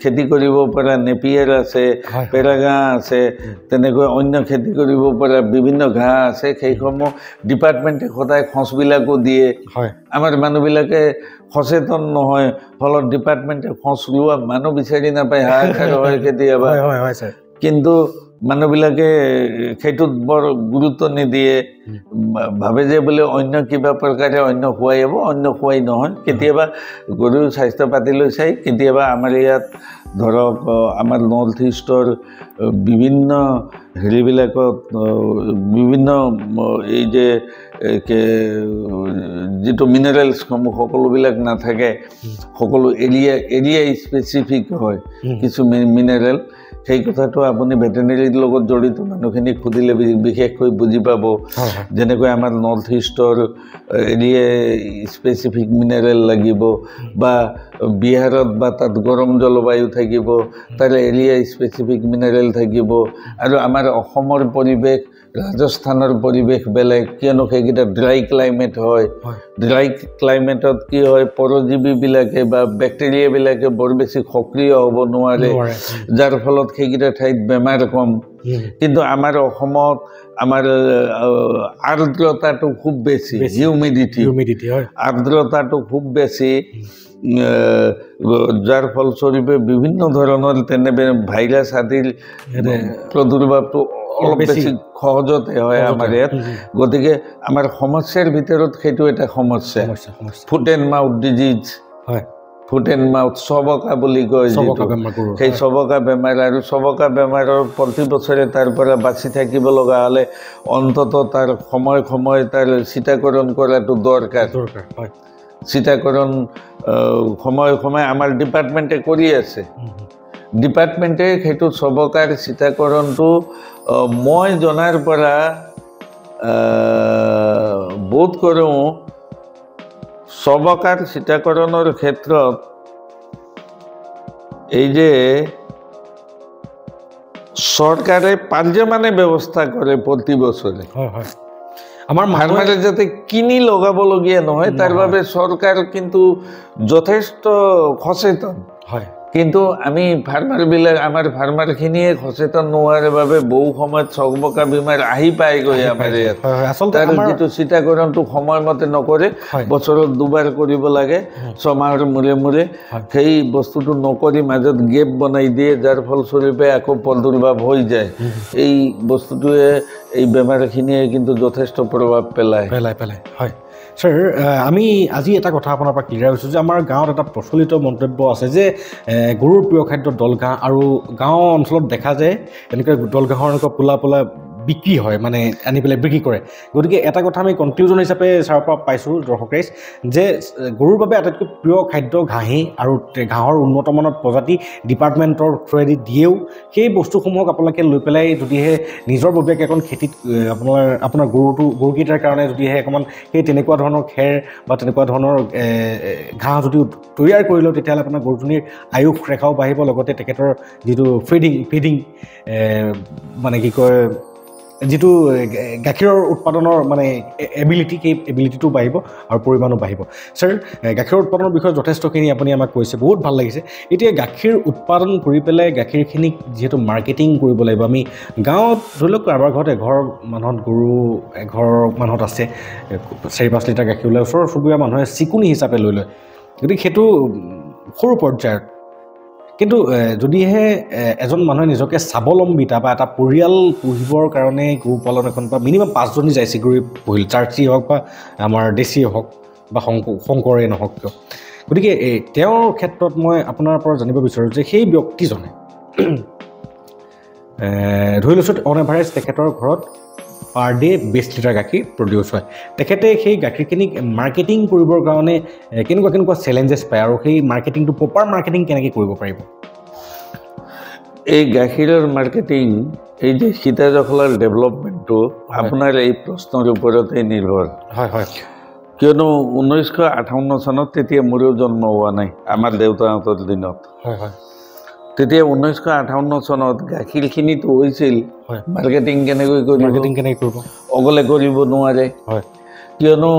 খেতি কৰিব পৰা নেপিয়াৰ আছে পেৰা ঘাঁহ আছে তেনেকৈ অন্য খেতি কৰিব পৰা বিভিন্ন ঘাঁহ আছে সেইসমূহ ডিপাৰ্টমেণ্টে সদায় খোজবিলাকো দিয়ে আমাৰ মানুহবিলাকে সচেতন নহয় ফলত ডিপাৰ্টমেণ্টে খোজ লোৱা মানুহ বিচাৰি নাপায় হাহাকাৰ হয় কেতিয়াবা কিন্তু মানুহবিলাকে সেইটোত বৰ গুৰুত্ব নিদিয়ে ভাবে যে বোলে অন্য কিবা প্ৰকাৰে অন্য খুৱাই হ'ব অন্য খুৱাই নহয় কেতিয়াবা গৰুৰ স্বাস্থ্য পাতিলৈ চাই কেতিয়াবা আমাৰ ইয়াত ধৰক আমাৰ নৰ্থ ইষ্টৰ বিভিন্ন হেৰিবিলাকত বিভিন্ন এই যে যিটো মিনাৰেলছসমূহ সকলোবিলাক নাথাকে, সকলো এৰিয়া স্পেচিফিক হয় কিছু মিনাৰেল। সেই কথাটো আপুনি ভেটেনেৰীৰ লগত জড়িত মানুহখিনিক সুধিলে বিশেষকৈ বুজি পাব। যেনেকৈ আমাৰ নৰ্থ ইষ্টৰ এৰিয়া স্পেচিফিক মিনাৰেল লাগিব, বা বিহাৰত বা তাত গৰম জলবায়ু থাকিব, তাৰ এৰিয়া স্পেচিফিক মিনাৰেল থাকিব। আৰু আমাৰ অসমৰ পৰিৱেশ, ৰাজস্থানৰ পৰিৱেশ বেলেগ, কিয়নো সেইকেইটা ড্ৰাই ক্লাইমেট হয়। ড্ৰাই ক্লাইমেটত কি হয়, পৰজীৱীবিলাকে বা বেক্টেৰিয়াবিলাকে বৰ বেছি সক্ৰিয় হ'ব নোৱাৰে, যাৰ ফলত সেইকেইটা ঠাইত বেমাৰ কম। কিন্তু আমাৰ অসমত আমাৰ আৰ্দ্ৰতাটো খুব বেছি, হিউমিডিটি আৰ্দ্ৰতাটো খুব বেছি, যাৰ ফলস্বৰূপে বিভিন্ন ধৰণৰ তেনে ভাইৰাছ আদিৰ প্ৰাদুৰ্ভাৱটো অলপ বেছি সহজতে হয় আমাৰ ইয়াত। গতিকে আমাৰ সমস্যাৰ ভিতৰত সেইটো এটা সমস্যা। Foot and mouth disease, foot and mouth চবকা বুলি কয়, সেই চবকা বেমাৰ। আৰু চবকা বেমাৰৰ প্ৰতি বছৰে তাৰ পৰা বাচি থাকিব লগা হ'লে অন্ততঃ তাৰ সময়ে তাৰ চিটাকৰণ কৰাটো দৰকাৰ। চিটাকৰণ সময়ে আমাৰ ডিপাৰ্টমেণ্টে কৰি আছে। ডিপাৰ্টমেণ্টে সেইটো চবকাৰ চিটাকৰণটো মই জনাৰ পৰা বোধ কৰোঁ চবকাৰ চিটাকৰণৰ ক্ষেত্ৰত এই যে চৰকাৰে পাৰ্যমানে ব্যৱস্থা কৰে প্ৰতি বছৰে, আমাৰ ফাৰ্মাৰে যাতে কিনি লগাবলগীয়া নহয় তাৰ বাবে চৰকাৰ কিন্তু যথেষ্ট সচেতন। কিন্তু আমি ফাৰ্মাৰবিলাক, আমাৰ ফাৰ্মাৰখিনিয়ে সচেতন নোহোৱাৰ বাবে বহু সময়ত চবকা বেমাৰ আহি পায়গৈ আমাৰ ইয়াত। তাৰ যিটো চিটাকৰণটো সময়মতে নকৰে, বছৰত দুবাৰ কৰিব লাগে, 6 মাহৰ মূৰে মূৰে, সেই বস্তুটো নকৰি মাজত গেপ বনাই দিয়ে, যাৰ ফলস্বৰূপে আকৌ প্ৰাদুৰ্ভাৱ হৈ যায়। এই বস্তুটোৱে, এই বেমাৰখিনিয়ে কিন্তু যথেষ্ট প্ৰভাৱ পেলায়। হয় ছাৰ, আমি আজি এটা কথা আপোনাৰ পৰা ক্লিয়াৰ হৈছোঁ যে আমাৰ গাঁৱত এটা প্ৰচলিত মন্তব্য আছে যে গৰুৰ প্ৰিয় খাদ্য দলঘাঁহ, আৰু গাঁও অঞ্চলত দেখা যায় এনেকৈ দলঘাঁহৰ এনেকুৱা পোলা বিক্ৰী হয়, মানে আনি পেলাই বিক্ৰী কৰে। গতিকে এটা কথা আমি কনক্লুজন হিচাপে ছাৰৰ পৰা পাইছোঁ দৰ্শক ৰাইজ, যে গৰুৰ বাবে আটাইতকৈ প্ৰিয় খাদ্য ঘাঁহেই, আৰু ঘাঁহৰ উন্নতমানৰ প্ৰজাতি ডিপাৰ্টমেণ্টৰ থ্ৰুৱেদি দিয়েও। সেই বস্তুসমূহক আপোনালোকে লৈ পেলাই যদিহে নিজৰ ববীয়াকৈ এখন খেতিত আপোনাৰ গৰুকেইটাৰ কাৰণে যদিহে অকণমান সেই তেনেকুৱা ধৰণৰ খেৰ বা তেনেকুৱা ধৰণৰ ঘাঁহ যদি তৈয়াৰ কৰি লওঁ, তেতিয়াহ'লে আপোনাৰ গৰুজনীৰ আয়ুস ৰেখাও বাঢ়িব, লগতে তেখেতৰ যিটো ফিডিং মানে কি কয়, যিটো গাখীৰৰ উৎপাদনৰ মানে এবিলিটি, সেই এবিলিটিটো বাঢ়িব আৰু পৰিমাণো বাঢ়িব। ছাৰ, গাখীৰৰ উৎপাদনৰ বিষয়ে যথেষ্টখিনি আপুনি আমাক কৈছে, বহুত ভাল লাগিছে। এতিয়া গাখীৰ উৎপাদন কৰি পেলাই গাখীৰখিনিক যিহেতু মাৰ্কেটিং কৰিব লাগিব, আমি গাঁৱত ধৰি লওক কাৰোবাৰ ঘৰত এঘৰ মানুহত আছে 4-5 লিটাৰ গাখীৰ ওলাই, ওচৰৰ চুবুৰীয়া মানুহে চিকুনি হিচাপে লৈ লয়, গতিকে সেইটো সৰু পৰ্যায়ত। কিন্তু যদিহে এজন মানুহে নিজকে স্বাৱলম্বিতা বা এটা পৰিয়াল পুহিবৰ কাৰণে গৰু পালন এখন, বা মিনিমাম 5জনী জাৰ্চি গৰু পুহিল, জাৰ্চি হওক বা আমাৰ দেশীয়ে হওক বা শংকৰে নহওক কিয়, গতিকে তেওঁৰ ক্ষেত্ৰত মই আপোনাৰ পৰা জানিব বিচাৰোঁ যে সেই ব্যক্তিজনে ধৰি লৈছোঁ অন এভাৰেজ তেখেতৰ ঘৰত পাৰ ডে 20 লিটাৰ গাখীৰ প্ৰডিউচ হয়, তেখেতে সেই গাখীৰখিনিক মাৰ্কেটিং কৰিবৰ কাৰণে কেনেকুৱা চেলেঞ্জেছ পায়, আৰু সেই মাৰ্কেটিংটো প্ৰপাৰ মাৰ্কেটিং কেনেকৈ কৰিব পাৰিব? এই গাখীৰৰ মাৰ্কেটিং, এই যে সীতাজখলাৰ ডেভেলপমেণ্টটো আপোনাৰ এই প্ৰশ্নৰ ওপৰতে নিৰ্ভৰ। কিয়নো 1958 চনত, তেতিয়া মোৰো জন্ম হোৱা নাই, আমাৰ দেউতাহঁতৰ দিনত। তেতিয়া 1958 চনত গাখীৰখিনিতো হৈছিল, মাৰ্কেটিং কেনেকৈ কৰিব? অকলে কৰিব নোৱাৰে, কিয়নো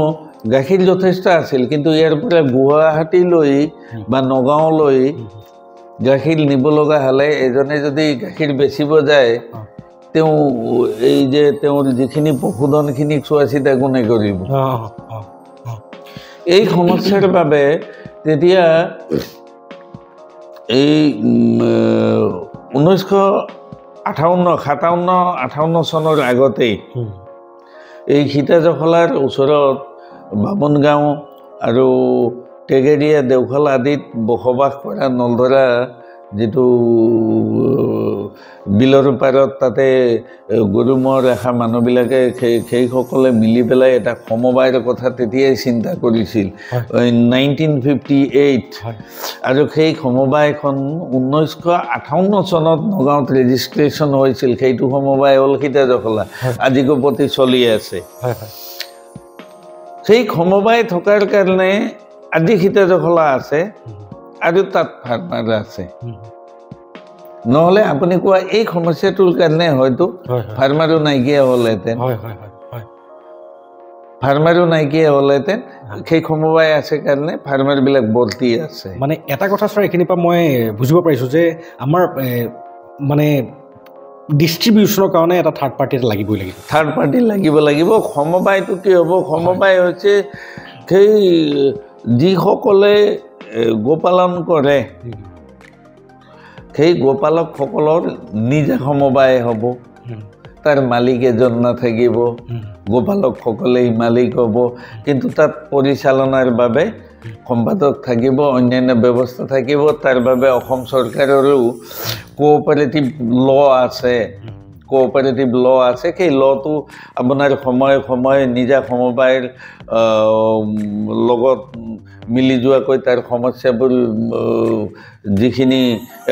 গাখীৰ যথেষ্ট আছিল, কিন্তু ইয়াৰ পৰা গুৱাহাটীলৈ বা নগাঁৱলৈ গাখীৰ নিব লগা হ'লে এজনে যদি গাখীৰ বেচিব যায়, তেওঁ এই যে তেওঁৰ যিখিনি পশুধনখিনিক চোৱা চিতা কোনে কৰিব? এই সমস্যাৰ বাবে তেতিয়া এই 1957 চনৰ আগতেই এই সীতাজখলাৰ ওচৰত বামুণগাঁও আৰু টেগেৰীয়া, দেওশাল আদিত বসবাস কৰা নলধৰা যেটো বিলৰ পাৰত তাতে গৰুমৰ ৰেখা মানুহবিলাকে সেইসকলে মিলি পেলাই এটা সমবায়ৰ কথা তেতিয়াই চিন্তা কৰিছিল 1958 আৰু সেই সমবায়খন 1958 চনত নগাঁৱত ৰেজিষ্ট্ৰেশ্যন হৈছিল সেইটো সমবায় হ'ল সীতাজখলা আজি গোপতি চলি আছে সেই সমবায় থকাৰ কাৰণে আজি সীতাজখলা আছে আৰু তাত ফাৰ্মাৰ আছে নহলে আপুনি কোৱা এই সমস্যাটোৰ কাৰণে হয়তো ফাৰ্মাৰো নাইকিয়া হ'লহেঁতেন ফাৰ্মাৰো নাইকিয়া হ'লহেঁতেন সেই সমবায় আছে কাৰণে ফাৰ্মাৰবিলাক বৰ্তি আছে মানে এটা কথা ছাৰ এইখিনিৰ পৰা মই বুজিব পাৰিছোঁ যে আমাৰ মানে ডিষ্ট্ৰিবিউশ্যনৰ কাৰণে এটা থাৰ্ড পাৰ্টি এটা লাগিবই লাগিব থাৰ্ড পাৰ্টি লাগিব সমবায়টো কি হ'ব সমবায় হৈছে সেই যিসকলে গোপালন কৰে সেই গোপালকসকলৰ নিজা সমবায় হ'ব তাৰ মালিক এজন নাথাকিব গোপালকসকলেই মালিক হ'ব কিন্তু তাত পৰিচালনাৰ বাবে সম্পাদক থাকিব অন্যান্য ব্যৱস্থা থাকিব তাৰ বাবে অসম চৰকাৰৰো কোঅপাৰেটিভ ল আছে সেই লটো আপোনাৰ সময়ে সময়ে নিজা সমবায়ৰ লগত মিলি যোৱাকৈ তাৰ সমস্যাবোৰ যিখিনি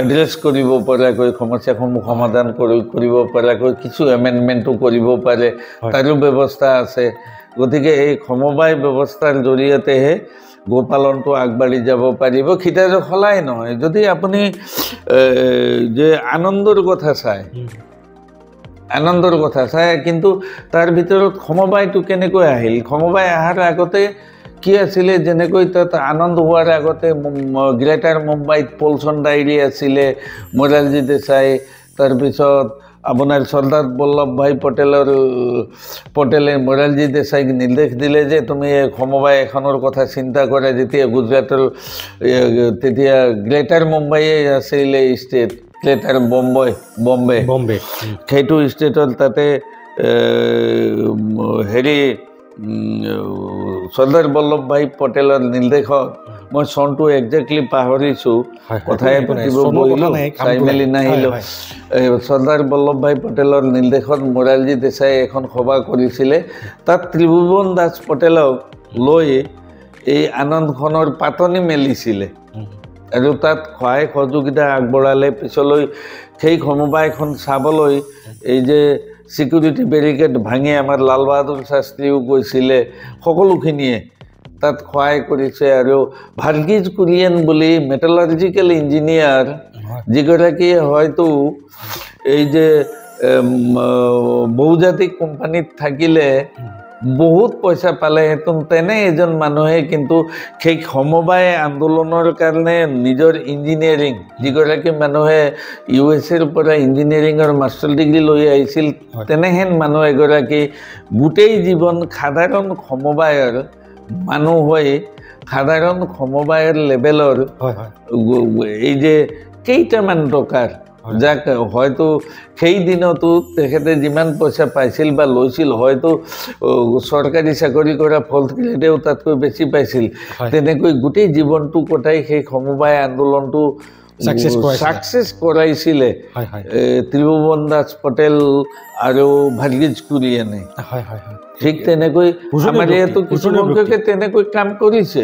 এড্ৰেছ কৰিব পৰাকৈ সমস্যাসমূহ সমাধান কৰিব পৰাকৈ কিছু এমেণ্ডমেণ্টো কৰিব পাৰে তাৰো ব্যৱস্থা আছে গতিকে এই সমবায় ব্যৱস্থাৰ জৰিয়তেহে গোপালনটো আগবাঢ়ি যাব পাৰিব সীতাজখলাই নহয় যদি আপুনি যে আনন্দৰ কথা চায় কিন্তু তাৰ ভিতৰত সমবায়টো কেনেকৈ আহিল সমবায় অহাৰ আগতে কি আছিলে যেনেকৈ তাত আনন্দ হোৱাৰ আগতে গ্ৰেটাৰ মুম্বাইত পলছন ডায়েৰী আছিলে মোৰাৰজী দেশাই তাৰপিছত আপোনাৰ চৰ্দাৰ বল্লভভাই পটেলে মোৰাৰজী দেশাইক নিৰ্দেশ দিলে যে তুমি সমবায় এখনৰ কথা চিন্তা কৰা যেতিয়া গুজৰাটৰ তেতিয়া গ্ৰেটাৰ মুম্বাইয়ে আছিলে ষ্টেট গ্ৰেটাৰ বম্বে সেইটো ষ্টেটৰ তাতে হেৰি চৰ্দাৰ বল্লভভাই পটেলৰ নিৰ্দেশত মই চনটো একজেক্টলি পাহৰিছোঁ কথাই পাতিব বহিলোঁ চাই মেলি নাহিলোঁ চৰ্দাৰ বল্লভভাই পটেলৰ নিৰ্দেশত মোৰাৰজী দেশাই এখন সভা কৰিছিলে তাত ত্ৰিভুৱন দাস পটেলক লৈ এই আনন্দখনৰ পাতনি মেলিছিলে আৰু তাত সহায় সহযোগিতা আগবঢ়ালে পিছলৈ সেই সমবায়খন চাবলৈ এই যে সিকিউৰিটি বেৰিকেড ভাঙি আমাৰ লাল বাহাদুৰ শাস্ত্ৰীও গৈছিলে সকলোখিনিয়ে তাত সহায় কৰিছে আৰু ভাৰ্গিজ কুৰিয়েন বুলি মেটালাৰ্জিকেল ইঞ্জিনিয়াৰ যিগৰাকীয়ে হয়তো এই যে বহুজাতিক কোম্পানীত থাকিলে বহুত পইচা পালেহেঁতেন তেনে এজন মানুহে কিন্তু সেই সমবায় আন্দোলনৰ কাৰণে নিজৰ ইঞ্জিনিয়াৰিং যিগৰাকী মানুহে USA-ৰ পৰা ইঞ্জিনিয়াৰিঙৰ মাষ্টাৰ ডিগ্ৰী লৈ আহিছিল তেনেহেন মানুহ এগৰাকী গোটেই জীৱন সাধাৰণ সমবায়ৰ মানুহ হৈ সাধাৰণ সমবায়ৰ লেভেলৰ এই যে কেইটামান টকাৰ যাক হয়তো সেই দিনতো তেখেতে যিমান পইচা পাইছিল বা লৈছিল হয়তো চৰকাৰী চাকৰি কৰা ফল্ট গ্ৰেডেও তাতকৈ বেছি পাইছিল তেনেকৈ গোটেই জীৱনটো কটাই সেই সমবায় আন্দোলনটো সাকসেস কৰাইছিলে ত্ৰিভুৱন দাস পটেল আৰু ভাৰ্গিজ কুৰিয়েনে ঠিক তেনেকৈ আমাৰ ইয়াতো কিছুসংখ্যকে তেনেকৈ কাম কৰিছে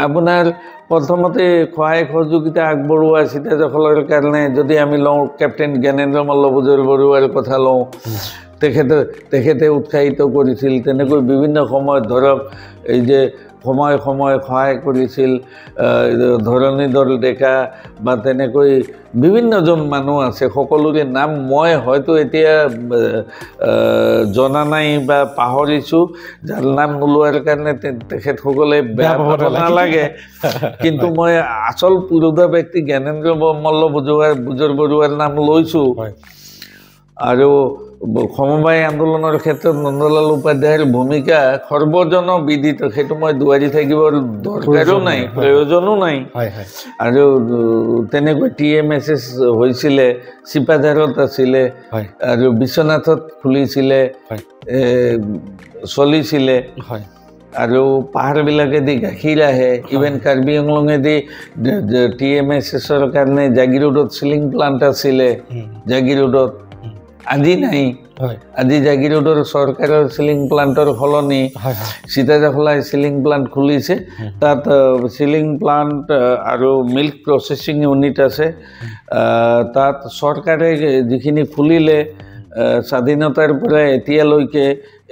আপোনাৰ প্ৰথমতে সহায় সহযোগিতা আগবঢ়োৱা সীতাজখলাৰ কাৰণে যদি আমি লওঁ কেপ্টেইন জ্ঞানেন্দ্ৰ মল্ল বৰুৱাৰ কথা লওঁ তেখেতে উৎসাহিত কৰিছিল তেনেকৈ বিভিন্ন সময়ত ধৰক এই যে সময়ে সময়ে সহায় কৰিছিল ধৰণীধৰ ডেকা বা তেনেকৈ বিভিন্নজন মানুহ আছে সকলোৰে নাম মই হয়তো এতিয়া জনা নাই বা পাহৰিছোঁ যাৰ নাম নোলোৱাৰ কাৰণে তেখেতসকলে বেয়া পাব নালাগে কিন্তু মই আচল পুৰোধা ব্যক্তি জ্ঞানেন্দ্ৰ মল্ল বৰুৱাৰ নাম লৈছোঁ আৰু সমবায় আন্দোলনৰ ক্ষেত্ৰত নন্দলাল উপাধ্যায়ৰ ভূমিকা সৰ্বজন বিদিত সেইটো মই দুৱাৰি থাকিবৰ দৰকাৰো নাই প্ৰয়োজনো নাই আৰু তেনেকৈ TMSS হৈছিলে চিপাঝাৰত আছিলে আৰু বিশ্বনাথত খুলিছিলে চলিছিলে আৰু পাহাৰবিলাকেদি গাখীৰ আহে ইভেন কাৰ্বি আংলঙেদি TMSSৰ কাৰণে জাগিৰোডত চিলিং প্লাণ্ট আছিলে জাগিৰোডত আজি নাই আজি জাগিৰোডৰ চৰকাৰৰ চিলিং প্লাণ্টৰ সলনি সীতাজখলাই চিলিং প্লাণ্ট খুলিছে তাত চিলিং প্লাণ্ট আৰু মিল্ক প্ৰচেছিং ইউনিট আছে তাত চৰকাৰে যিখিনি খুলিলে স্বাধীনতাৰ পৰা এতিয়ালৈকে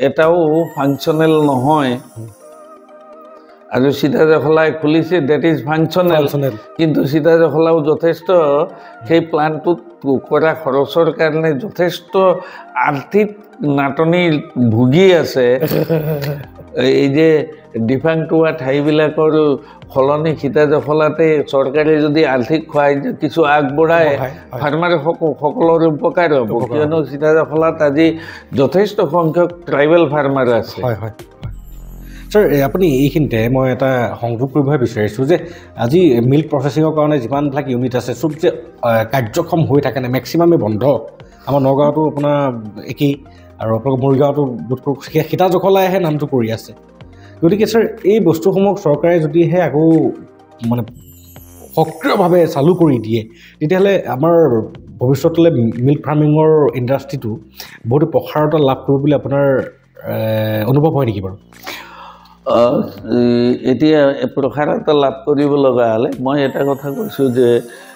এটাও ফাংচনেল নহয় আৰু সীতাজখলাই খুলিছে ডেট ইজ ফাংচনেল কিন্তু সীতাজখলাও যথেষ্ট সেই প্লাণ্টটোত কৰা খৰচৰ কাৰণে যথেষ্ট আৰ্থিক নাটনি ভুগি আছে এই যে ডিফাংক্ট হোৱা ঠাইবিলাকৰ সলনি সীতাজখলাতে চৰকাৰে যদি আৰ্থিক সহায় কিছু আগবঢ়ায় ফাৰ্মাৰ সকলৰ উপকাৰ হ'ব কিয়নো সীতাজখলাত আজি যথেষ্ট সংখ্যক ট্ৰাইবেল ফাৰ্মাৰ আছে স্যাৰ আপুনি এইখিনিতে মই এটা সংযোগ কৰিব বিচাৰিছোঁ যে আজি মিল্ক প্ৰচেছিঙৰ কাৰণে যিমানবিলাক ইউনিট আছে চব যে কাৰ্যক্ষম হৈ থাকে নে মেক্সিমামে বন্ধ আমাৰ নগাঁৱতো আপোনাৰ একেই আৰু আপোনালোকৰ মৰিগাঁৱতো বোধকৰোঁ সীতাজখলাইহে নামটো কৰি আছে গতিকে স্যাৰ এই বস্তুসমূহ চৰকাৰে যদিহে আকৌ মানে সক্ৰিয়ভাৱে চালু কৰি দিয়ে তেতিয়াহ'লে আমাৰ ভৱিষ্যতলৈ মিল্ক ফাৰ্মিঙৰ ইণ্ডাষ্ট্ৰিটো বহুতো প্ৰসাৰতা লাভ কৰিব বুলি আপোনাৰ অনুভৱ হয় নেকি বাৰু এতিয়া প্ৰসাৰতা লাভ কৰিব লগা হ'লে মই এটা কথা কৈছোঁ যে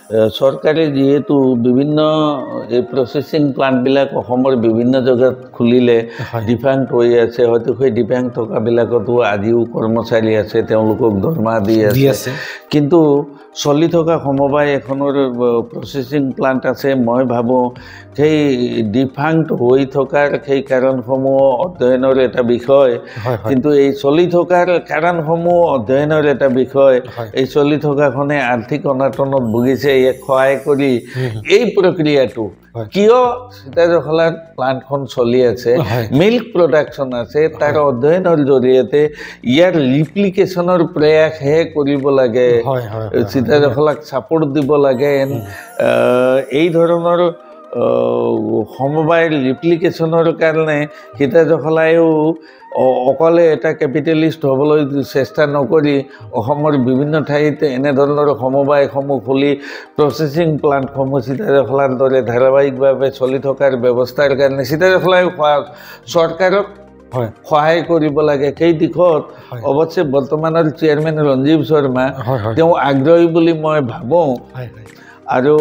চৰকাৰে যিহেতু বিভিন্ন এই প্ৰচেছিং প্লাণ্টবিলাক অসমৰ বিভিন্ন জেগাত খুলিলে ডিফাংক্ট হৈ আছে হয়তো সেই ডিফাংক্ট থকাবিলাকতো আজিও কৰ্মচাৰী আছে তেওঁলোকক দৰমহা দি আছে কিন্তু চলি থকা সমবায় এখনৰ প্ৰচেছিং প্লাণ্ট আছে মই ভাবোঁ সেই ডিফাংক্ট হৈ থকাৰ সেই কাৰণসমূহ অধ্যয়নৰ এটা বিষয় কিন্তু এই চলি থকাৰ কাৰণসমূহ অধ্যয়নৰ এটা বিষয় এই চলি থকাখনে আৰ্থিক অনাটনত ভুগিছে ইয়াক সহায় কৰি এই প্ৰক্ৰিয়াটো কিয় সীতাজখলাৰ প্লাণ্টখন চলি আছে মিল্ক প্ৰডাকশ্যন আছে তাৰ অধ্যয়নৰ জৰিয়তে ইয়াৰ ৰিপ্লিকেশ্যনৰ প্ৰয়াসহে কৰিব লাগে সীতাজখলাক ছাপোৰ্ট দিব লাগে এই ধৰণৰ সমবায়ৰ ৰিপ্লিকেশ্যনৰ কাৰণে সীতাজখলাইও অকলে এটা কেপিটেলিষ্ট হ'বলৈ চেষ্টা নকৰি অসমৰ বিভিন্ন ঠাইত এনেধৰণৰ সমবায়সমূহ খুলি প্ৰচেছিং প্লাণ্টসমূহ সীতাজখলাৰ দৰে ধাৰাবাহিকভাৱে চলি থকাৰ ব্যৱস্থাৰ কাৰণে সীতাজখলাই চৰকাৰক সহায় কৰিব লাগে সেই দিশত অৱশ্যে বৰ্তমানৰ চেয়াৰমেন ৰঞ্জীৱ শৰ্মা তেওঁ আগ্ৰহী বুলি মই ভাবোঁ আৰু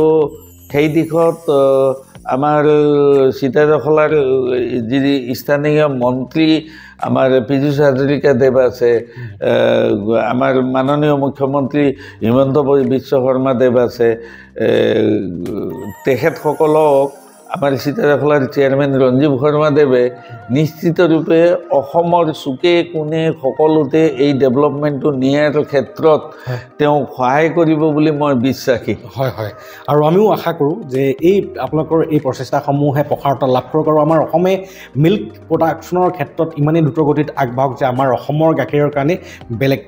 সেই দিশত আমাৰ সীতাজখলাৰ যি স্থানীয় মন্ত্ৰী আমাৰ পীযুষ হাজৰিকাদেৱ আছে আমাৰ মাননীয় মুখ্যমন্ত্ৰী হিমন্ত বিশ্ব শৰ্মাদেৱ আছে তেখেতসকলক আমাৰ সীতাজখলাৰ চেয়াৰমেন ৰঞ্জীৱ শৰ্মাদেৱে নিশ্চিতৰূপে অসমৰ চুকে কোণে সকলোতে এই ডেভেলপমেণ্টটো নিয়াৰ ক্ষেত্ৰত তেওঁ সহায় কৰিব বুলি মই বিশ্বাসী হয় আৰু আমিও আশা কৰোঁ যে এই আপোনালোকৰ এই প্ৰচেষ্টাসমূহে প্ৰসাৰতা লাভ কৰক আৰু আমাৰ অসমে মিল্ক প্ৰডাকশ্যনৰ ক্ষেত্ৰত ইমানেই দ্ৰুতগতিত আগবাঢ়ক যে আমাৰ অসমৰ গাখীৰৰ কাৰণে বেলেগ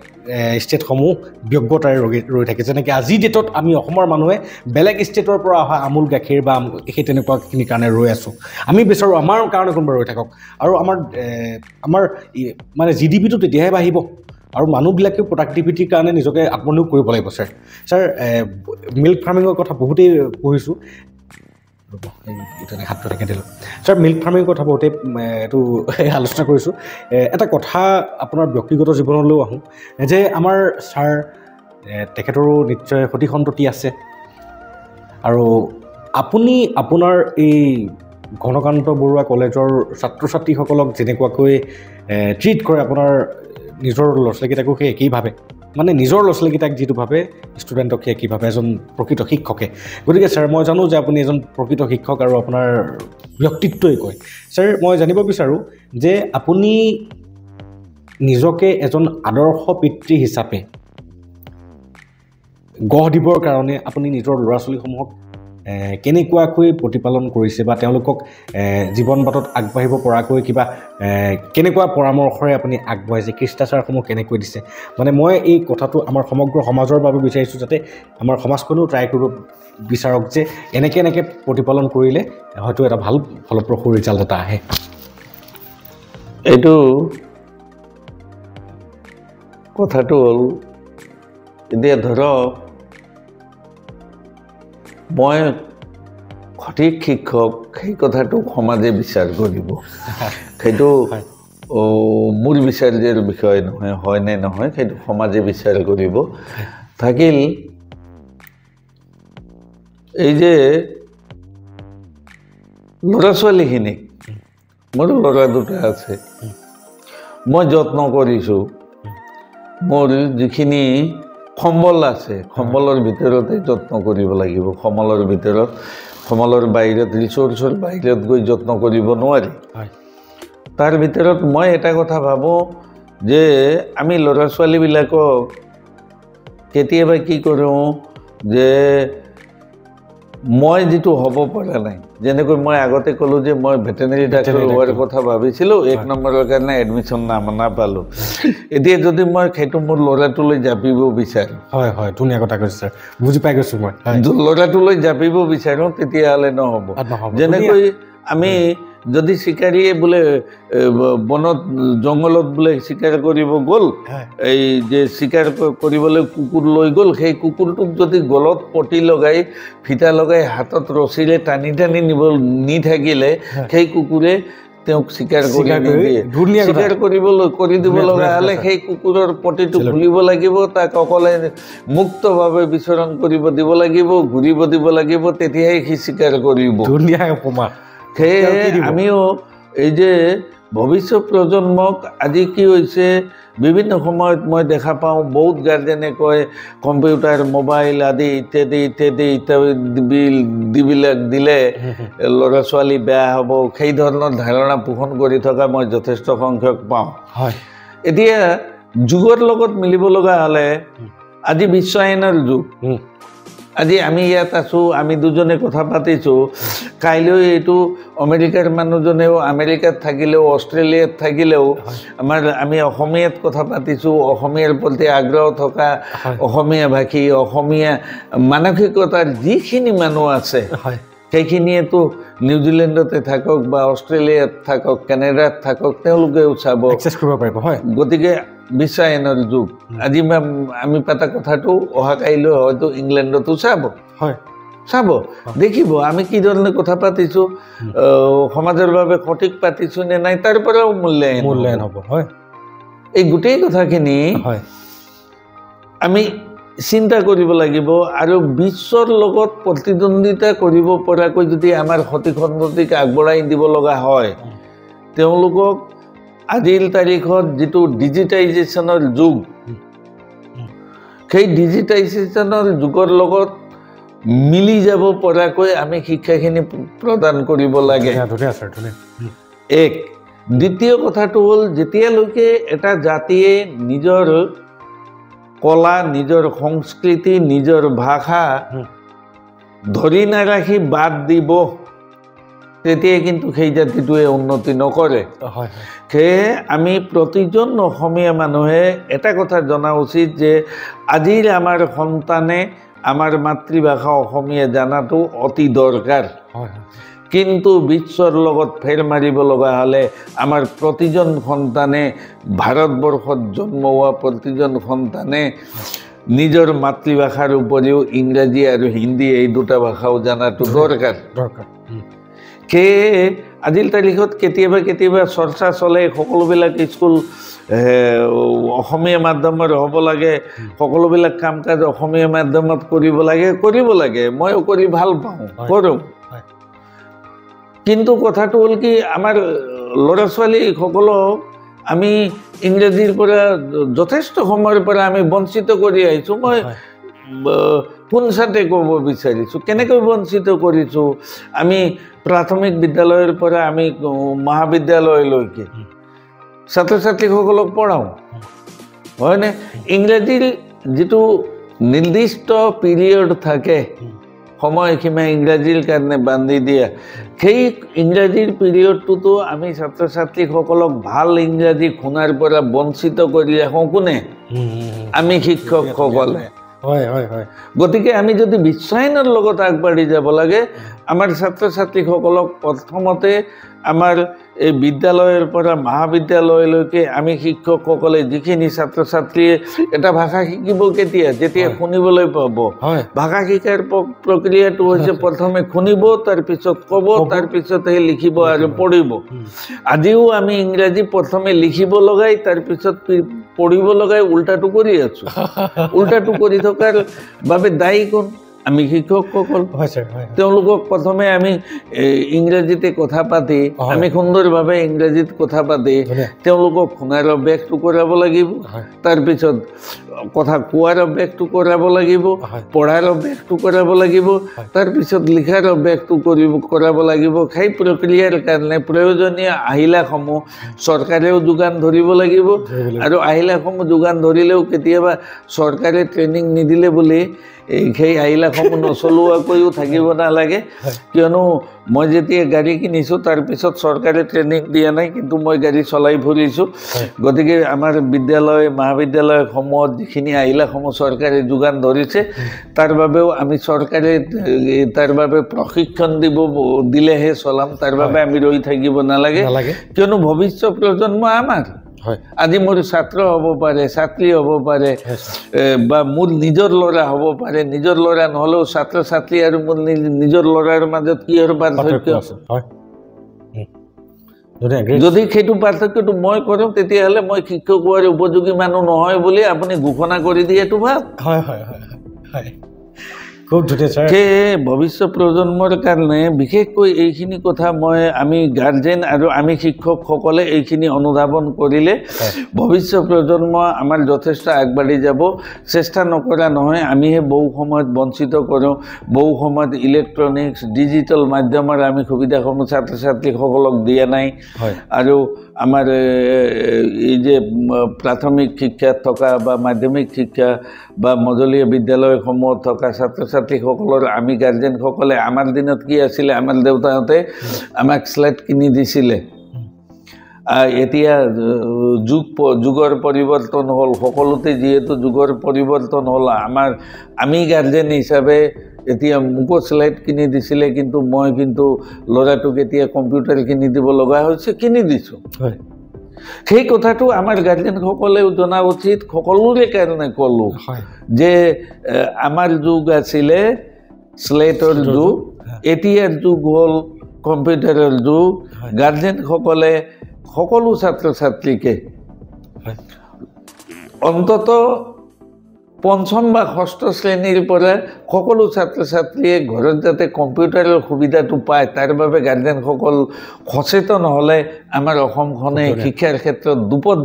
ষ্টেটসমূহ ব্যগ্ৰতাৰে ৰৈ থাকে যেনেকৈ আজিৰ ডেটত আমি অসমৰ মানুহে বেলেগ ষ্টেটৰ পৰা অহা আমুল গাখীৰ বা সেই তেনেকুৱাখিনিৰ কাৰণে ৰৈ আছোঁ আমি বিচাৰোঁ আমাৰ কাৰণে কোনোবা ৰৈ থাকক আৰু আমাৰ মানে GDP-টো তেতিয়াহে বাঢ়িব আৰু মানুহবিলাকেও প্ৰডাক্টিভিটিৰ কাৰণে নিজকে আত্মনিয়োগ কৰিব লাগিব ছাৰ মিল্ক ফাৰ্মিঙৰ কথা বহুতেই পঢ়িছোঁ হাতটো তেনেকৈ দিলোঁ ছাৰ মিল্ক ফাৰ্মিঙৰ কথা বহুতেই এইটো আলোচনা কৰিছোঁ এটা কথা আপোনাৰ ব্যক্তিগত জীৱনলৈও আহোঁ যে আমাৰ ছাৰ তেখেতৰো নিশ্চয় সতি সন্ততি আছে আৰু আপুনি আপোনাৰ এই ঘনকান্ত বৰুৱা কলেজৰ ছাত্ৰ ছাত্ৰীসকলক যেনেকুৱাকৈ ট্ৰিট কৰে আপোনাৰ নিজৰ ল'ৰা ছোৱালীকেইটাকো সেই একেই ভাবে মানে নিজৰ ল'ৰা ছোৱালীকেইটাক যিটো ভাবে ষ্টুডেণ্টক সেই একেই ভাবে এজন প্ৰকৃত শিক্ষকে গতিকে ছাৰ মই জানো যে আপুনি এজন প্ৰকৃত শিক্ষক আৰু আপোনাৰ ব্যক্তিত্বই কয় ছাৰ মই জানিব বিচাৰোঁ যে আপুনি নিজকে এজন আদৰ্শ পিতৃ হিচাপে গঢ় দিবৰ কাৰণে আপুনি নিজৰ ল'ৰা ছোৱালীসমূহক কেনেকুৱাকৈ প্ৰতিপালন কৰিছে বা তেওঁলোকক জীৱন বাটত আগবাঢ়িব পৰাকৈ কিবা কেনেকুৱা পৰামৰ্শৰে আপুনি আগবঢ়াইছে শিষ্টাচাৰসমূহ কেনেকৈ দিছে মানে মই এই কথাটো আমাৰ সমগ্ৰ সমাজৰ বাবে বিচাৰিছোঁ যাতে আমাৰ সমাজখনেও ট্ৰাই কৰিব বিচাৰক যে এনেকৈ প্ৰতিপালন কৰিলে হয়তো এটা ভাল ফলপ্ৰসূ ৰিজাল্ট এটা আহে এইটো কথাটো হ'ল এতিয়া ধৰক মই সঠিক শিক্ষক সেই কথাটো সমাজে বিচাৰ কৰিব সেইটো মোৰ বিচাৰ্যৰ বিষয় নহয় হয় নে নহয় সেইটো সমাজে বিচাৰ কৰিব থাকিল এই যে ল'ৰা ছোৱালীখিনিক মোৰ ল'ৰা দুটা আছে মই যত্ন কৰিছোঁ মোৰ যিখিনি সম্বল আছে সম্বলৰ ভিতৰতে যত্ন কৰিব লাগিব সমলৰ বাহিৰত ৰিচোৰ্চৰ বাহিৰত গৈ যত্ন কৰিব নোৱাৰি তাৰ ভিতৰত মই এটা কথা ভাবোঁ যে আমি ল'ৰা ছোৱালীবিলাকক কেতিয়াবা কি কৰোঁ যে মই যিটো হ'ব পৰা নাই যেনেকৈ মই আগতে ক'লোঁ যে মই ভেটেনেৰি ডাক্তৰ হোৱাৰ কথা ভাবিছিলোঁ 1 নম্বৰৰ কাৰণে এডমিশ্যন নাপালোঁ এতিয়া যদি মই সেইটো মোৰ ল'ৰাটোলৈ জাপিব বিচাৰোঁ হয় হয় ধুনীয়া কথা কৈছে ছাৰ বুজি পাই গৈছোঁ মই ল'ৰাটোলৈ জাপিব বিচাৰোঁ তেতিয়াহ'লে নহ'ব যেনেকৈ আমি যদি চিকাৰীয়ে বোলে বনত জংঘলত বোলে চিকাৰ কৰিব গ'ল এই যে চিকাৰ কৰিবলৈ কুকুৰ লৈ গ'ল সেই কুকুৰটোক যদি গলত পটি লগাই ফিটা লগাই হাতত ৰছীৰে টানি টানি নি থাকিলে সেই কুকুৰে তেওঁক চিকাৰ কৰি নিদিয়ে চিকাৰ কৰি দিব লগা হ'লে সেই কুকুৰৰ পটিটো খুলিব লাগিব তাক অকলে মুক্তভাৱে বিচৰণ কৰিব দিব লাগিব ঘূৰিব দিব লাগিব তেতিয়াহে সি চিকাৰ কৰিব সেয়ে আমিও এই যে ভৱিষ্যত প্ৰজন্মক আজি কি হৈছে বিভিন্ন সময়ত মই দেখা পাওঁ বহুত গাৰ্জেনে কয় কম্পিউটাৰ মোবাইল আদি ইত্যাদিবিলাক দিলে ল'ৰা ছোৱালী বেয়া হ'ব সেই ধৰণৰ ধাৰণা পোষণ কৰি থকা মই যথেষ্ট সংখ্যক পাওঁ এতিয়া যুগৰ লগত মিলিব লগা হ'লে আজি বিশ্বায়নৰ যুগ আজি আমি ইয়াত আছোঁ আমি দুজনে কথা পাতিছোঁ কাইলৈ এইটো আমেৰিকাৰ মানুহজনেও আমেৰিকাত থাকিলেও অষ্ট্ৰেলিয়াত থাকিলেও আমি অসমীয়াত কথা পাতিছোঁ অসমীয়াৰ প্ৰতি আগ্ৰহ থকা অসমীয়া ভাষী অসমীয়া মানসিকতাৰ যিখিনি মানুহ আছে সেইখিনিয়েতো নিউজিলেণ্ডতে থাকক বা অষ্ট্ৰেলিয়াত থাকক কেনেডাত থাকক তেওঁলোকেও চাব গতিকে বিশ্বায়নৰ যুগ আজি আমি পাতা কথাটো অহা কাইলৈ হয়তো ইংলেণ্ডতো চাব দেখিব আমি কি ধৰণে কথা পাতিছোঁ সমাজৰ বাবে সঠিক পাতিছোঁ নে নাই তাৰ পৰাও মূল্যায়ন হ'ব এই গোটেই কথাখিনি আমি চিন্তা কৰিব লাগিব আৰু বিশ্বৰ লগত প্ৰতিদ্বন্দ্বিতা কৰিব পৰাকৈ যদি আমাৰ সঠিক সন্মতিক আগবঢ়াই দিব লগা হয় তেওঁলোকক আজিৰ তাৰিখত যিটো ডিজিটাইজেশ্যনৰ যুগ সেই ডিজিটাইজেশ্যনৰ যুগৰ লগত মিলি যাব পৰাকৈ আমি শিক্ষাখিনি প্ৰদান কৰিব লাগে এক দ্বিতীয় কথাটো হ'ল যেতিয়ালৈকে এটা জাতিয়ে নিজৰ কলা নিজৰ সংস্কৃতি নিজৰ ভাষা ধৰি নাৰাখি বাদ দিব তেতিয়া কিন্তু সেই জাতিটোৱে উন্নতি নকৰে সেয়ে আমি প্ৰতিজন অসমীয়া মানুহে এটা কথা জনা উচিত যে আজিৰ আমাৰ সন্তানে আমাৰ মাতৃভাষা অসমীয়া জানাটো অতি দৰকাৰ কিন্তু বিশ্বৰ লগত ফেৰ মাৰিব লগা হ'লে আমাৰ প্ৰতিজন সন্তানে ভাৰতবৰ্ষত জন্ম হোৱা প্ৰতিজন সন্তানে নিজৰ মাতৃভাষাৰ উপৰিও ইংৰাজী আৰু হিন্দী এই দুটা ভাষাও জানাটো দৰকাৰ সেয়ে আজিৰ তাৰিখত কেতিয়াবা চৰ্চা চলে সকলোবিলাক স্কুল অসমীয়া মাধ্যমৰ হ'ব লাগে সকলোবিলাক কাম কাজ অসমীয়া মাধ্যমত কৰিব লাগে ময়ো কৰি ভাল পাওঁ কৰোঁ কিন্তু কথাটো হ'ল কি আমাৰ ল'ৰা ছোৱালীসকলক আমি ইংৰাজীৰ পৰা যথেষ্ট সময়ৰ পৰা আমি বঞ্চিত কৰি আহিছোঁ মই পোনচাতে ক'ব বিচাৰিছোঁ কেনেকৈ বঞ্চিত কৰিছোঁ আমি প্ৰাথমিক বিদ্যালয়ৰ পৰা আমি মহাবিদ্যালয়লৈকে ছাত্ৰ ছাত্ৰীসকলক পঢ়াওঁ হয়নে ইংৰাজীৰ যিটো নিৰ্দিষ্ট পিৰিয়ড থাকে সময়সীমা ইংৰাজীৰ কাৰণে বান্ধি দিয়া সেই ইংৰাজীৰ পিৰিয়ডটোতো আমি ছাত্ৰ ছাত্ৰীসকলক ভাল ইংৰাজী শুনাৰ পৰা বঞ্চিত কৰি ৰাখোঁ কোনে আমি শিক্ষকসকলে হয় হয় হয় গতিকে আমি যদি বিশ্বায়নৰ লগত আগবাঢ়ি যাব লাগে আমাৰ ছাত্ৰ ছাত্ৰীসকলক প্ৰথমতে আমাৰ এই বিদ্যালয়ৰ পৰা মহাবিদ্যালয়লৈকে আমি শিক্ষকসকলে যিখিনি ছাত্ৰ ছাত্ৰীয়ে এটা ভাষা শিকিব কেতিয়া যেতিয়া শুনিবলৈ পাব ভাষা শিকাৰ প্ৰক্ৰিয়াটো হৈছে প্ৰথমে শুনিব তাৰপিছত ক'ব তাৰপিছতহে লিখিব আৰু পঢ়িব আজিও আমি ইংৰাজী প্ৰথমে লিখিব লগাই তাৰপিছত পঢ়িব লগাই উল্টাটো কৰি আছো উল্টাটো কৰি থকাৰ বাবে দায়ী কোন আমি শিক্ষকসকল তেওঁলোকক প্ৰথমে আমি ইংৰাজীতে কথা পাতি আমি সুন্দৰভাৱে ইংৰাজীত কথা পাতি তেওঁলোকক শুনাৰ অভ্যাসটো কৰাব লাগিব তাৰপিছত কথা কোৱাৰ অভ্যাসটো কৰাব লাগিব পঢ়াৰ অভ্যাসটো কৰাব লাগিব তাৰপিছত লিখাৰ অভ্যাসটো কৰাব লাগিব সেই প্ৰক্ৰিয়াৰ কাৰণে প্ৰয়োজনীয় আহিলাসমূহ চৰকাৰেও যোগান ধৰিব লাগিব আৰু আহিলাসমূহ যোগান ধৰিলেও কেতিয়াবা চৰকাৰে ট্ৰেইনিং নিদিলে বুলি সেই আহিলাসমূহ নচলোৱাকৈও থাকিব নালাগে কিয়নো মই যেতিয়া গাড়ী কিনিছোঁ তাৰপিছত চৰকাৰে ট্ৰেইনিং দিয়া নাই কিন্তু মই গাড়ী চলাই ফুৰিছোঁ গতিকে আমাৰ বিদ্যালয় মহাবিদ্যালয়সমূহত যিখিনি আহিলাসমূহ চৰকাৰে যোগান ধৰিছে তাৰ বাবেও আমি চৰকাৰে তাৰ বাবে প্ৰশিক্ষণ দিলেহে চলাম তাৰ বাবে আমি ৰৈ থাকিব নালাগে কিয়নো ভৱিষ্যত প্ৰজন্ম আমাৰ আজি মোৰ ছাত্ৰ হ'ব পাৰে ছাত্ৰী হ'ব পাৰে বা মোৰ নিজৰ ল'ৰা হ'ব পাৰে নিজৰ ল'ৰা নহ'লেও ছাত্ৰ ছাত্ৰী আৰু মোৰ নিজৰ ল'ৰাৰ মাজত কিহৰ পাৰ্থক্য আছে যদি সেইটো পাৰ্থক্যটো মই কৰোঁ তেতিয়াহ'লে মই শিক্ষক হোৱাৰ উপযোগী মানুহ নহয় বুলি আপুনি ঘোষণা কৰি দিয়েতো ভাল খুব ধুনীয়া ছাৰ সেয়ে ভৱিষ্যত প্ৰজন্মৰ কাৰণে বিশেষকৈ এইখিনি কথা আমি গাৰ্জেন আৰু আমি শিক্ষকসকলে এইখিনি অনুধাৱন কৰিলে ভৱিষ্যত প্ৰজন্ম আমাৰ যথেষ্ট আগবাঢ়ি যাব চেষ্টা নকৰা নহয় আমিহে বহু সময়ত বঞ্চিত কৰোঁ বহু সময়ত ইলেক্ট্ৰনিক্স ডিজিটেল মাধ্যমৰ আমি সুবিধাসমূহ ছাত্ৰ ছাত্ৰীসকলক দিয়া নাই আৰু আমাৰ এই যে প্ৰাথমিক শিক্ষাত থকা বা মাধ্যমিক শিক্ষা বা মজলীয়া বিদ্যালয়সমূহত থকা ছাত্ৰ ছাত্ৰীসকলৰ আমি গাৰ্জেনসকলে আমাৰ দিনত কি আছিলে আমাৰ দেউতাহঁতে আমাক স্লেট কিনি দিছিলে এতিয়া যুগৰ পৰিৱৰ্তন হ'ল সকলোতে যিহেতু যুগৰ পৰিৱৰ্তন হ'ল আমি গাৰ্জেন হিচাপে এতিয়া মোকো স্লাইড কিনি দিছিলে কিন্তু মই কিন্তু ল'ৰাটোক এতিয়া কম্পিউটাৰ কিনি দিব লগা হৈছে কিনি দিছোঁ সেই কথাটো আমাৰ গাৰ্জেনসকলেও জনা উচিত সকলোৰে কাৰণে ক'লোঁ যে আমাৰ যুগ আছিলে স্লেটৰ যুগ এতিয়াৰ যুগ হ'ল কম্পিউটাৰৰ যুগ গাৰ্জেনসকলে সকলো ছাত্ৰ ছাত্ৰীকে অন্তত পঞ্চম বা ষষ্ঠ শ্ৰেণীৰ পৰা সকলো ছাত্ৰ ছাত্ৰীয়ে ঘৰত যাতে কম্পিউটাৰৰ সুবিধাটো পায় তাৰ বাবে গাৰ্জেনসকল সচেতন হ'লে আমাৰ অসমখনে শিক্ষাৰ ক্ষেত্ৰত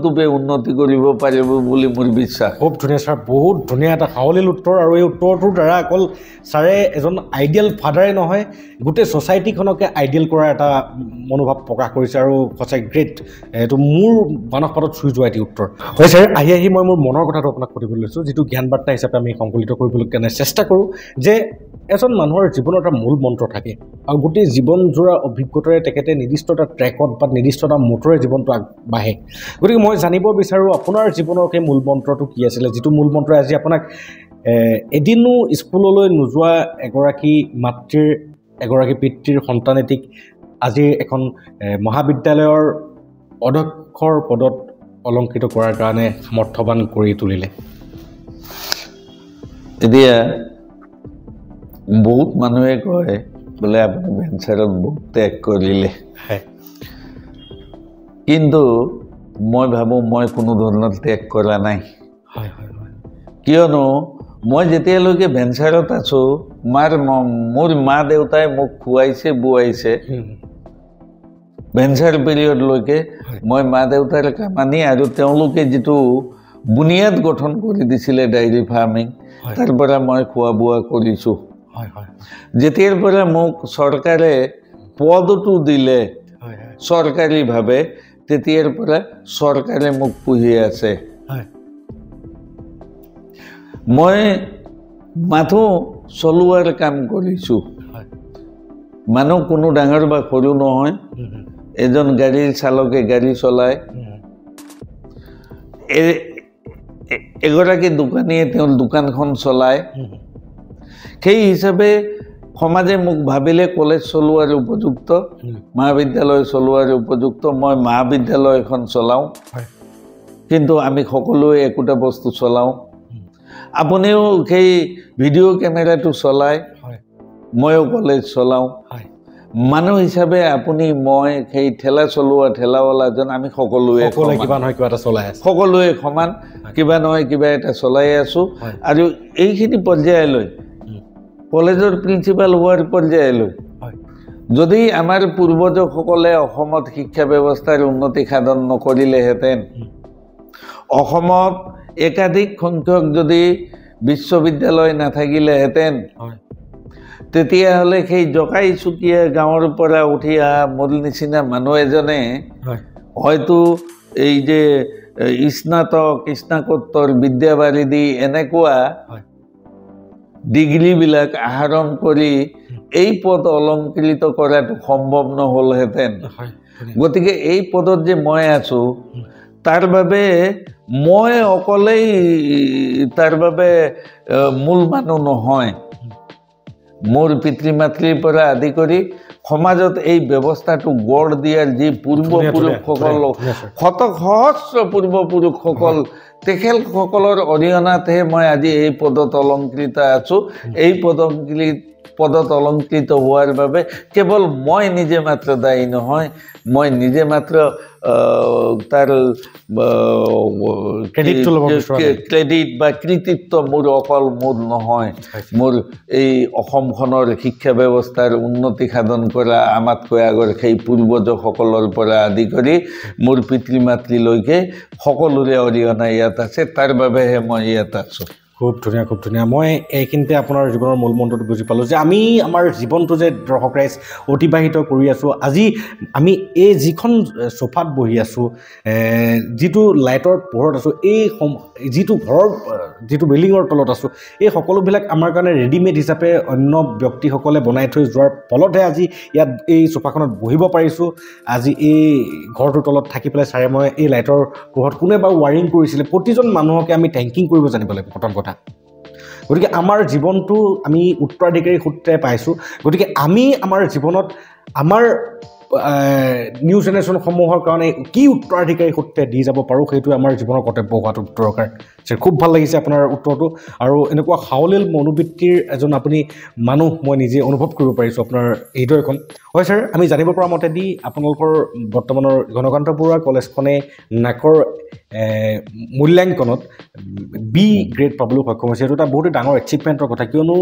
দুপে উন্নতি কৰিব পাৰিব বুলি মোৰ বিশ্বাস খুব ধুনীয়া ছাৰ বহুত ধুনীয়া এটা সাৱলীল উত্তৰ আৰু এই উত্তৰটোৰ দ্বাৰা অকল ছাৰে এজন আইডিয়েল ফাদাৰে নহয় গোটেই ছ'চাইটিখনকে আইডিয়েল কৰাৰ এটা মনোভাৱ প্ৰকাশ কৰিছে আৰু সঁচাই গ্ৰেট এইটো মোৰ মানসপটত চুই যোৱা এটি উত্তৰ হয় ছাৰ আহি মই মোৰ মনৰ কথাটো আপোনাক সুধিবলৈ লৈছোঁ যিটো জ্ঞান বাৰ্তা হিচাপে আমি সংকলিত কৰিবলৈ কাৰণে চেষ্টা কৰোঁ যে এজন মানুহৰ জীৱনৰ এটা মূল মন্ত্ৰ থাকে আৰু গোটেই জীৱনজোৰা অভিজ্ঞতাৰে তেখেতে নিৰ্দিষ্ট এটা ট্ৰেকত বা নিৰ্দিষ্ট এটা মটৰে জীৱনটো আগবাঢ়ে গতিকে মই জানিব বিচাৰোঁ আপোনাৰ জীৱনৰ সেই মূল মন্ত্ৰটো কি আছিলে যিটো মূল মন্ত্ৰই আজি আপোনাক এদিনো স্কুললৈ নোযোৱা এগৰাকী মাতৃৰ এগৰাকী পিতৃৰ সন্তানেটিক আজি এখন মহাবিদ্যালয়ৰ অধ্যক্ষৰ পদত অলংকৃত কৰাৰ কাৰণে সমৰ্থবান কৰি তুলিলে এতিয়া বহুত মানুহে কয় বোলে আপুনি ভেঞ্চাৰত বহুত ত্যাগ কৰিলে কিন্তু মই ভাবোঁ মই কোনো ধৰণৰ ত্যাগ কৰা নাই কিয়নো মই যেতিয়ালৈকে ভেঞ্চাৰত আছোঁ মোৰ মা দেউতাই মোক খুৱাইছে বোৱাইছে ভেঞ্চাৰ পিৰিয়ডলৈকে মই মা দেউতাৰ কামানি আৰু তেওঁলোকে যিটো বুনিয়াদ গঠন কৰি দিছিলে ডায়েৰী ফাৰ্মিং তাৰ পৰা মই খোৱা বোৱা কৰিছোঁ যেতিয়াৰ পৰা মোক চৰকাৰে পদটো দিলে চৰকাৰীভাৱে তেতিয়াৰ পৰা চৰকাৰে মোক পুহি আছে মই মানুহ চলোৱাৰ কাম কৰিছোঁ মানুহ কোনো ডাঙৰ বা সৰু নহয় এজন গাড়ীৰ চালকে গাড়ী চলায় এগৰাকী দোকানীয়ে তেওঁৰ দোকানখন চলায় সেই হিচাপে সমাজে মোক ভাবিলে কলেজ চলোৱাৰ উপযুক্ত মহাবিদ্যালয় চলোৱাৰ উপযুক্ত মই মহাবিদ্যালয় এখন চলাওঁ কিন্তু আমি সকলোৱে একোটা বস্তু চলাওঁ আপুনিও সেই ভিডিঅ' কেমেৰাটো চলায় ময়ো কলেজ চলাওঁ মানুহ হিচাপে আপুনি মই সেই ঠেলা চলোৱা ঠেলাৱালাজন আমি সকলোৱে সমান কিবা নহয় কিবা এটা চলাই আছোঁ আৰু এইখিনি পৰ্যায়লৈ কলেজৰ প্ৰিন্সিপাল হোৱাৰ পৰ্যায়লৈ যদি আমাৰ পূৰ্বজসকলে অসমত শিক্ষা ব্যৱস্থাৰ উন্নতি সাধন নকৰিলেহেঁতেন অসমত একাধিক সংখ্যক যদি বিশ্ববিদ্যালয় নাথাকিলেহেঁতেন তেতিয়াহ'লে সেই জকাই চুকীয়া গাঁৱৰ পৰা উঠি অহা মোৰ নিচিনা মানুহ এজনে হয়তো এই যে স্নাতকোত্তৰ বিদ্যাবাৰিধি এনেকুৱা ডিগ্ৰীবিলাক আহৰণ কৰি এই পদ অলংকৃত কৰাটো সম্ভৱ নহ'লহেঁতেন গতিকে এই পদত যে মই আছোঁ তাৰ বাবে মই অকলেই তাৰ বাবে মূল মানুহ নহয় মোৰ পিতৃ মাতৃৰ পৰা আদি কৰি সমাজত এই ব্যৱস্থাটো গঢ় দিয়াৰ যি পূৰ্বপুৰুষসকল সহস্ৰ পূৰ্বপুৰুষসকল তেখেতসকলৰ অৰিহণাতহে মই আজি এই পদত অলংকৃত আছোঁ এই পদত অলংকৃত হোৱাৰ বাবে কেৱল মই নিজে মাত্ৰ দায়ী নহয় মই নিজে মাত্ৰ তাৰ ক্ৰেডিট বা কৃতিত্ব মোৰ অকল মোৰ নহয় মোৰ এই অসমখনৰ শিক্ষা ব্যৱস্থাৰ উন্নতি সাধন কৰা আমাতকৈ আগৰ সেই পূৰ্বজসকলৰ পৰা আদি কৰি মোৰ পিতৃ মাতৃলৈকে সকলোৰে অৰিহণা ইয়াত আছে তাৰ বাবেহে মই ইয়াত আছোঁ খুব ধুনীয়া মই এইখিনিতে আপোনাৰ জীৱনৰ মূল মন্ত্ৰটো বুজি পালোঁ যে আমি আমাৰ জীৱনটো যে দৰ্শক ৰাইজ অতিবাহিত কৰি আছোঁ আজি আমি এই যিখন চোফাত বহি আছোঁ যিটো লাইটৰ পোহৰত আছোঁ এই যিটো ঘৰৰ যিটো বিল্ডিঙৰ তলত আছোঁ এই সকলোবিলাক আমাৰ কাৰণে ৰেডিমেড হিচাপে অন্য ব্যক্তিসকলে বনাই থৈ যোৱাৰ ফলতহে আজি ইয়াত এই চোফাখনত বহিব পাৰিছোঁ আজি এই ঘৰটোৰ তলত থাকি পেলাই ছাৰে মই এই লাইটৰ পোহৰত কোনে বাৰু ৱাৰিং কৰিছিলে প্ৰতিজন মানুহকে আমি থেংকিং কৰিব জানিব লাগিব প্ৰথম কথা গতিকে আমাৰ জীৱনটো আমি উত্তৰাধিকাৰী সূত্ৰে পাইছোঁ গতিকে আমি আমাৰ জীৱনত আমাৰ নিউ জেনেৰেশ্যনসমূহৰ কাৰণে কি উত্তৰাধিকাৰী সূত্ৰে দি যাব পাৰোঁ সেইটো আমাৰ জীৱনৰ কৰ্তব্য হোৱাটো দৰকাৰ খুব ভাল লাগিছে আপোনাৰ উত্তৰটো আৰু এনেকুৱা সাৱলীল মনোবৃত্তিৰ এজন আপুনি মানুহ মই নিজে অনুভৱ কৰিব পাৰিছোঁ আপোনাৰ হৃদয়খন হয় ছাৰ আমি জানিব পৰা মতেদি আপোনালোকৰ বৰ্তমানৰ ঘনকান্ত বৰুৱা কলেজখনে নাকৰ মূল্যাংকনত বি গ্ৰেড পাবলৈ সক্ষম হৈছে এইটো এটা বহুতো ডাঙৰ এচিভমেণ্টৰ কথা কিয়নো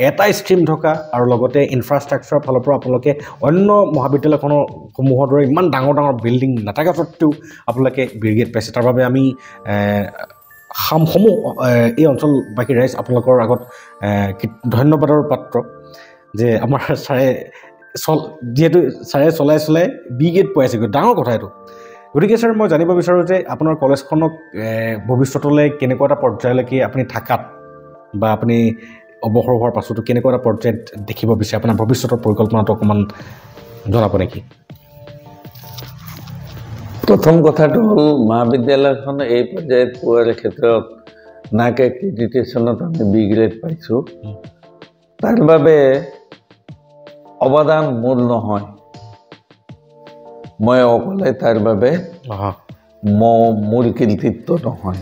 এটা ষ্ট্ৰীম থকা আৰু লগতে ইনফ্ৰাষ্ট্ৰাকচাৰৰ ফালৰ পৰা আপোনালোকে অন্য মহাবিদ্যালয়খনৰ সমূহৰ দৰে ইমান ডাঙৰ বিল্ডিং নাথাকা স্বত্বেও আপোনালোকে বি গ্ৰেড পাইছে তাৰ বাবে আমি সমূহ এই অঞ্চলবাসী ৰাইজ আপোনালোকৰ আগত ধন্যবাদৰ পাত্ৰ যে আমাৰ ছাৰে যিহেতু ছাৰে চলাই বি গ্ৰেড পাইছে ডাঙৰ কথা এইটো গতিকে ছাৰ মই জানিব বিচাৰোঁ যে আপোনাৰ কলেজখনক ভৱিষ্যতলৈ কেনেকুৱা এটা পৰ্যায়লৈকে আপুনি থাকাত বা আপুনি অৱসৰ হোৱাৰ পাছতো কেনেকুৱা এটা পৰ্যায়ত দেখিব বিচাৰে আপোনাৰ ভৱিষ্যতৰ পৰিকল্পনাটো অকণমান জনাব নেকি প্ৰথম কথাটো হ'ল মহাবিদ্যালয়খন এই পৰ্যায়ত পোৱাৰ ক্ষেত্ৰত নাক এক্ৰিডিটেশ্যনত আমি বি গ্ৰেড পাইছোঁ তাৰ বাবে অৱদান মূল নহয় মই অকলে তাৰ বাবে মোৰ কৃতিত্ব নহয়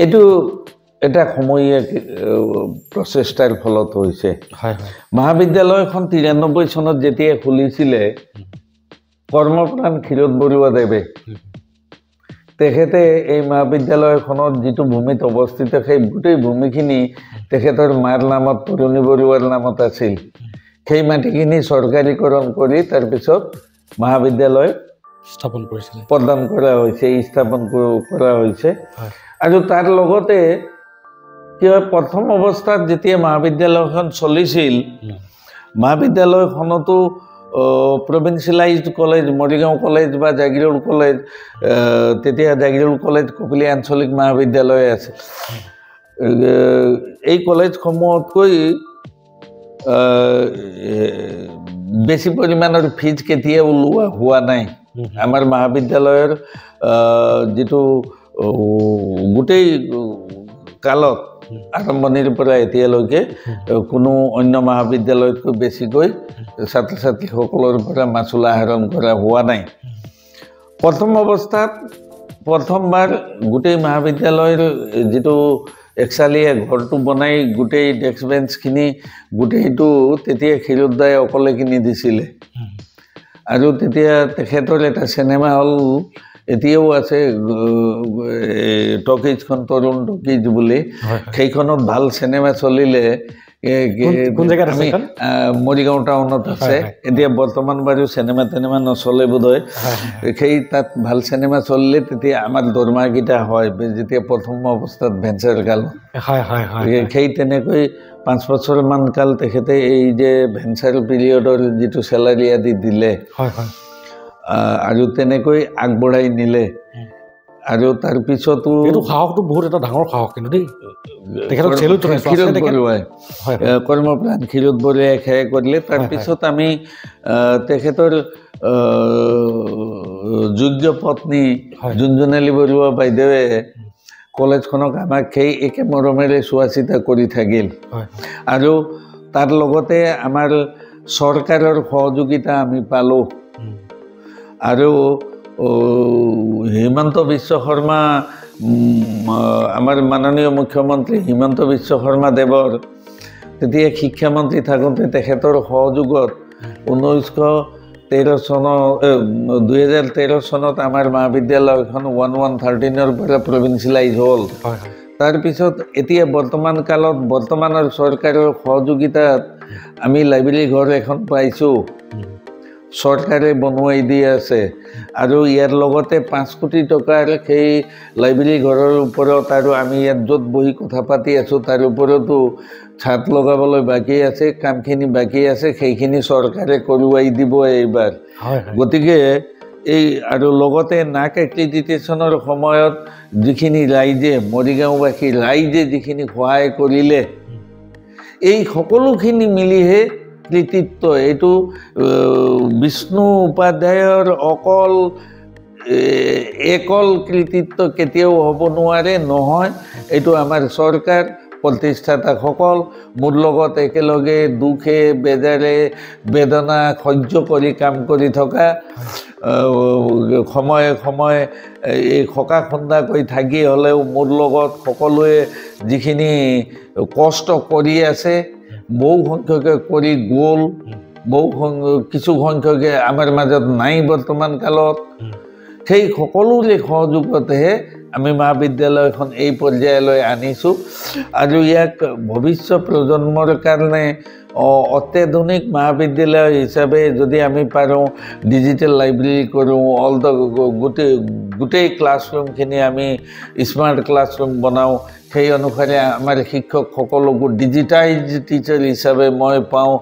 এইটো এটা সময়ে প্ৰচেষ্টাৰ ফলত হৈছে মহাবিদ্যালয়খন 93 চনত যেতিয়া খুলিছিলে কৰ্মপ্ৰাণ ক্ষীৰোদ বৰুৱাদেৱে তেখেতে এই মহাবিদ্যালয়খনত যিটো ভূমিত অৱস্থিত সেই গোটেই ভূমিখিনি তেখেতৰ মাৰ নামত তৰুণী বৰুৱাৰ নামত আছিল সেই মাটিখিনি চৰকাৰীকৰণ কৰি তাৰপিছত মহাবিদ্যালয় স্থাপন কৰিছিল প্ৰদান কৰা হৈছে স্থাপন কৰা হৈছে আৰু তাৰ লগতে কি হয় প্ৰথম অৱস্থাত যেতিয়া মহাবিদ্যালয়খন চলিছিল মহাবিদ্যালয়খনতো প্ৰভিন্সিয়েলাইজড কলেজ মৰিগাঁও কলেজ বা জাগিৰোড কলেজ তেতিয়া জাগিৰোড কলেজ কপিলী আঞ্চলিক মহাবিদ্যালয় আছে এই কলেজসমূহতকৈ বেছি পৰিমাণৰ ফিজ কেতিয়া ওলোৱা হোৱা নাই আমাৰ মহাবিদ্যালয়ৰ যিটো গোটেই কালত আৰম্ভণিৰ পৰা এতিয়ালৈকে কোনো অন্য মহাবিদ্যালয়তকৈ বেছিকৈ ছাত্ৰ ছাত্ৰীসকলৰ পৰা মাচুল আহৰণ কৰা হোৱা নাই প্ৰথম অৱস্থাত প্ৰথমবাৰ গোটেই মহাবিদ্যালয়ৰ যিটো একচালিয়া ঘৰটো বনাই গোটেই ডেস্ক বেঞ্চখিনি গোটেইটো তেতিয়া ক্ষীৰোদদাই অকলে কিনি দিছিলে আৰু তেতিয়া তেখেতৰ এটা চিনেমা হল এতিয়াও আছে টকিজখন তৰুণ টকিজ বুলি সেইখনত ভাল চিনেমা চলিলে মৰিগাঁও টাউনত আছে এতিয়া বৰ্তমান বাৰু চিনেমা নচলে বোধহয় সেই তাত ভাল চিনেমা চলিলে তেতিয়া আমাৰ দৰমহাকেইটা হয় যেতিয়া প্ৰথম অৱস্থাত ভেঞ্চাৰ কাল সেই তেনেকৈ 5 বছৰমান কাল তেখেতে এই যে ভেঞ্চাৰ পিৰিয়ডৰ যিটো চেলাৰী আদি দিলে আৰু তেনেকৈ আগবঢ়াই নিলে আৰু তাৰ পিছতো এইটো সাহসটো বহুত এটা ডাঙৰ সাহস কিন্তু দেই তেখেতক কৰ্মপ্ৰাণ ক্ষীৰোদ বৰুৱাই সেয়া কৰিলে তাৰপিছত আমি তেখেতৰ যোগ্য পত্নী জুঞ্জুনালী বৰুৱা বাইদেৱে কলেজখনক আমাক সেই একে মৰমেৰে চোৱা চিতা কৰি থাকিল আৰু তাৰ লগতে আমাৰ চৰকাৰৰ সহযোগিতা আমি পালোঁ আৰু হিমন্ত বিশ্ব শৰ্মা আমাৰ মাননীয় মুখ্যমন্ত্ৰী হিমন্ত বিশ্ব শৰ্মা দেৱৰ তেতিয়া শিক্ষামন্ত্ৰী থাকোঁতে তেখেতৰ সহযোগত 2013 চনত আমাৰ মহাবিদ্যালয়খন 1113ৰ পৰা প্ৰভিন্সিয়েলাইজ হ'ল তাৰপিছত এতিয়া বৰ্তমান কালত বৰ্তমানৰ চৰকাৰৰ সহযোগিতাত আমি লাইব্ৰেৰী ঘৰ এখন পাইছোঁ চৰকাৰে বনোৱাই দি আছে আৰু ইয়াৰ লগতে 5 কোটি টকাৰ সেই লাইব্ৰেৰী ঘৰৰ ওপৰত আৰু আমি ইয়াত য'ত বহি কথা পাতি আছোঁ তাৰ ওপৰতো ছাদ লগাবলৈ বাকী আছে কামখিনি বাকী আছে সেইখিনি চৰকাৰে কৰোৱাই দিব এইবাৰ গতিকে এই আৰু লগতে নাক এক্ৰিডিটেশ্যনৰ সময়ত যিখিনি ৰাইজে মৰিগাঁওবাসী ৰাইজে যিখিনি সহায় কৰিলে এই সকলোখিনি মিলিহে কৃতিত্ব এইটো বিষ্ণু উপাধ্যায়ৰ অকল কৃতিত্ব কেতিয়াও হ'ব নোৱাৰে নহয় এইটো আমাৰ চৰকাৰ প্ৰতিষ্ঠাতাসকল মোৰ লগত একেলগে দুখে বেজাৰে বেদনা সহ্য কৰি কাম কৰি থকা সময়ে সময়ে এই খকা খুন্দাকৈ থাকি হ'লেও মোৰ লগত সকলোৱে যিখিনি কষ্ট কৰি আছে বহু সংখ্যকে কৰি গ'ল কিছু সংখ্যকে আমাৰ মাজত নাই বৰ্তমান কালত সেই সকলোৰে সহযোগতেহে আমি মহাবিদ্যালয়খন এই পৰ্যায়লৈ আনিছোঁ আৰু ইয়াক ভৱিষ্যত প্ৰজন্মৰ কাৰণে অত্যাধুনিক মহাবিদ্যালয় হিচাপে যদি আমি পাৰোঁ ডিজিটেল লাইব্ৰেৰী কৰোঁ অল দ্য গোটেই ক্লাছৰুমখিনি আমি স্মাৰ্ট ক্লাছৰুম বনাওঁ সেই অনুসাৰে আমাৰ শিক্ষকসকলকো ডিজিটাইজ টিচাৰ হিচাপে মই পাওঁ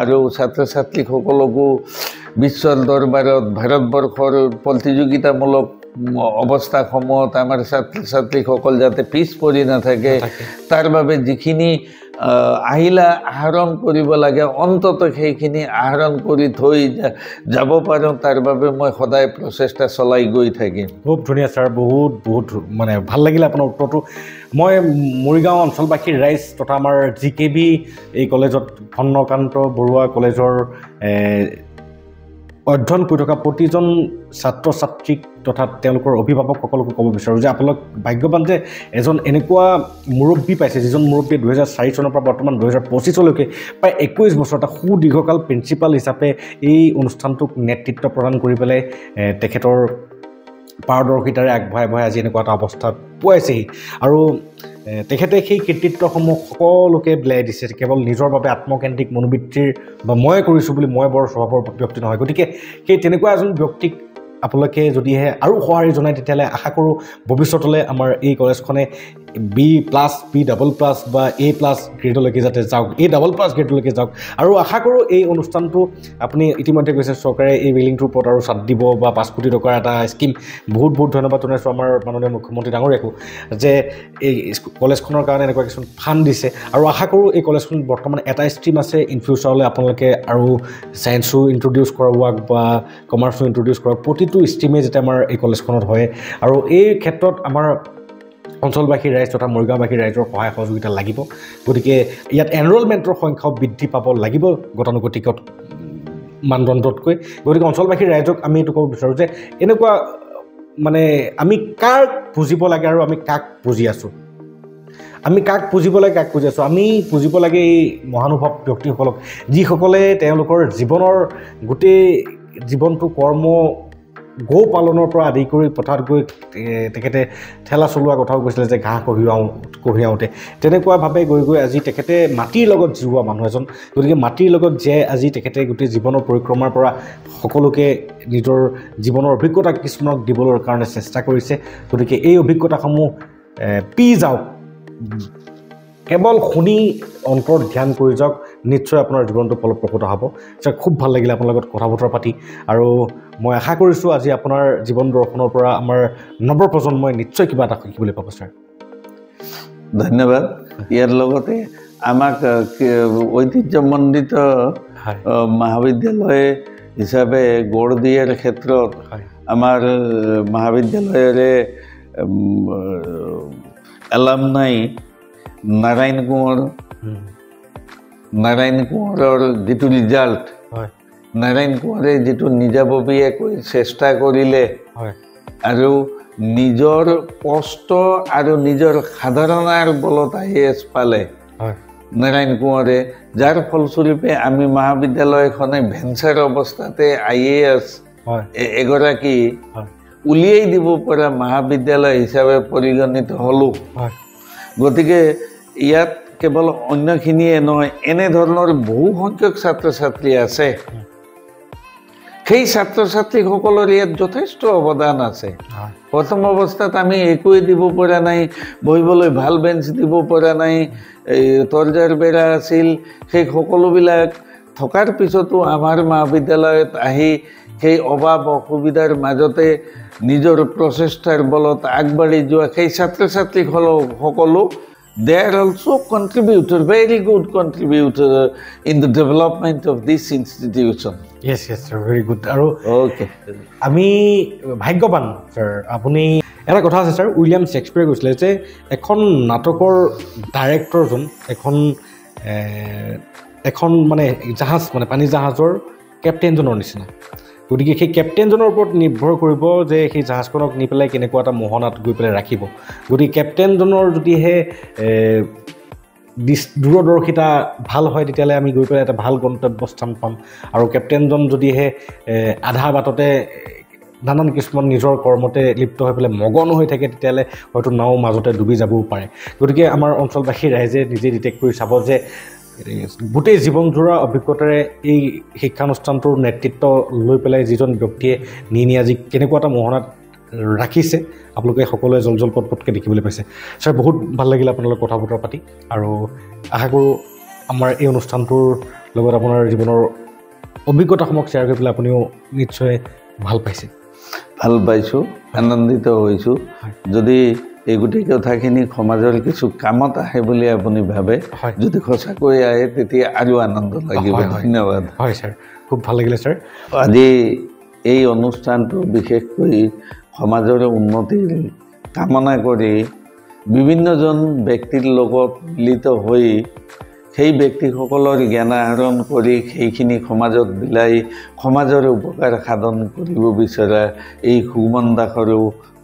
আৰু ছাত্ৰ ছাত্ৰীসকলকো বিশ্বৰ দৰবাৰত ভাৰতবৰ্ষৰ প্ৰতিযোগিতামূলক অৱস্থাসমূহত আমাৰ ছাত্ৰ ছাত্ৰীসকল যাতে পিছ পৰি নাথাকে তাৰ বাবে যিখিনি আহিলা আহৰণ কৰিব লাগে অন্তত সেইখিনি আহৰণ কৰি থৈ যাব পাৰোঁ তাৰ বাবে মই সদায় প্ৰচেষ্টা চলাই গৈ থাকিম খুব ধুনীয়া ছাৰ বহুত মানে ভাল লাগিলে আপোনাৰ উত্তৰটো মই মৰিগাঁও অঞ্চলবাসীৰ ৰাইজ তথা আমাৰ GKB এই কলেজত খণ্ডকান্ত বৰুৱা কলেজৰ অধ্যয়ন কৰি থকা প্ৰতিজন ছাত্ৰ ছাত্ৰীক তথা তেওঁলোকৰ অভিভাৱকসকলকো ক'ব বিচাৰোঁ যে আপোনালোক ভাগ্যৱান যে এজন এনেকুৱা মুৰব্বী পাইছে যিজন মুৰব্বীয়ে 2004 চনৰ পৰা বৰ্তমান 2025লৈকে প্ৰায় 21 বছৰ এটা সুদীৰ্ঘকাল প্ৰিন্সিপাল হিচাপে এই অনুষ্ঠানটোক নেতৃত্ব প্ৰদান কৰি পেলাই তেখেতৰ পাৰদৰ্শিতাৰে আগবঢ়াই আজি এনেকুৱা এটা অৱস্থাত পোৱাইছেহি আৰু তেখেতে সেই কৃতিত্বসমূহ সকলোকে বিলাই দিছে কেৱল নিজৰ বাবে আত্মকেন্দ্ৰিক মনোবৃত্তিৰ বা মই কৰিছোঁ বুলি মই বৰ স্বভাৱৰ ব্যক্তি নহয় গতিকে সেই তেনেকুৱা এজন ব্যক্তিক আপোনালোকে যদিহে আৰু সঁহাৰি জনায় তেতিয়াহ'লে আশা কৰোঁ ভৱিষ্যতলৈ আমাৰ এই কলেজখনে B+ B++ বা A+ গ্ৰেডলৈকে যাতে যাওক A++ গ্ৰেডলৈকে যাওক আৰু আশা কৰোঁ এই অনুষ্ঠানটো আপুনি ইতিমধ্যে কৈছে চৰকাৰে এই বিল্ডিংটোৰ ওপৰত আৰু ছাদ দিব বা 5 কোটি টকাৰ এটা স্কিম বহুত ধন্যবাদ জনাইছোঁ আমাৰ মাননীয় মুখ্যমন্ত্ৰী ডাঙৰীয়াকো যে এই কলেজখনৰ কাৰণে এনেকুৱা কিছুমান ফাণ্ড দিছে আৰু আশা কৰোঁ এই কলেজখন বৰ্তমান এটা ষ্ট্ৰীম আছে ইন ফিউচাৰলৈ আপোনালোকে আৰু ছায়েন্সো ইণ্ট্ৰডিউচ কৰোৱাক বা কমাৰ্চো ইণ্ট্ৰডিউচ কৰক প্ৰতিটো প্ৰতিটো ষ্ট্ৰীমে যেতিয়া আমাৰ এই কলেজখনত হয় আৰু এই ক্ষেত্ৰত আমাৰ অঞ্চলবাসীৰ ৰাইজ তথা মৰিগাঁওবাসীৰ ৰাইজৰ সহায় সহযোগিতা লাগিব গতিকে ইয়াত এনৰোলমেণ্টৰ সংখ্যাও বৃদ্ধি পাব লাগিব গতানুগতিক মানদণ্ডতকৈ গতিকে অঞ্চলবাসীৰ ৰাইজক আমি এইটো ক'ব বিচাৰোঁ যে এনেকুৱা মানে আমি কাক বুজিব লাগে আৰু আমি কাক বুজি আছোঁ আমি কাক পুজিব লাগে কাক পুজি আছোঁ আমি পুজিব লাগে এই মহানুভৱ ব্যক্তিসকলক যিসকলে তেওঁলোকৰ জীৱনৰ গোটেই জীৱনটো কৰ্ম গো পালনৰ পৰা আদি কৰি পথাৰত গৈ তেখেতে ঠেলা চলোৱা কথাও কৈছিলে যে ঘাঁহ কঢ়িয়াওঁতে তেনেকুৱাভাৱে গৈ গৈ আজি তেখেতে মাটিৰ লগত জীওৱা মানুহ এজন গতিকে মাটিৰ লগত জীয়াই আজি তেখেতে গোটেই জীৱনৰ পৰিক্ৰমাৰ পৰা সকলোকে নিজৰ জীৱনৰ অভিজ্ঞতা কিছুমানক দিবলৈ কাৰণে চেষ্টা কৰিছে গতিকে এই অভিজ্ঞতাসমূহ পি যাওক কেৱল শুনি অন্তৰত ধ্যান কৰি যাওক নিশ্চয় আপোনাৰ জীৱনটো ফলপ্ৰসূ হ'ব খুব ভাল লাগিলে আপোনাৰ লগত কথা বতৰা পাতি আৰু মই আশা কৰিছোঁ আজি আপোনাৰ জীৱন দৰ্শনৰ পৰা আমাৰ নৱপ্ৰজন্মই নিশ্চয় কিবা এটা শিকিবলৈ পাব ছাৰ ধন্যবাদ ইয়াৰ লগতে আমাক ঐতিহ্যমণ্ডিত মহাবিদ্যালয় হিচাপে গঢ় দিয়াৰ ক্ষেত্ৰত আমাৰ মহাবিদ্যালয়ৰে এলামনাই নাৰায়ণ কোঁৱৰৰ যিটো ৰিজাল্ট নাৰায়ণ কোঁৱৰে যিটো নিজাববীয়াকৈ চেষ্টা কৰিলে আৰু নিজৰ কষ্ট আৰু নিজৰ সাধাৰণাৰ বলত IAS পালে নাৰায়ণ কোঁৱৰে যাৰ ফলস্বৰূপে আমি মহাবিদ্যালয়খনে ভেঞ্চাৰ অৱস্থাতে IAS এগৰাকী উলিয়াই দিব পৰা মহাবিদ্যালয় হিচাপে পৰিগণিত হ'লোঁ গতিকে ইয়াত কেৱল অন্যখিনিয়ে নহয় এনেধৰণৰ বহু সংখ্যক ছাত্ৰ ছাত্ৰী আছে সেই ছাত্ৰ ছাত্ৰীসকলৰ ইয়াত যথেষ্ট অৱদান আছে প্ৰথম অৱস্থাত আমি একোৱে দিব পৰা নাই বহিবলৈ ভাল বেঞ্চ দিব পৰা নাই তৰ্জাৰ বেৰা আছিল সেই সকলোবিলাক থকাৰ পিছতো আমাৰ মহাবিদ্যালয়ত আহি সেই অভাৱ অসুবিধাৰ মাজতে নিজৰ প্ৰচেষ্টাৰ বলত আগবাঢ়ি যোৱা সেই ছাত্ৰ ছাত্ৰীসকলো they are also contributor, very good contributor in the development of this institution. Yes, sir, very good. আৰু okay আমি ভাগ্যৱান স্যাৰ আপুনি এটা কথা আছে স্যাৰ উইলিয়াম শেক্সপিয়াৰে কৈছিলে যে এখন নাটকৰ ডাইৰেক্টৰজন এখন মানে জাহাজ মানে পানী জাহাজৰ কেপ্টেইনজনৰ নিচিনা গতিকে সেই কেপ্টেইনজনৰ ওপৰত নিৰ্ভৰ কৰিব যে সেই জাহাজখনক নি পেলাই কেনেকুৱা এটা মোহনাত গৈ পেলাই ৰাখিব গতিকে কেপ্টেইনজনৰ যদিহে দূৰদৰ্শিতা ভাল হয় তেতিয়াহ'লে আমি গৈ পেলাই এটা ভাল গন্তব্যস্থান পাম আৰু কেপ্টেইনজন যদিহে আধা বাটতে নানান কিছুমান নিজৰ কৰ্মতে লিপ্ত হৈ পেলাই মগন হৈ থাকে তেতিয়াহ'লে হয়তো নাও মাজতে ডুবি যাবও পাৰে গতিকে আমাৰ অঞ্চলবাসী ৰাইজে নিজে ডিটেক্ট কৰি চাব যে গোটেই জীৱনজোৰা অভিজ্ঞতাৰে এই শিক্ষানুষ্ঠানটোৰ নেতৃত্ব লৈ পেলাই যিজন ব্যক্তিয়ে নি আজি কেনেকুৱা এটা মোহনাত ৰাখিছে আপোনালোকে সকলোৱে জল পটপটকৈ দেখিবলৈ পাইছে ছাৰ বহুত ভাল লাগিলে আপোনাৰ লগত কথা বতৰা পাতি আৰু আশা কৰোঁ আমাৰ এই অনুষ্ঠানটোৰ লগত আপোনাৰ জীৱনৰ অভিজ্ঞতাসমূহ শ্বেয়াৰ কৰি পেলাই আপুনিও নিশ্চয় ভাল পাইছে ভাল পাইছোঁ আনন্দিত হৈছোঁ যদি এই গোটেই কথাখিনি সমাজৰ কিছু কামত আহে বুলি আপুনি ভাবে যদি সঁচাকৈ আহে তেতিয়া আৰু আনন্দ লাগিব ধন্যবাদ হয় ছাৰ খুব ভাল লাগিলে ছাৰ আজি এই অনুষ্ঠানটো বিশেষকৈ সমাজৰ উন্নতিৰ কামনা কৰি বিভিন্নজন ব্যক্তিৰ লগত মিলিত হৈ সেই ব্যক্তিসকলৰ জ্ঞান আহৰণ কৰি সেইখিনি সমাজত বিলাই সমাজৰ উপকাৰ সাধন কৰিব বিচৰা এই সুমন দাসৰো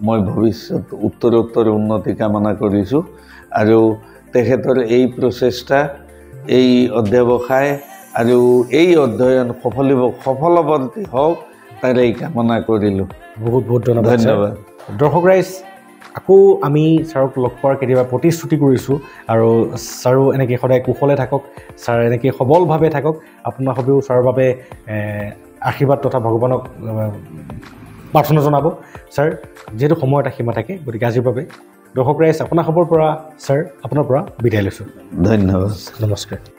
মই ভৱিষ্যত উত্তৰোত্তৰ উন্নতি কামনা কৰিছোঁ আৰু তেখেতৰ এই প্ৰচেষ্টা এই অধ্যৱসায় আৰু এই অধ্যয়ন সফলৱৰ্তী হওক তাৰে এই কামনা কৰিলোঁ বহুত বহুত ধন্যবাদ দৰ্শক ৰাইজ আকৌ আমি ছাৰক লগ পোৱাৰ কেতিয়াবা প্ৰতিশ্ৰুতি কৰিছোঁ আৰু ছাৰো এনেকৈ সদায় কুশলে থাকক ছাৰ এনেকৈ সবলভাৱে থাকক আপোনাৰ সবেও ছাৰৰ বাবে আশীৰ্বাদ তথা ভগৱানক প্ৰাৰ্থনা জনাব ছাৰ যিহেতু সময় এটা সীমা থাকে গতিকে আজিৰ বাবে দৰ্শক ৰাইজ আপোনাৰ খবৰ পৰা ছাৰ আপোনাৰ পৰা বিদায় লৈছোঁ ধন্যবাদ নমস্কাৰ